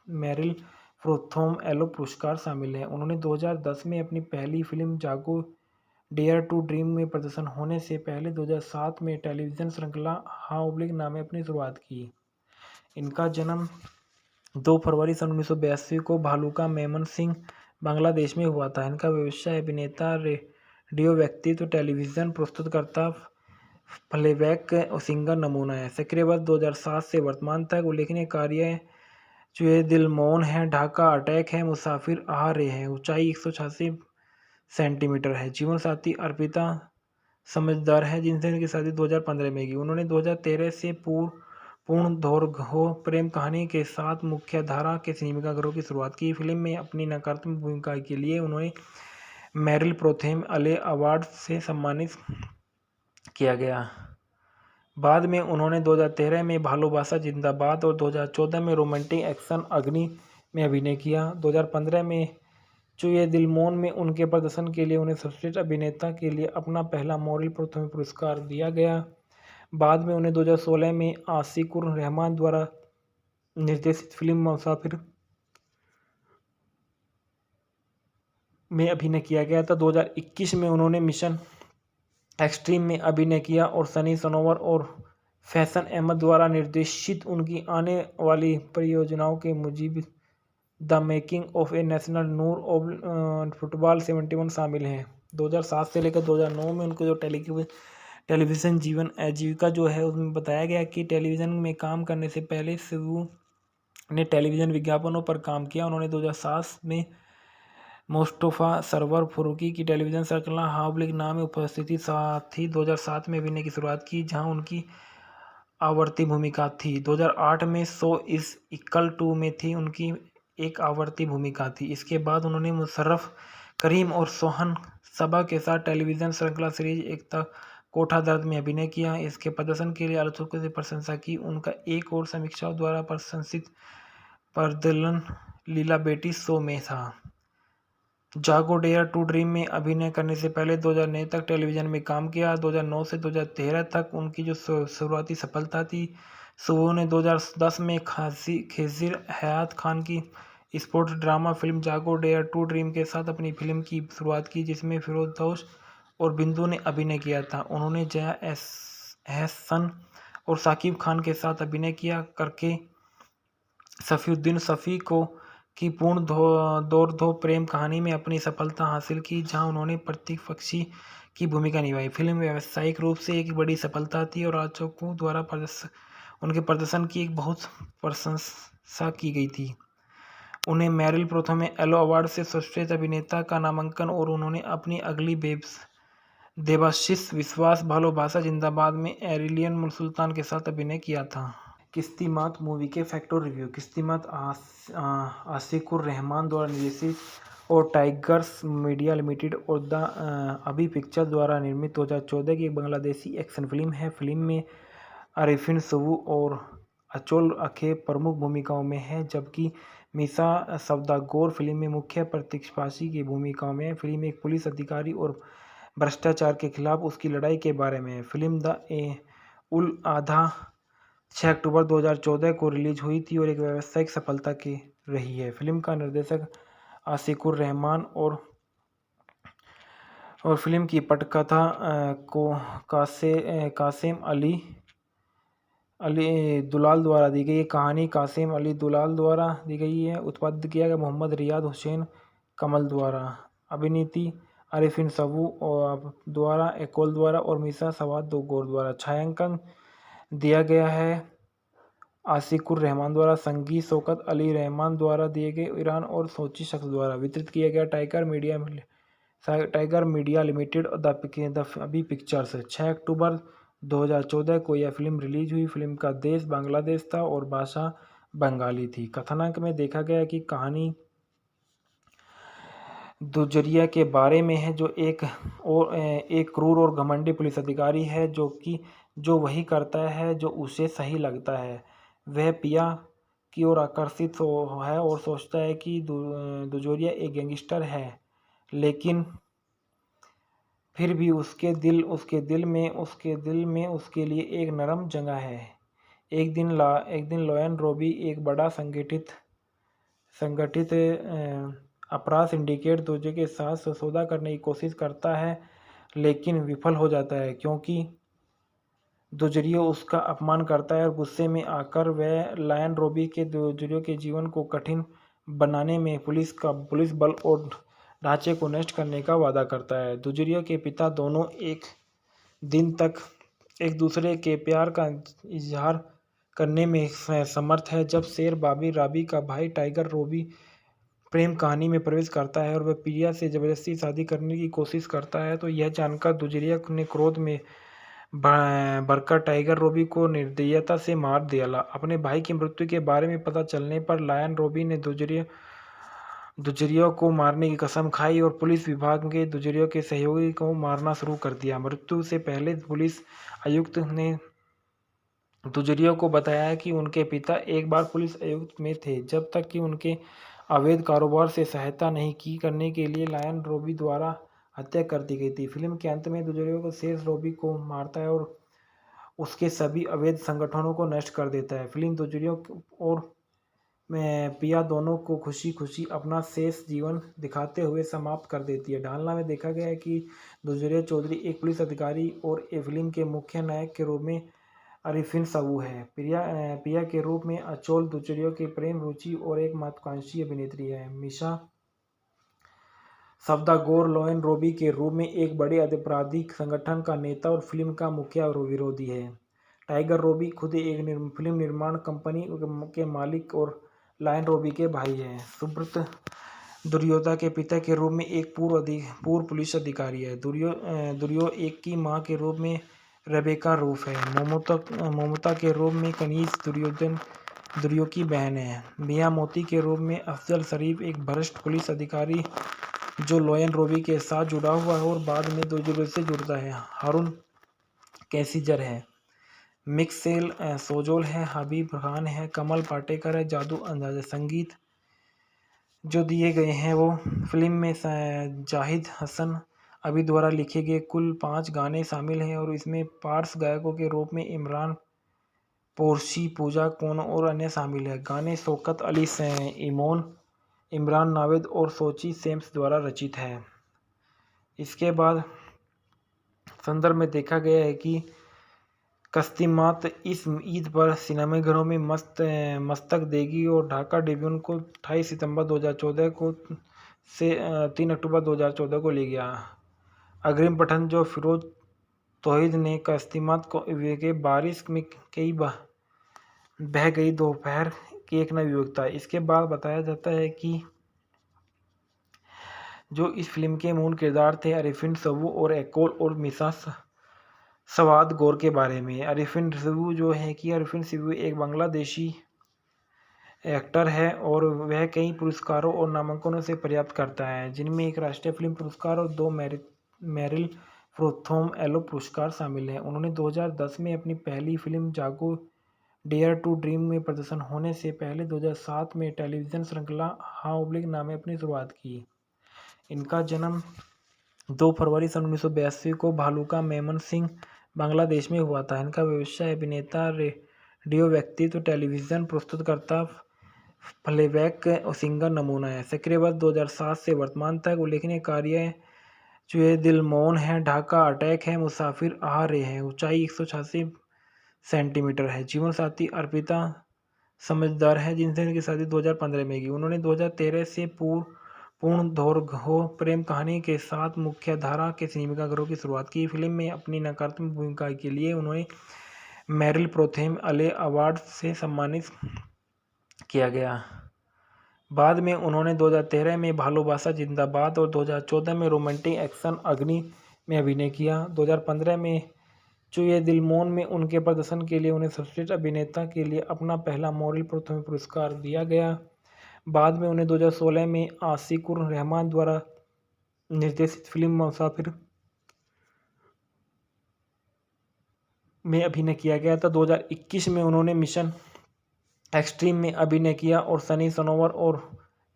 मेरिल प्रोथोम एलो पुरस्कार शामिल हैं। उन्होंने 2010 में अपनी पहली फिल्म जागो डेयर टू ड्रीम में प्रदर्शन होने से पहले 2007 में टेलीविज़न श्रृंखला हाँ ओब्लिक नाम में अपनी शुरुआत की। इनका जन्म 2 फरवरी सन 1982 को भालुका मेमन सिंह बांग्लादेश में हुआ था। इनका व्यवसाय अभिनेता, रेडियो व्यक्तित्व, टेलीविज़न प्रस्तुतकर्ता, प्लेबैक और सिंगर नमूना है। सक्रिय वर्ष 2007 से वर्तमान तक उल्लेखनीय कार्य चुए दिल मौन है, ढाका अटैक है, मुसाफिर आ रहे हैं, ऊंचाई 186 सेंटीमीटर है, जीवन साथी अर्पिता समझदार है जिनसे उनकी शादी 2015 में की। उन्होंने 2013 से पूर्ण दौर्घ्य प्रेम कहानी के साथ मुख्य धारा के सिनेमाघरों की शुरुआत की। फिल्म में अपनी नकारात्मक भूमिका के लिए उन्हें मेरिल प्रोथेम अले अवार्ड से सम्मानित किया गया। बाद में उन्होंने 2013 में भालोबासा जिंदाबाद और 2014 में रोमांटिक एक्शन अग्नि में अभिनय किया। 2015 में चुए दिल मौन में उनके प्रदर्शन के लिए उन्हें सर्वश्रेष्ठ अभिनेता के लिए अपना पहला मेरिल प्रोथेम पुरस्कार दिया गया। बाद में उन्हें 2016 में आशिकुर रहमान द्वारा निर्देशित फिल्म मुसाफिर में अभिनय किया गया था। 2021 में उन्होंने मिशन एक्सट्रीम में अभिनय किया और सनी सनोवर और फैशन अहमद द्वारा निर्देशित उनकी आने वाली परियोजनाओं के Mujib the making of a national Noor of football 71 शामिल हैं। 2007 से लेकर 2009 में उनको जो टेलीविज़न जीवन आजीविका जो है उसमें बताया गया कि टेलीविज़न में काम करने से पहले सिबू ने टेलीविज़न विज्ञापनों पर काम किया। उन्होंने 2007 में मुस्तफ़ा सरवर फारूकी की टेलीविज़न श्रृंखला हावलिक नाम में उपस्थिति साथ ही 2007 में अभिनय की शुरुआत की, जहां उनकी आवर्ती भूमिका थी। 2008 में सो इज़ इक्वल टू में थी उनकी एक आवर्ती भूमिका थी। इसके बाद उन्होंने मुशर्रफ करीम और सोहन सबा के साथ टेलीविज़न श्रृंखला सीरीज एकता कोठा दर्द में अभिनय किया। इसके प्रदर्शन के लिए आलोचकों से प्रशंसा की। उनका एक और समीक्षकों द्वारा प्रशंसित प्रदर्शन लीला बेटी शो में था। जागो डेयर टू ड्रीम में अभिनय करने से पहले 2009 तक टेलीविजन में काम किया। 2009 से 2013 तक उनकी जो शुरुआती सफलता थी, सुबह ने 2010 में खेसिर हयात खान की स्पोर्ट्स ड्रामा फिल्म जागो डेयर टू ड्रीम के साथ अपनी फिल्म की शुरुआत की, जिसमें फिरोजदोष और बिंदु ने अभिनय किया था। उन्होंने जया एहसन और साकिब खान के साथ अभिनय किया करके सफीउद्दीन शफी को की पूर्ण दौड़ प्रेम कहानी में अपनी सफलता हासिल की, जहां उन्होंने प्रतिपक्षी की भूमिका निभाई। फिल्म व्यावसायिक रूप से एक बड़ी सफलता थी और आलोचकों द्वारा उनके प्रदर्शन की एक बहुत प्रशंसा की गई थी। उन्हें मेरिल प्रथम एलो अवार्ड से सर्वश्रेष्ठ अभिनेता का नामांकन और उन्होंने अपनी अगली देवाशीष विश्वास भालोबासा जिंदाबाद में एरिलियन सुल्तान के साथ अभिनय किया था। किस्तिमात मूवी के फैक्ट और रिव्यू। किस्तिमात आशिकुर रहमान द्वारा निर्देशित और टाइगर्स मीडिया लिमिटेड और द अभी पिक्चर द्वारा निर्मित 2014 की एक बांग्लादेशी एक्शन फिल्म है। फिल्म में आरिफिन सबू और अचोल अखे प्रमुख भूमिकाओं में है, जबकि मीसा सवदागोर फिल्म में मुख्य प्रतिपक्षी की भूमिकाओं में है। फिल्म एक पुलिस अधिकारी और भ्रष्टाचार के खिलाफ उसकी लड़ाई के बारे में है। फिल्म द उल आधा 6 अक्टूबर 2014 को रिलीज हुई थी और एक व्यावसायिक सफलता की रही है। फिल्म का निर्देशक आशिकुर रहमान और फिल्म की पटकथा को कासिम अली दुलाल द्वारा दी गई है। कहानी कासिम अली दुलाल द्वारा दी गई है। उत्पादित किया गया मोहम्मद रियाद हुसैन कमल द्वारा। अभिनीति आरिफिन सबू और द्वारा एकोल द्वारा और मीसा सवादगोर द्वारा। छायांकन दिया गया है आशिकुर रहमान द्वारा। संगीत शौकत अली रहमान द्वारा दिए गए ईरान और सोची शख्स द्वारा। वितरित किया गया टाइगर मीडिया लिमिटेड द अभी पिक्चर्स। 6 अक्टूबर 2014 को यह फिल्म रिलीज हुई। फिल्म का देश बांग्लादेश था और भाषा बंगाली थी। कथानक में देखा गया कि कहानी दुजरिया के बारे में है, जो एक क्रूर और घमंडी पुलिस अधिकारी है जो वही करता है जो उसे सही लगता है। वह पिया की ओर आकर्षित है और सोचता है कि दुजोरिया एक गैंगस्टर है, लेकिन फिर भी उसके दिल में उसके लिए एक नरम जगह है। एक दिन लोयन रोबी एक बड़ा संगठित अपराध सिंडिकेट दूसरे के साथ सौदा करने की कोशिश करता है, लेकिन विफल हो जाता है क्योंकि दुजरियो उसका अपमान करता है और गुस्से में आकर वह लायन रोबी के दुजरियो के जीवन को कठिन बनाने में पुलिस बल और ढांचे को नष्ट करने का वादा करता है। दुजरियो के पिता दोनों एक दिन तक एक दूसरे के प्यार का इजहार करने में समर्थ है, जब शेर बाबी राबी का भाई टाइगर रोबी प्रेम कहानी में प्रवेश करता है और वह प्रिया से जबरदस्ती शादी करने की कोशिश करता है। तो यह जानकर दुजरिया ने क्रोध में भरकर टाइगर रोबी को निर्दयता से मार दिया। अपने भाई की मृत्यु के बारे में पता चलने पर लायन रोबी ने दुजरिया को मारने की कसम खाई और पुलिस विभाग के दुजरिया के सहयोगी को मारना शुरू कर दिया। मृत्यु से पहले पुलिस आयुक्त ने दुजरिया को बताया कि उनके पिता एक बार पुलिस आयुक्त में थे, जब तक कि उनके अवैध कारोबार से सहायता नहीं करने के लिए लायन रोबी द्वारा हत्या कर दी गई थी। फिल्म के अंत में दुजरिया को शेर रोबी को मारता है और उसके सभी अवैध संगठनों को नष्ट कर देता है। फिल्म दुजरिया और पिया दोनों को खुशी खुशी अपना शेष जीवन दिखाते हुए समाप्त कर देती है। ढालना में देखा गया है कि दुजरिया चौधरी एक पुलिस अधिकारी और फिल्म के मुख्य नायक के रूप में आरिफिन सबू है। पिया के रूप में अचोल दुजरिया की प्रेम रुचि और एक महत्वाकांक्षी अभिनेत्री है। मीसा सवदागोर लोयन रोबी के रूप में एक बड़े आपराधिक संगठन का नेता और फिल्म का मुख्य विरोधी है। टाइगर रोबी खुद एक फिल्म निर्माण कंपनी के मालिक और लायन रोबी के भाई हैं। सुब्रत दुर्योधा के पिता के रूप में एक पूर्व पुलिस अधिकारी है। दुर्यो एक की मां के रूप में रेबेका रूफ है। ममता के रूप में कनीज दुर्यो की बहन है। मियां मोती के रूप में अफजल शरीफ एक भ्रष्ट पुलिस अधिकारी जो लोयन रोबी के साथ जुड़ा हुआ है और बाद में दुजरिया से जुड़ता है। हारून कैसिजर है, मिक्सेल सोजोल है, हबीब खान है, कमल पाटेकर है। जादू अंदाज़ संगीत जो दिए गए हैं वो फिल्म में जाहिद हसन अभी द्वारा लिखे गए कुल 5 गाने शामिल हैं और इसमें पार्श्व गायकों के रूप में इमरान पोरशी, पूजा कोनो और अन्य शामिल हैं। गाने शौकत अली इमोन, इमरान नावेद और सोची सेम्स द्वारा रचित है। इसके बाद संदर्भ में देखा गया है कि कस्तिमात इस ईद पर सिनेमाघरों में मस्तक देगी और ढाका ट्रिब्यून को 28 सितंबर 2014 को से 3 अक्टूबर 2014 को ले गया। अग्रिम पठन जो फिरोज तौहीद ने कस्तिमात को के बारिश में कई बह गई दोपहर की एक नई युवकता। इसके बाद बताया जाता है कि जो इस फिल्म के मूल किरदार थे अरिफिन सवू और एकोल और मिसा सवाद गौर के बारे में। अरिफिन सिबू जो है कि अरिफिन सिबू एक बांग्लादेशी एक्टर है और वह कई पुरस्कारों और नामांकनों से पर्याप्त करता है, जिनमें एक राष्ट्रीय फिल्म पुरस्कार और 2 मेरिल प्रोथोम एलो पुरस्कार शामिल हैं। उन्होंने 2010 में अपनी पहली फिल्म जागो डेयर टू ड्रीम में प्रदर्शन होने से पहले 2007 में टेलीविज़न श्रृंखला हाँ ओब्लिक नाम में अपनी शुरुआत की। इनका जन्म 2 फरवरी सन 1982 को भालुका मेमन सिंह बांग्लादेश में हुआ था। इनका व्यवसाय अभिनेता, रेडियो व्यक्तित्व, टेलीविज़न प्रस्तुतकर्ता, प्लेबैक सिंगर नमूना है। सक्रिय वर्ष 2007 से वर्तमान तक। उल्लेखनीय कार्य जो है दिल मौन है, ढाका अटैक है, मुसाफिर आ रहे हैं। ऊंचाई 186 सेंटीमीटर है। जीवन साथी अर्पिता समझदार है, जिनसे उनकी शादी 2015 में की। उन्होंने 2013 से पूर्ण दौर्घ्य प्रेम कहानी के साथ मुख्यधारा के सिनेमाघरों की शुरुआत की। फिल्म में अपनी नकारात्मक भूमिका के लिए उन्हें मेरिल प्रोथेम अले अवार्ड से सम्मानित किया गया। बाद में उन्होंने 2013 में भालोबासा जिंदाबाद और 2014 में रोमांटिक एक्शन अग्नि में अभिनय किया। 2015 में चुए दिल मौन में उनके प्रदर्शन के लिए उन्हें सर्वश्रेष्ठ अभिनेता के लिए अपना पहला मेरिल प्रोथेम पुरस्कार दिया गया। बाद में उन्हें 2016 में आशिकुर रहमान द्वारा निर्देशित फिल्म मुसाफिर में अभिनय किया गया था। 2021 में उन्होंने मिशन एक्सट्रीम में अभिनय किया और सनी सनोवर और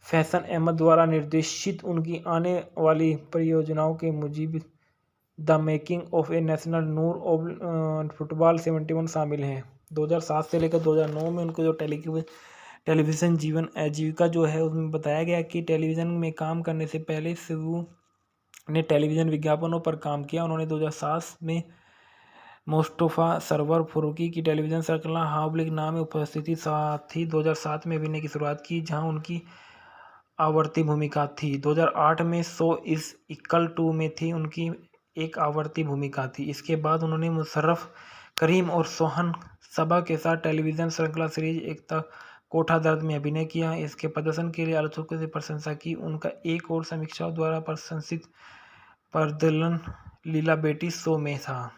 फैशन अहमद द्वारा निर्देशित उनकी आने वाली परियोजनाओं के Mujib the making of a national Noor football 71 शामिल हैं। 2007 से लेकर 2009 में उनको जो टेलीविज़न जीवन आजीविका जो है उसमें बताया गया कि टेलीविज़न में काम करने से पहले सिबू ने टेलीविज़न विज्ञापनों पर काम किया। उन्होंने 2007 में मुस्तफ़ा सरवर फारूकी की टेलीविज़न श्रृंखला हाँ ओब्लिक नाम में उपस्थिति साथ ही 2007 में अभिनय की शुरुआत की, जहां उनकी आवर्ती भूमिका थी। 2008 में सो इज़ इक्वल टू में थी उनकी एक आवर्ती भूमिका थी। इसके बाद उन्होंने मुशर्रफ करीम और सोहन सबा के साथ टेलीविज़न श्रृंखला सीरीज एकता कोठा दर्द में अभिनय किया। इसके प्रदर्शन के लिए आलोचकों से प्रशंसा की। उनका एक और समीक्षाओं द्वारा प्रशंसित प्रदर्शन लीला बेटी शो में था।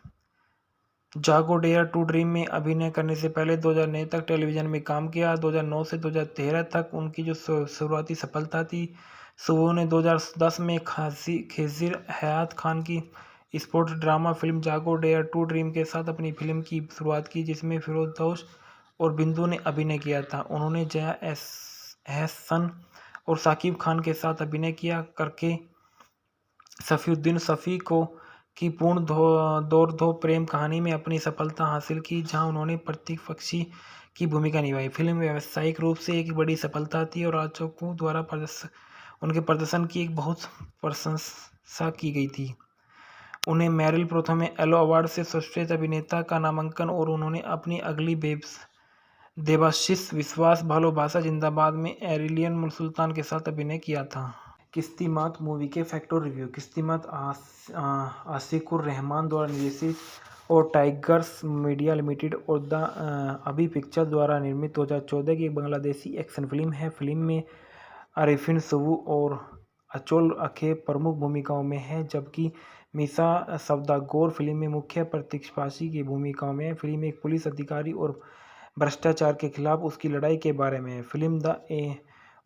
जागो डेयर टू ड्रीम में अभिनय करने से पहले 2009 तक टेलीविज़न में काम किया। 2009 से 2013 तक उनकी जो शुरुआती सफलता थी, सुबह ने 2010 में खेजिर हयात खान की स्पोर्ट्स ड्रामा फिल्म जागो डेयर टू ड्रीम के साथ अपनी फिल्म की शुरुआत की, जिसमें फिरोजदौश और बिंदु ने अभिनय किया था। उन्होंने जया एहसन और साकिब खान के साथ अभिनय किया करके सफ़ीउद्दीन शफ़ी को की पूर्ण दौर प्रेम कहानी में अपनी सफलता हासिल की, जहां उन्होंने प्रतिपक्षी की भूमिका निभाई। फिल्म व्यावसायिक रूप से एक बड़ी सफलता थी और आलोचकों द्वारा उनके प्रदर्शन की एक बहुत प्रशंसा की गई थी। उन्हें मेरिल प्रोथम एलो अवार्ड से सर्वश्रेष्ठ अभिनेता का नामांकन और उन्होंने अपनी अगली देवाशीष विश्वास भालोबासा जिंदाबाद में एरिलियन सुल्तान के साथ अभिनय किया था। किस्तिमात मूवी के फैक्ट और रिव्यू। किस्तिमात आशिकुर रहमान द्वारा निर्देशित और टाइगर्स मीडिया लिमिटेड और द अभी पिक्चर द्वारा निर्मित 2014 की एक बांग्लादेशी एक्शन फिल्म है। फिल्म में अरिफिन सवू और अचोल अखे प्रमुख भूमिकाओं में है, जबकि मिसा सवदागोर फिल्म में मुख्य प्रतिपक्षी की भूमिकाओं में है। फिल्म एक पुलिस अधिकारी और भ्रष्टाचार के खिलाफ उसकी लड़ाई के बारे में है। फिल्म द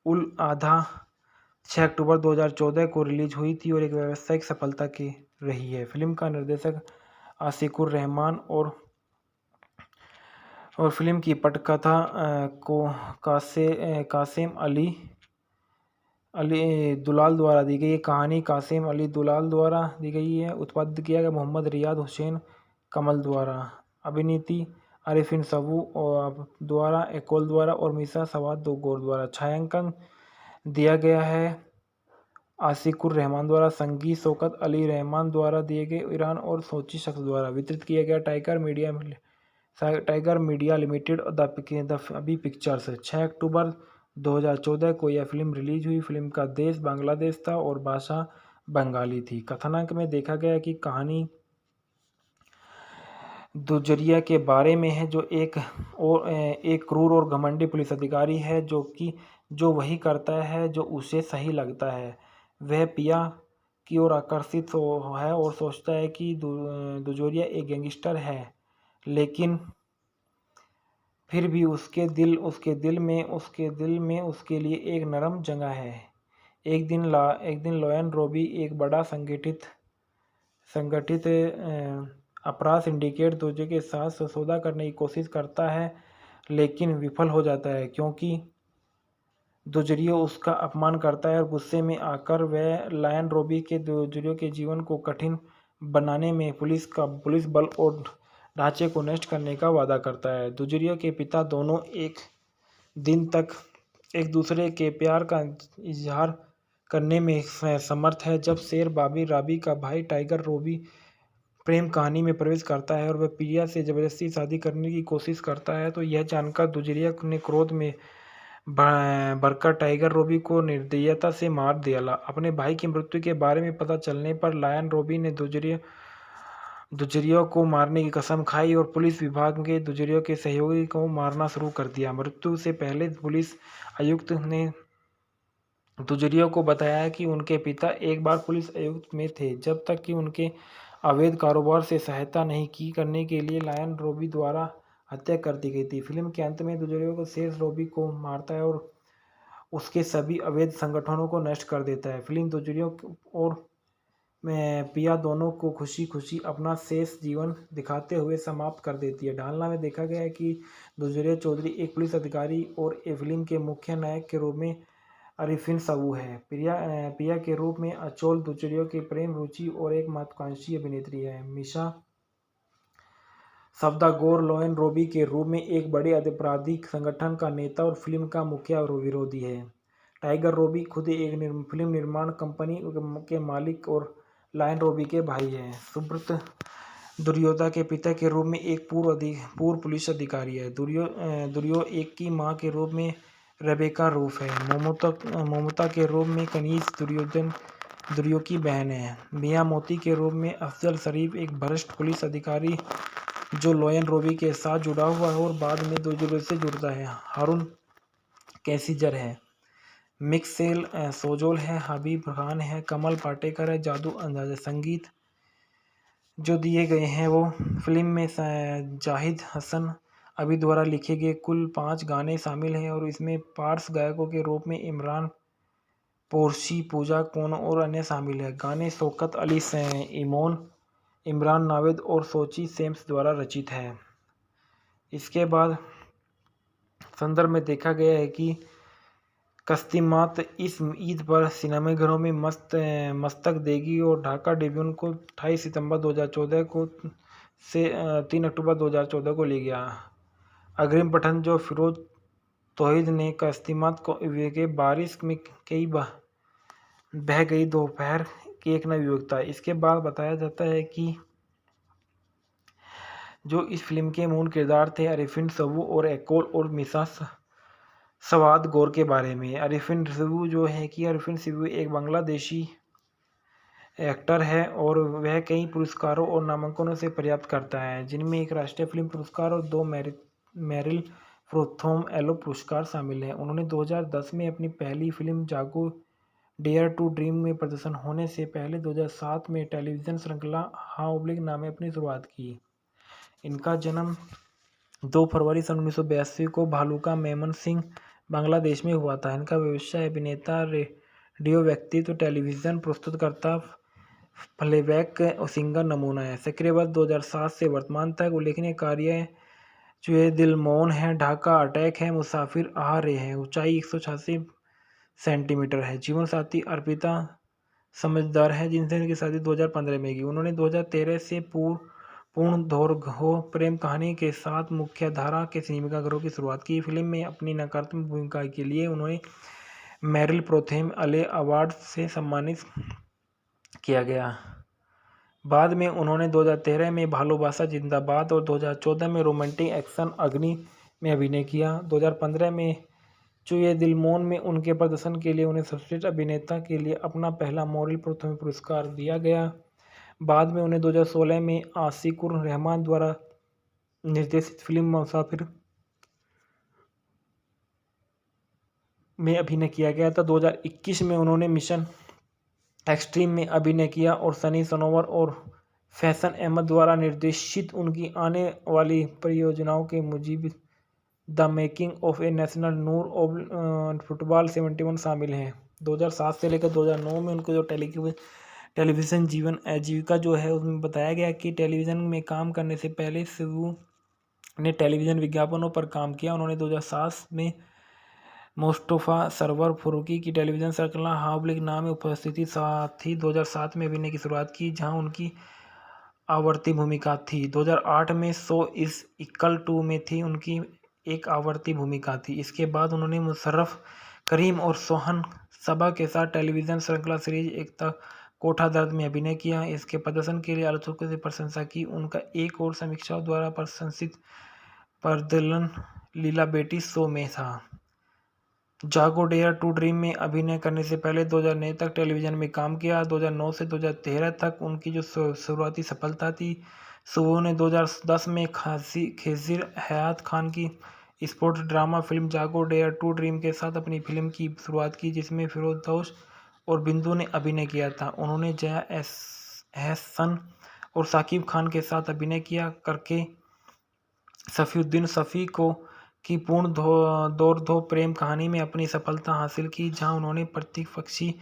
उल आधा 6 अक्टूबर 2014 को रिलीज हुई थी और एक व्यावसायिक सफलता की रही है। फिल्म का निर्देशक आशिकुर रहमान और फिल्म की पटकथा को कासिम अली दुलाल द्वारा दी गई है। कहानी कासिम अली दुलाल द्वारा दी गई है। उत्पादित किया गया मोहम्मद रियाद हुसैन कमल द्वारा। अभिनीति आरिफिन सबू द्वारा, एकोल द्वारा और मीसा सवाद गौर द्वारा। छायांकन दिया गया है आशिकुर रहमान द्वारा। संगीत शौकत अली रहमान द्वारा दिए गए। ईरान और सोची शख्स द्वारा। वितरित किया गया टाइगर मीडिया लिमिटेड द अभी पिक्चर्स। 6 अक्टूबर 2014 को यह फिल्म रिलीज हुई। फिल्म का देश बांग्लादेश था और भाषा बंगाली थी। कथानक में देखा गया कि कहानी दुजरिया के बारे में है, जो एक क्रूर और घमंडी पुलिस अधिकारी है जो वही करता है जो उसे सही लगता है। वह पिया की ओर आकर्षित है और सोचता है कि दुजरिया एक गैंगस्टर है, लेकिन फिर भी उसके दिल में उसके लिए एक नरम जगह है। एक दिन लॉयन रॉबी एक बड़ा संगठित अपराध सिंडिकेट दूसरे के साथ सौदा करने की कोशिश करता है, लेकिन विफल हो जाता है क्योंकि दुजरियो उसका अपमान करता है और गुस्से में आकर वह लॉयन रॉबी के दुजरियो के जीवन को कठिन बनाने में पुलिस बल और ढांचे को नष्ट करने का वादा करता है। दुजरियो के पिता दोनों एक दिन तक एक दूसरे के प्यार का इजहार करने में समर्थ है। जब शेर बाबी राबी का भाई टाइगर रॉबी प्रेम कहानी में प्रवेश करता है और वह प्रिया से जबरदस्ती शादी करने की कोशिश करता है, तो यह जानकर दुजरिया ने क्रोध में भरकर टाइगर रॉबी को निर्दयता से मार दिया। अपने भाई की मृत्यु के बारे में पता चलने पर लॉयन रॉबी ने दुजरिया को मारने की कसम खाई और पुलिस विभाग के दुजरिया के सहयोगी को मारना शुरू कर दिया। मृत्यु से पहले पुलिस आयुक्त ने दुजरिया को बताया कि उनके पिता एक बार पुलिस आयुक्त में थे, जब तक कि उनके अवैध कारोबार से सहायता नहीं करने के लिए लॉयन रॉबी द्वारा हत्या कर दी गई थी। फिल्म के अंत में दुजरिया को शेर रॉबी को मारता है और उसके सभी अवैध संगठनों को नष्ट कर देता है। फिल्म दुजरिया और पिया दोनों को खुशी खुशी अपना शेष जीवन दिखाते हुए समाप्त कर देती है। ढालना में देखा गया है कि दुजरिया चौधरी एक पुलिस अधिकारी और फिल्म के मुख्य नायक के रूप में आरिफिन सबू है। पिया के रूप में अचोल दुजरिया की प्रेम रुचि और एक महत्वाकांक्षी अभिनेत्री है। मीसा सवदागौर लॉयन रॉबी के रूप में एक बड़े आपराधिक संगठन का नेता और फिल्म का मुख्य विरोधी है। टाइगर रॉबी खुद एक फिल्म निर्माण कंपनी के मालिक और लॉयन रॉबी के भाई हैं। सुब्रत दुर्योधा के पिता के रूप में एक पूर्व पुलिस अधिकारी है। दुर्यो एक की मां के रूप में रेबेका रूफ है। ममता के रूप में कनीज दुर्यो की बहन है। मियां मोती के रूप में अफजल शरीफ एक भ्रष्ट पुलिस अधिकारी जो लॉयन रॉबी के साथ जुड़ा हुआ है और बाद में दुर्यो से जुड़ता है। हारून कैसिजर है। मिक्सेल सोजोल है। हबीब खान है। कमल पाटेकर है। जादू अंदाजा। संगीत जो दिए गए हैं वो फिल्म में जाहिद हसन अभी द्वारा लिखे गए कुल 5 गाने शामिल हैं और इसमें पार्श्व गायकों के रूप में इमरान पोरशी, पूजा कोनो और अन्य शामिल है। गाने शौकत अली इमोन, इमरान नावेद और सोची सेम्स द्वारा रचित है। इसके बाद संदर्भ में देखा गया है कि कस्तिमात इस ईद पर सिनेमाघरों में मस्तक देगी और ढाका ट्रिब्यून को 28 सितंबर 2014 को से 3 अक्टूबर 2014 को ले गया। अग्रिम पठन जो फिरोज तौहीद ने कस्तिमात को के बारिश में कई बह गई दोपहर की एक नई युवकता। इसके बाद बताया जाता है कि जो इस फिल्म के मूल किरदार थे आरिफिन सबू और एकोल और मिसा सवाद गौर के बारे में। आरिफिन सबू जो है कि आरिफिन सबू एक बांग्लादेशी एक्टर है और वह कई पुरस्कारों और नामांकनों से पर्याप्त करता है, जिनमें एक राष्ट्रीय फिल्म पुरस्कार और 2 मेरिल प्रोथोम एलो पुरस्कार शामिल हैं। उन्होंने 2010 में अपनी पहली फिल्म जागो डेयर टू ड्रीम में प्रदर्शन होने से पहले 2007 में टेलीविज़न श्रृंखला हाँ नाम में अपनी शुरुआत की। इनका जन्म 2 फरवरी सन 1982 को भालुका मेमन सिंह बांग्लादेश में हुआ था। इनका व्यवसाय अभिनेता, रेडियो व्यक्तित्व, टेलीविज़न प्रस्तुतकर्ता, प्लेबैक सिंगर नमूना है। सक्रिय वर्ष 2007 से वर्तमान तक। उल्लेखनीय कार्य चुए दिल मौन है, ढाका अटैक है, मुसाफिर आ रहे हैं। ऊंचाई 186 सेंटीमीटर है। जीवन साथी अर्पिता समझदार है, जिनसे उनकी शादी 2015 में की। उन्होंने 2013 से पूर्ण दौर्घ्य प्रेम कहानी के साथ मुख्यधारा के सिनेमाघरों की शुरुआत की। फिल्म में अपनी नकारात्मक भूमिका के लिए उन्हें मेरिल प्रोथेम अले अवार्ड से सम्मानित किया गया। बाद में उन्होंने 2013 में भालोबासा जिंदाबाद और 2014 में रोमांटिक एक्शन अग्नि में अभिनय किया। 2015 में चुए दिल मौन में उनके प्रदर्शन के लिए उन्हें सर्वश्रेष्ठ अभिनेता के लिए अपना पहला मेरिल प्रोथम पुरस्कार दिया गया। बाद में उन्हें 2016 में आशिकुर रहमान द्वारा निर्देशित फिल्म मुसाफिर में अभिनय किया गया था। 2021 में उन्होंने मिशन एक्सट्रीम में अभिनय किया और सनी सनोवर और फैशन अहमद द्वारा निर्देशित उनकी आने वाली परियोजनाओं के Mujib the making of a national Noor of football 71 शामिल हैं। 2007 से लेकर 2009 में उनको जो टेलीविज़न जीवन आजीविका जो है उसमें बताया गया कि टेलीविज़न में काम करने से पहले शिवू ने टेलीविज़न विज्ञापनों पर काम किया। उन्होंने 2007 में मुस्तफ़ा सरवर फारूकी की टेलीविज़न श्रृंखला हावलिक नाम में उपस्थिति साथ ही 2007 में अभिनय की शुरुआत की, जहां उनकी आवर्ती भूमिका थी। 2008 में सो इज़ इक्वल टू में थी उनकी एक आवर्ती भूमिका थी। इसके बाद उन्होंने मुशर्रफ करीम और सोहन सबा के साथ टेलीविज़न श्रृंखला सीरीज एकता कोठा दर्द में अभिनय किया। इसके प्रदर्शन के लिए आलोचकों से प्रशंसा की। उनका एक और समीक्षाओं द्वारा प्रशंसित प्रदर्शन लीला बेटी शो में था। जागो डेयर टू ड्रीम में अभिनय करने से पहले 2009 तक टेलीविज़न में काम किया। 2009 से 2013 तक उनकी जो शुरुआती सफलता थी। सुबह ने 2010 में खेसिर हयात खान की स्पोर्ट्स ड्रामा फिल्म जागो डेयर टू ड्रीम के साथ अपनी फिल्म की शुरुआत की, जिसमें फिरोजदौस और बिंदु ने अभिनय किया था। उन्होंने जया एहसन और साकिब खान के साथ अभिनय किया करके सफ़ीउद्दीन शफ़ी को की पूर्ण दौर प्रेम कहानी में अपनी सफलता हासिल की, जहां उन्होंने प्रतिपक्षी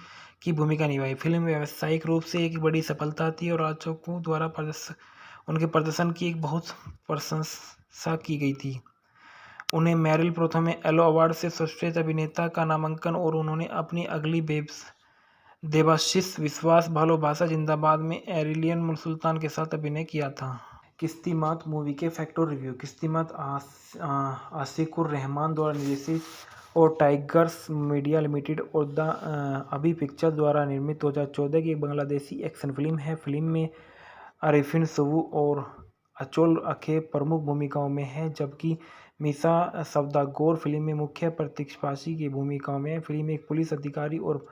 की भूमिका निभाई। फिल्म व्यावसायिक रूप से एक बड़ी सफलता थी और आलोचकों द्वारा उनके प्रदर्शन की एक बहुत प्रशंसा की गई थी। उन्हें मेरिल प्रोथम एलो अवार्ड से सर्वश्रेष्ठ अभिनेता का नामांकन और उन्होंने अपनी अगली देवाशीष विश्वास भालोबासा जिंदाबाद में एरिलियन सुल्तान के साथ अभिनय किया था। किस्तिमात मूवी के फैक्ट और रिव्यू। किस्तिमात आशिकुर रहमान द्वारा निर्देशित और टाइगर्स मीडिया लिमिटेड और द अभी पिक्चर द्वारा निर्मित 2014 की एक बांग्लादेशी एक्शन फिल्म है। फिल्म में आरिफिन सबू और अचोल अखे प्रमुख भूमिकाओं में है, जबकि मीसा सवदागोर फिल्म में मुख्य प्रतिपक्षी की भूमिकाओं में है। फिल्म एक पुलिस अधिकारी और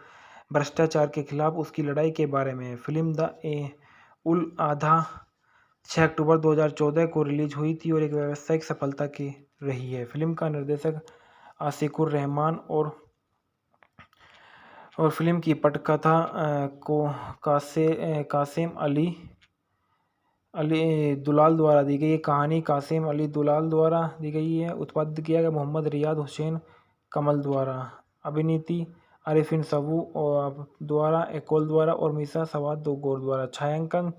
भ्रष्टाचार के खिलाफ उसकी लड़ाई के बारे में है। फिल्म द उल आधा 6 अक्टूबर 2014 को रिलीज हुई थी और एक व्यावसायिक सफलता की रही है। फिल्म का निर्देशक आशिकुर रहमान और फिल्म की पटकथा को कासिम अली दुलाल द्वारा दी गई है। कहानी कासिम अली दुलाल द्वारा दी गई है। उत्पादित किया गया मोहम्मद रियाद हुसैन कमल द्वारा। अभिनीति आरिफिन सबू द्वारा, एकोल द्वारा और मीसा सवाद द्वारा। छायांकन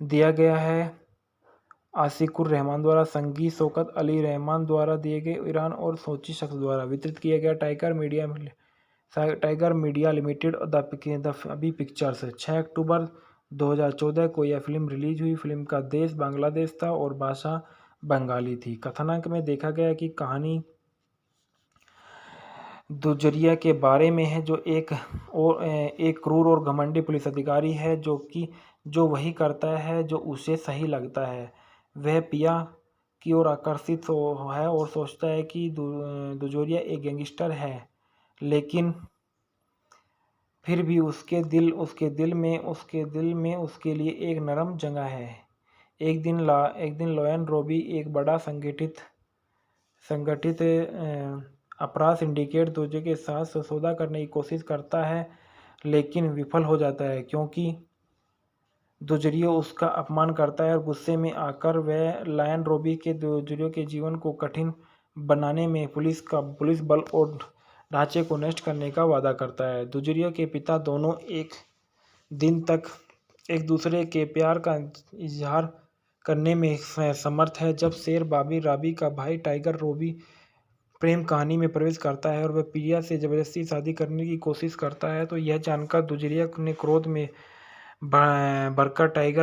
दिया गया है आशिकुर रहमान द्वारा, संगीत शौकत अली रहमान द्वारा दिए गए ईरान और सोची शख्स द्वारा। वितरित किया गया टाइगर मीडिया लिमिटेड और द अभी पिक्चर्स। 6 अक्टूबर 2014 को यह फिल्म रिलीज हुई। फिल्म का देश बांग्लादेश था और भाषा बंगाली थी। कथानक में देखा गया कि कहानी दुजरिया के बारे में है, जो एक क्रूर और घमंडी पुलिस अधिकारी है जो वही करता है जो उसे सही लगता है। वह पिया की ओर आकर्षित है और सोचता है कि दुजोरिया एक गैंगस्टर है, लेकिन फिर भी उसके दिल में उसके लिए एक नरम जगह है। एक दिन लोयन रोबी एक बड़ा संगठित अपराध सिंडिकेट दूसरे के साथ सौदा करने की कोशिश करता है, लेकिन विफल हो जाता है क्योंकि दुजरियो उसका अपमान करता है और गुस्से में आकर वह लायन रोबी के दुजरियो के जीवन को कठिन बनाने में पुलिस बल और ढांचे को नष्ट करने का वादा करता है। दुजरियो के पिता दोनों एक दिन तक एक दूसरे के प्यार का इजहार करने में समर्थ है। जब शेर बॉबी रॉबी का भाई टाइगर रॉबी प्रेम कहानी में प्रवेश करता है और वह प्रिया से जबरदस्ती शादी करने की कोशिश करता है, तो यह जानकर दुजरिया ने क्रोध में भरकर टाइगर